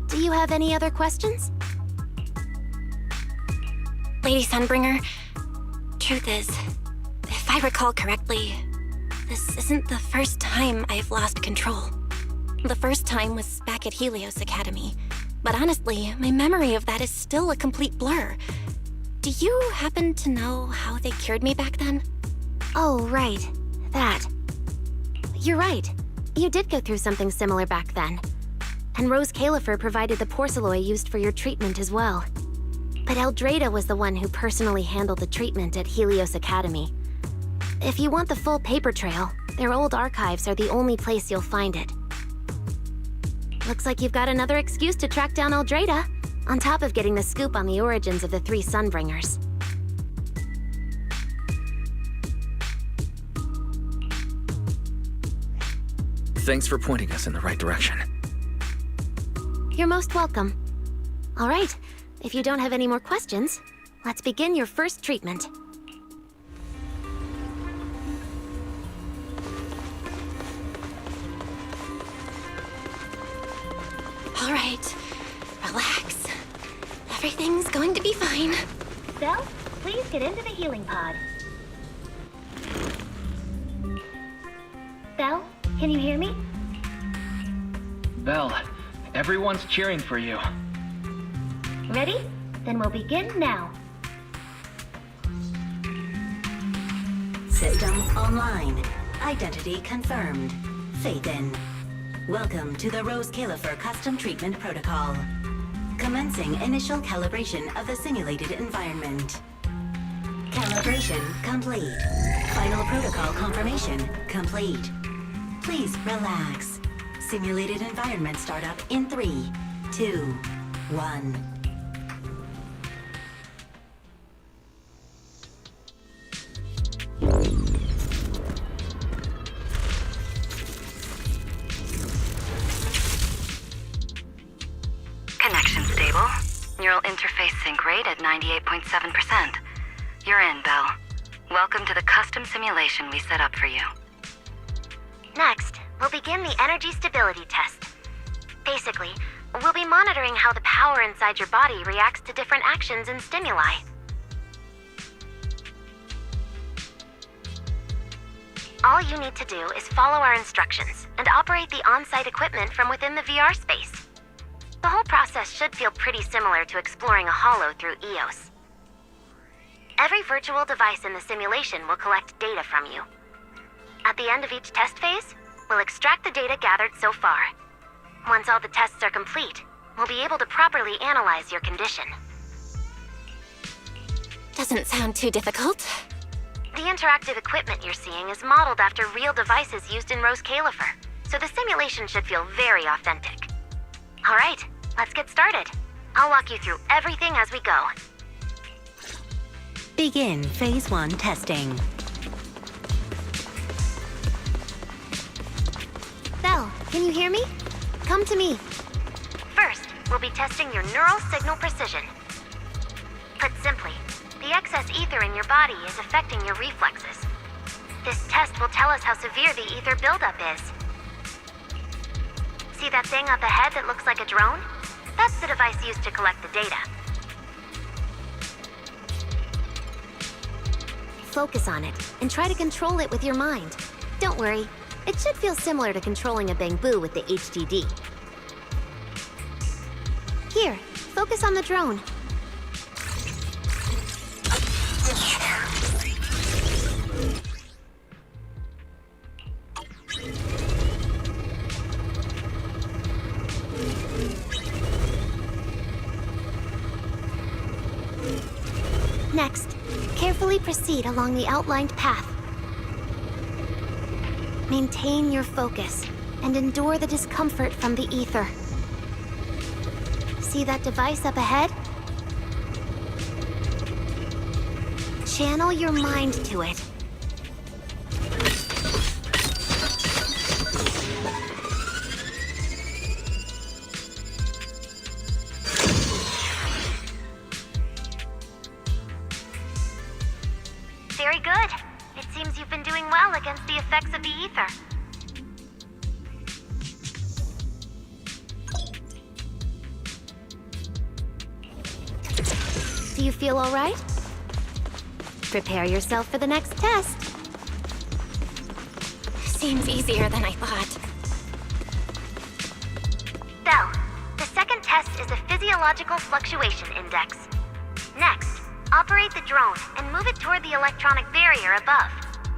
do you have any other questions? Lady Sunbringer, truth is, if I recall correctly, this isn't the first time I've lost control. The first time was back at Helios Academy, but honestly, my memory of that is still a complete blur. Do you happen to know how they cured me back then? Oh, right. That. You're right. You did go through something similar back then. And Rose Califer provided the porcelloi used for your treatment as well. But Eldrada was the one who personally handled the treatment at Helios Academy. If you want the full paper trail, their old archives are the only place you'll find it. Looks like you've got another excuse to track down Eldrada. on top of getting the scoop on the origins of the 3 Sunbringers. Thanks for pointing us in the right direction. You're most welcome. All right, if you don't have any more questions, let's begin your first treatment. All right, relax. Everything's going to be fine. Belle, please get into the healing pod. Belle, can you hear me? Belle, everyone's cheering for you. Ready? Then we'll begin now. System online. Identity confirmed. Faith in. Welcome to the Rose Califer Custom Treatment Protocol. Commencing initial calibration of the simulated environment. Calibration complete. Final protocol confirmation complete. Please relax. Simulated environment startup in 3, 2, 1. Connection stable. Neural interface sync rate at 98.7%. You're in, Belle. Welcome to the custom simulation we set up for you. Next, we'll begin the energy stability test. Basically, we'll be monitoring how the power inside your body reacts to different actions and stimuli. All you need to do is follow our instructions and operate the on-site equipment from within the VR space. The whole process should feel pretty similar to exploring a holo through EOS. Every virtual device in the simulation will collect data from you. At the end of each test phase, we'll extract the data gathered so far. Once all the tests are complete, we'll be able to properly analyze your condition. Doesn't sound too difficult. The interactive equipment you're seeing is modeled after real devices used in Rose Califer, so the simulation should feel very authentic. All right, let's get started. I'll walk you through everything as we go. Begin Phase 1 testing. Belle, can you hear me? Come to me. First, we'll be testing your neural signal precision. Put simply, the excess ether in your body is affecting your reflexes. This test will tell us how severe the ether buildup is. See that thing up ahead that looks like a drone? That's the device used to collect the data. Focus on it, and try to control it with your mind. Don't worry, it should feel similar to controlling a bamboo with the HDD. Here, focus on the drone. Next, carefully proceed along the outlined path. Maintain your focus and endure the discomfort from the ether. See that device up ahead? Channel your mind to it. Very good. It seems you've been doing well against the effects of the ether. Do you feel all right? Prepare yourself for the next test. Seems easier than I thought. Belle, the second test is a physiological fluctuation index. Next, operate the drone and move it toward the electronic barrier above.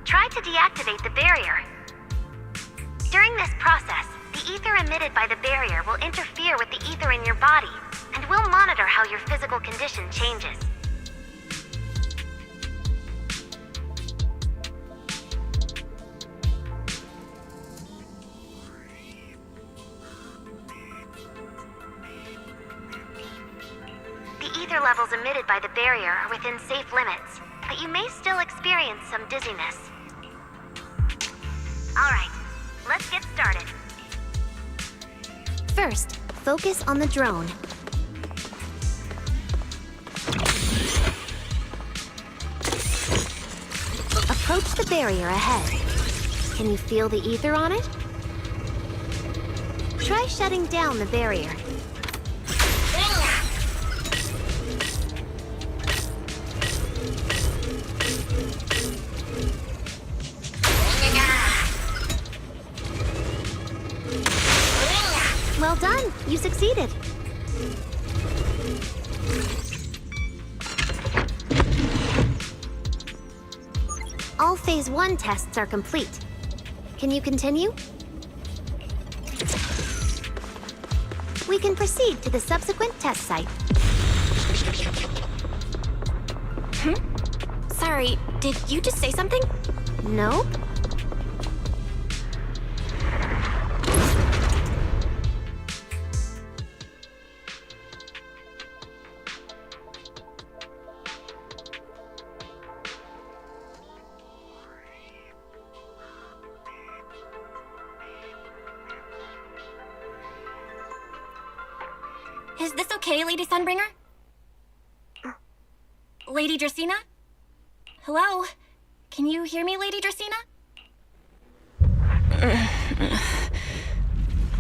Try to deactivate the barrier. During this process, the ether emitted by the barrier will interfere with the ether in your body, and we'll monitor how your physical condition changes. levels emitted by the barrier are within safe limits, but you may still experience some dizziness. Alright, let's get started. First, focus on the drone. Approach the barrier ahead. Can you feel the ether on it? Try shutting down the barrier. Well done, you succeeded. All Phase 1 tests are complete. Can you continue? We can proceed to the subsequent test site. Sorry, did you just say something? Nope. Is this okay, Lady Sunbringer? Lady Dracaena? Hello? Can you hear me, Lady Dracaena?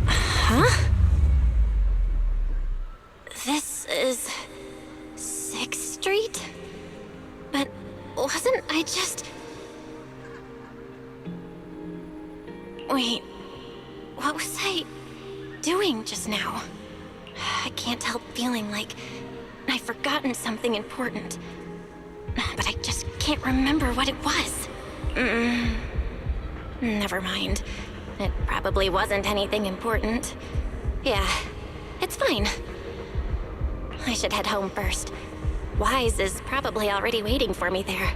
Huh? This is 6th Street? But wasn't I just... Wait, what was I doing just now? I can't help feeling like I've forgotten something important. But I just can't remember what it was. Never mind. It probably wasn't anything important. Yeah, it's fine. I should head home first. Wise is probably already waiting for me there.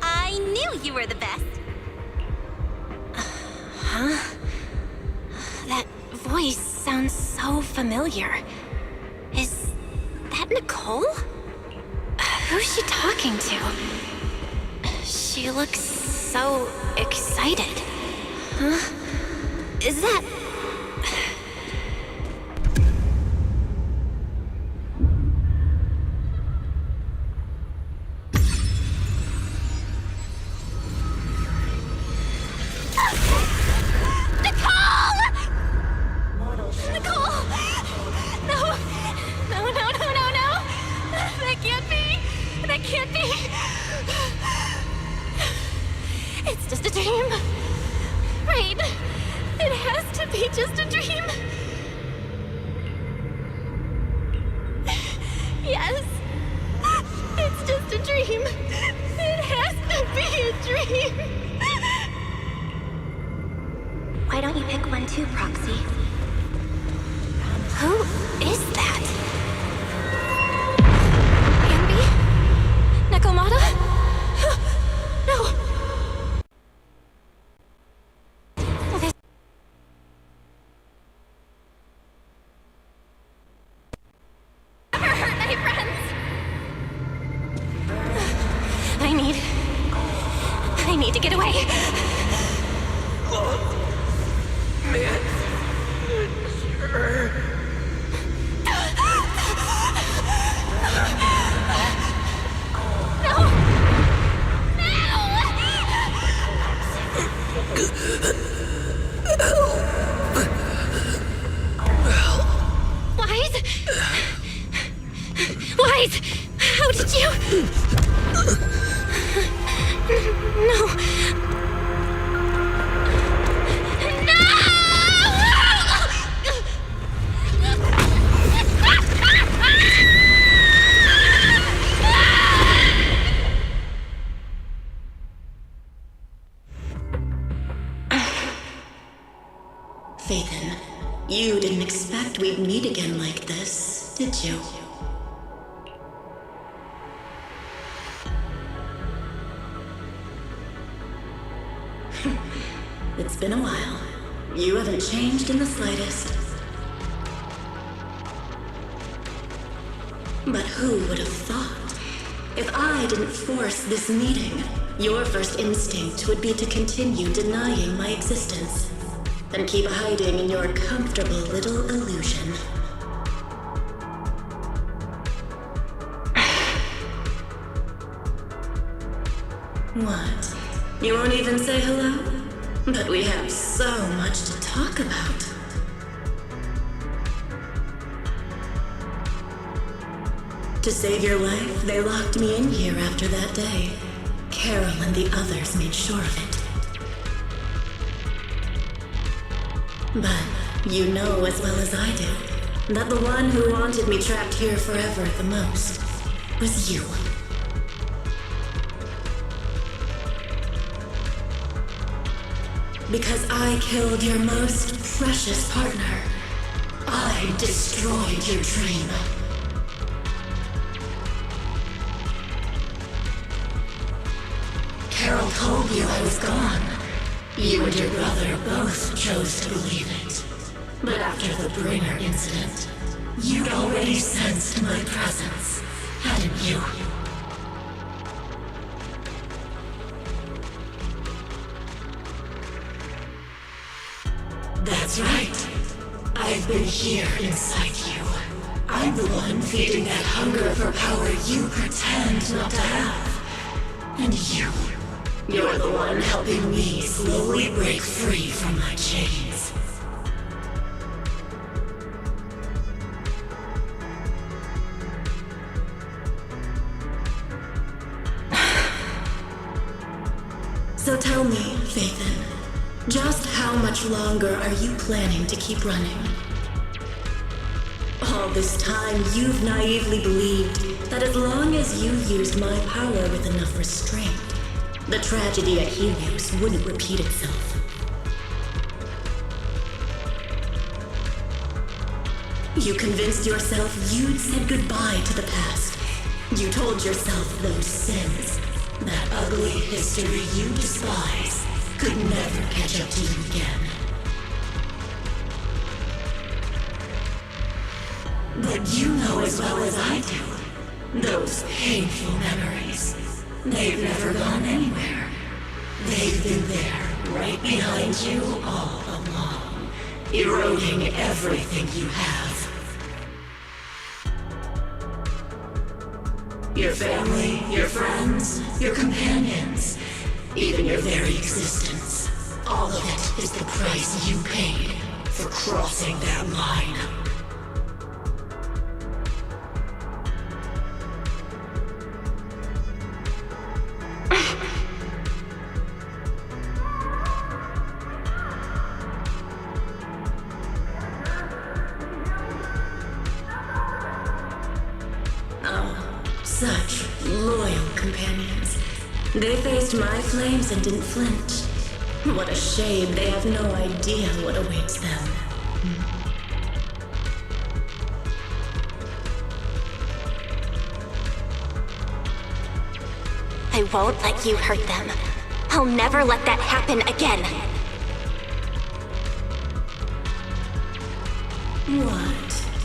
I knew you were the best. Huh? That voice sounds so familiar. Is that Nicole? Who's she talking to? She looks so excited. Huh? Is that... It's just a dream. Right. It has to be just a dream. Yes. It's just a dream. It has to be a dream. Why don't you pick one too, Proxy? Who is that? Nakomata? No. Never hurt any friends. I need to get away. Man. Sure. Wise! How did you... No. Phaethon, you didn't expect we'd meet again like this, did you? It's been a while. You haven't changed in the slightest. But who would have thought? If I didn't force this meeting, your first instinct would be to continue denying my existence and keep hiding in your comfortable little illusion. What? You won't even say hello? But we have so much to talk about. To save your life, they locked me in here after that day. Carol and the others made sure of it. But you know as well as I do that the one who wanted me trapped here forever the most was you. Because I killed your most precious partner. I destroyed your dream. Carol told you I was gone. You and your brother both chose to believe it. But after the Bringer incident, you'd already sensed my presence, hadn't you? That's right. I've been here inside you. I'm the one feeding that hunger for power you pretend not to have. And you're the one helping me slowly break free from my chains. So tell me, Faithin, just how much longer are you planning to keep running? All this time, you've naively believed that as long as you used my power with enough restraint, the tragedy at Helios wouldn't repeat itself. You convinced yourself you'd said goodbye to the past. You told yourself those sins, that ugly history you despise, could never catch up to you again. But you know as well as I do, those painful memories, they've never gone anywhere. They've been there, right behind you all along, eroding everything you have. Your family, your friends, your companions, even your very existence. All of it is the price you paid for crossing that line. Such loyal companions. They faced my flames and didn't flinch. What a shame they have no idea what awaits them. I won't let you hurt them. I'll never let that happen again. What?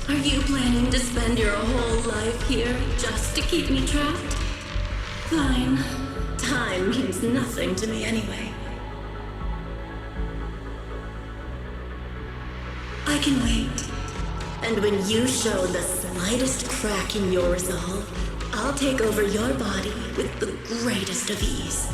Are you planning to spend your whole life here just to keep me trapped? Fine. Time means nothing to me anyway. I can wait. And when you show the slightest crack in your resolve, I'll take over your body with the greatest of ease.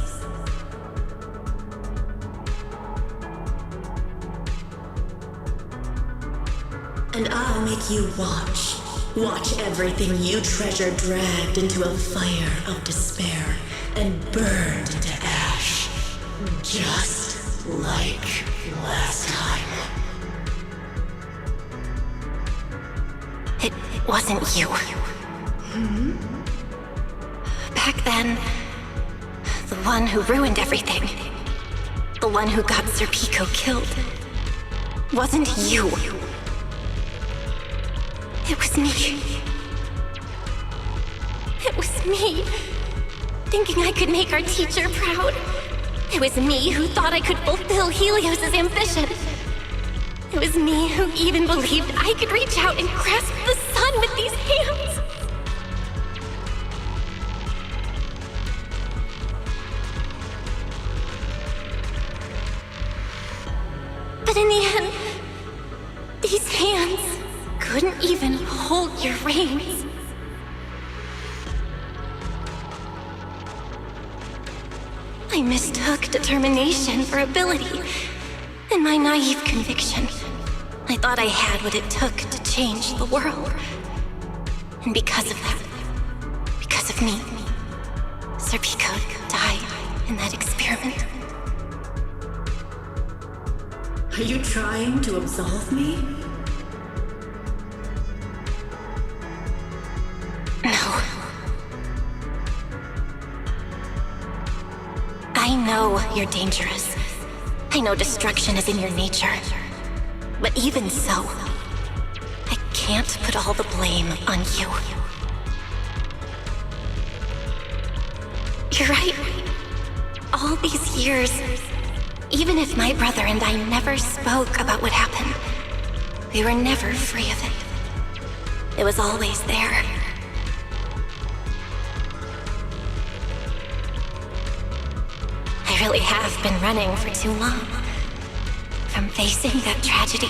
And I'll make you watch. Watch everything you treasure dragged into a fire of despair and burned into ash. Just like last time. It wasn't you. Back then, the one who ruined everything, the one who got Serpico killed, wasn't you. It was me. It was me, thinking I could make our teacher proud. It was me who thought I could fulfill Helios' ambition. It was me who even believed I could reach out and grasp the sun with these hands. brains. I mistook determination for ability. In my naive conviction, I thought I had what it took to change the world. And because of that, because of me, Sir Pico died in that experiment. Are you trying to absolve me? No. I know you're dangerous. I know destruction is in your nature. But even so, I can't put all the blame on you. You're right. All these years, even if my brother and I never spoke about what happened, we were never free of it. It was always there. I really have been running for too long. From facing that tragedy,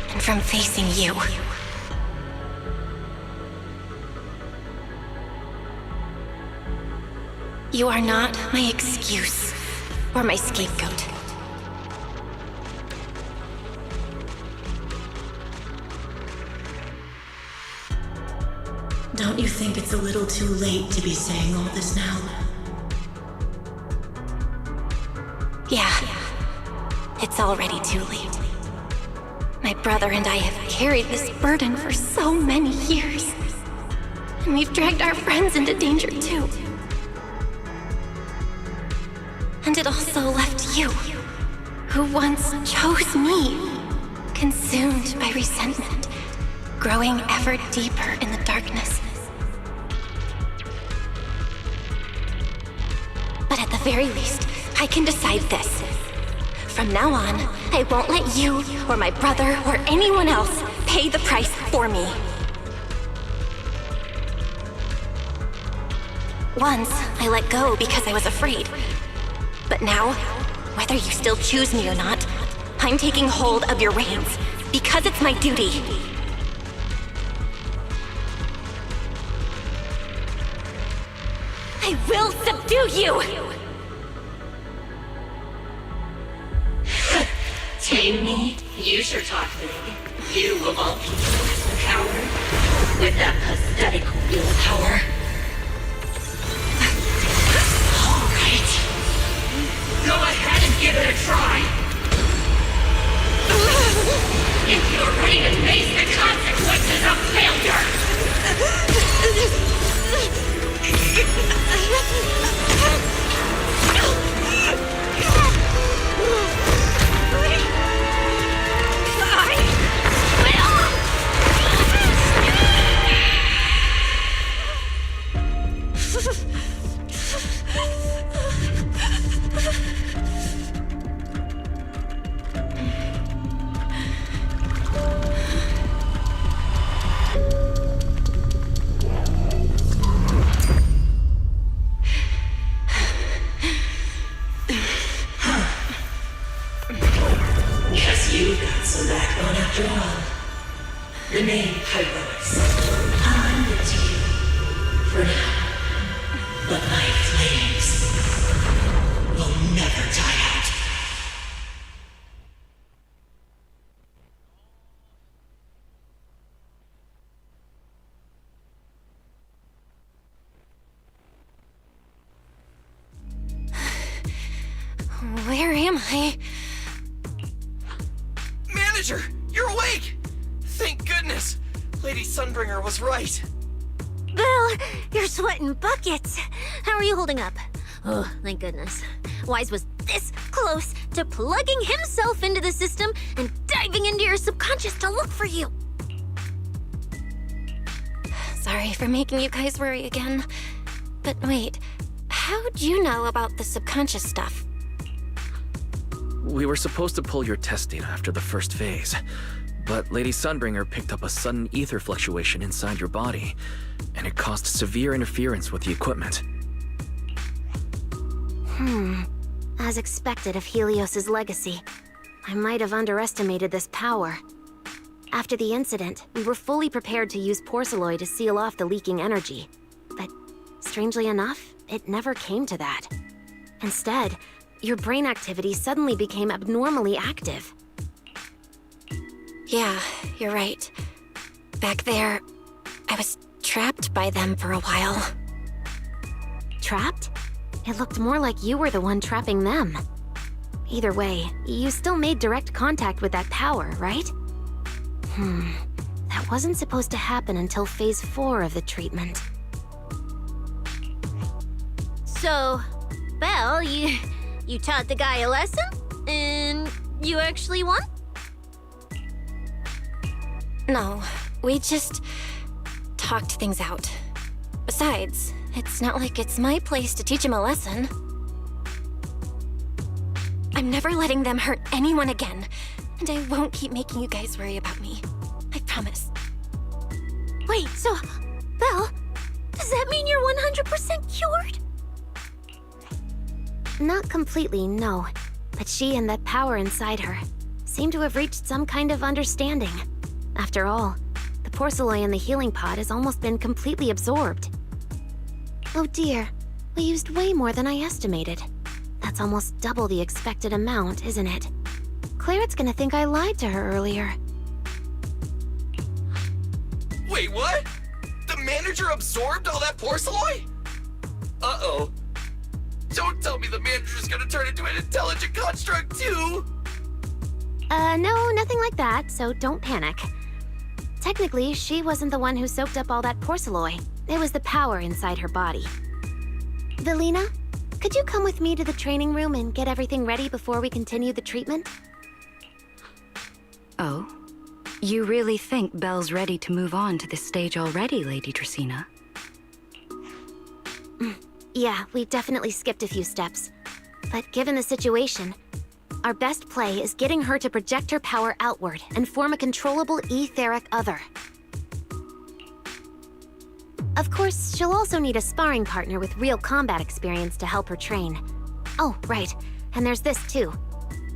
and from facing you. You are not my excuse or my scapegoat. Don't you think it's a little too late to be saying all this now? Yeah. It's already too late. My brother and I have carried this burden for so many years. And we've dragged our friends into danger too. And it also left you, who once chose me, consumed by resentment, growing ever deeper in the darkness. But at the very least, I can decide this. From now on, I won't let you, or my brother, or anyone else pay the price for me. Once, I let go because I was afraid. But now, whether you still choose me or not, I'm taking hold of your reins, because it's my duty. I will subdue you! Tame me? You sure talk big. You, of all people, a coward. With that pathetic willpower. All right. Go ahead and give it a try. If you're ready to face the consequences of failure. Guess you got some backbone after all. The name Heroics. I'll give it to you. For now. But my flames will never die out. Where am I? Manager, you're awake! Thank goodness! Lady Sunbringer was right. Bill, you're sweating buckets. How are you holding up? Oh, thank goodness. Wise was this close to plugging himself into the system and diving into your subconscious to look for you. Sorry for making you guys worry again. But wait, how'd you know about the subconscious stuff? We were supposed to pull your test data after the first phase, but Lady Sunbringer picked up a sudden ether fluctuation inside your body, and it caused severe interference with the equipment. As expected of Helios's legacy, I might have underestimated this power. After the incident, we were fully prepared to use porcelain to seal off the leaking energy. But strangely enough, it never came to that. Instead, your brain activity suddenly became abnormally active. Yeah, you're right. Back there, I was trapped by them for a while. Trapped? It looked more like you were the one trapping them. Either way, you still made direct contact with that power, right? That wasn't supposed to happen until phase 4 of the treatment. So, Belle, you taught the guy a lesson? And you actually won? No, we just talked things out. Besides, it's not like it's my place to teach him a lesson. I'm never letting them hurt anyone again, and I won't keep making you guys worry about me. I promise. Wait, so, Belle, does that mean you're 100% cured? Not completely, no. But she and that power inside her seem to have reached some kind of understanding. After all, the porcelain in the healing pod has almost been completely absorbed. Oh dear, we used way more than I estimated. That's almost double the expected amount, isn't it? Clarette's gonna think I lied to her earlier. Wait, what? The manager absorbed all that porcelain? Uh-oh. Don't tell me the manager's gonna turn into an intelligent construct too! No, nothing like that, so don't panic. Technically, she wasn't the one who soaked up all that porcelain. It was the power inside her body. Velina, could you come with me to the training room and get everything ready before we continue the treatment? Oh? You really think Belle's ready to move on to this stage already, Lady Dracaena? Yeah, we definitely skipped a few steps. But given the situation, our best play is getting her to project her power outward and form a controllable etheric other. Of course, she'll also need a sparring partner with real combat experience to help her train. Oh, right, and there's this too.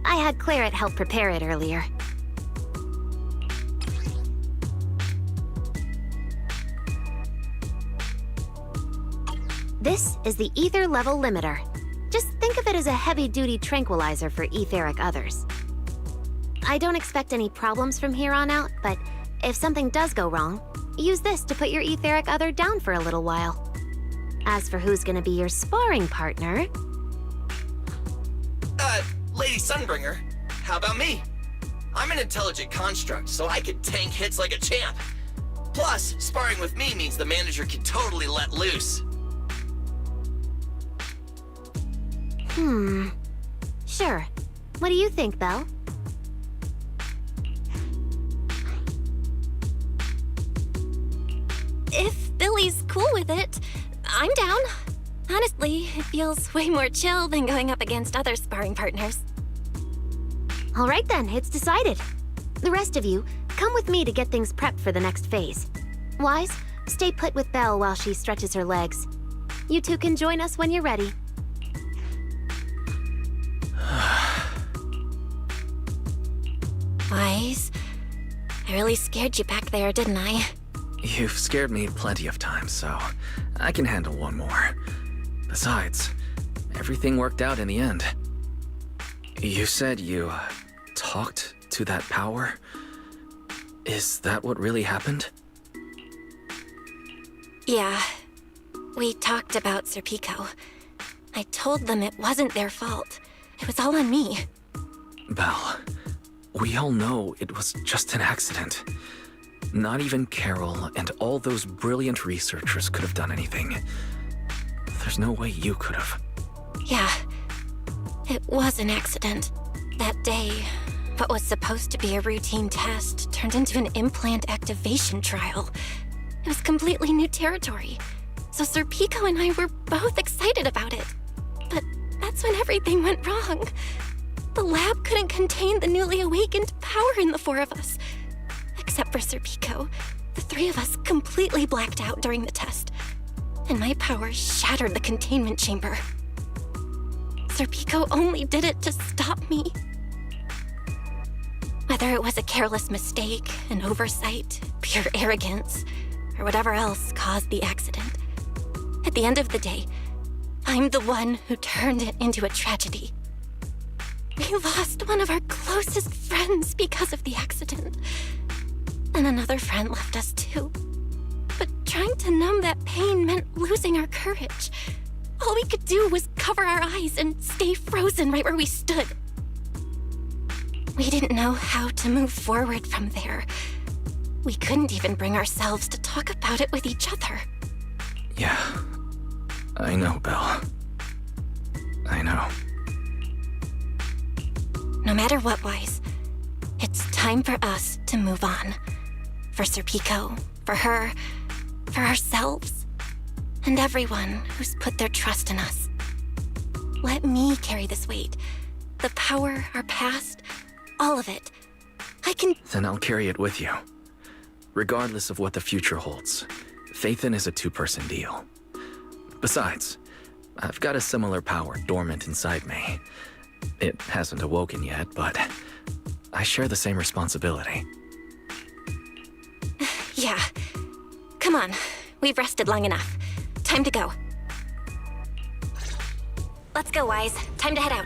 I had Clarette help prepare it earlier. This is the ether level limiter. Just think of it as a heavy-duty tranquilizer for etheric others. I don't expect any problems from here on out, but if something does go wrong, use this to put your etheric other down for a little while. As for who's gonna be your sparring partner... Lady Sunbringer, how about me? I'm an intelligent construct, so I can tank hits like a champ. Plus, sparring with me means the manager can totally let loose. Sure. What do you think, Belle? If Billy's cool with it, I'm down. Honestly, it feels way more chill than going up against other sparring partners. All right then, it's decided. The rest of you, come with me to get things prepped for the next phase. Wise, stay put with Belle while she stretches her legs. You two can join us when you're ready. Wise, I really scared you back there, didn't I? You've scared me plenty of times, so I can handle one more. Besides, everything worked out in the end. You said you talked to that power? Is that what really happened? Yeah. We talked about Serpico. I told them it wasn't their fault. It was all on me. Belle, we all know it was just an accident. Not even Carol and all those brilliant researchers could have done anything. There's no way you could have. Yeah. It was an accident. That day, what was supposed to be a routine test turned into an implant activation trial. It was completely new territory. So Serpico and I were both excited about it. But that's when everything went wrong. The lab couldn't contain the newly awakened power in the four of us. Except for Serpico, the three of us completely blacked out during the test. And my power shattered the containment chamber. Serpico only did it to stop me. Whether it was a careless mistake, an oversight, pure arrogance, or whatever else caused the accident, at the end of the day, I'm the one who turned it into a tragedy. We lost one of our closest friends because of the accident. And another friend left us too. But trying to numb that pain meant losing our courage. All we could do was cover our eyes and stay frozen right where we stood. We didn't know how to move forward from there. We couldn't even bring ourselves to talk about it with each other. Yeah, I know, Belle. I know. No matter what, Wise, it's time for us to move on. For Serpico, for her, for ourselves, and everyone who's put their trust in us. Let me carry this weight. The power, our past, all of it. I can... Then I'll carry it with you. Regardless of what the future holds, Faithin is a two-person deal. Besides, I've got a similar power dormant inside me. It hasn't awoken yet, but I share the same responsibility. Yeah. Come on. We've rested long enough. Time to go. Let's go, Wise. Time to head out.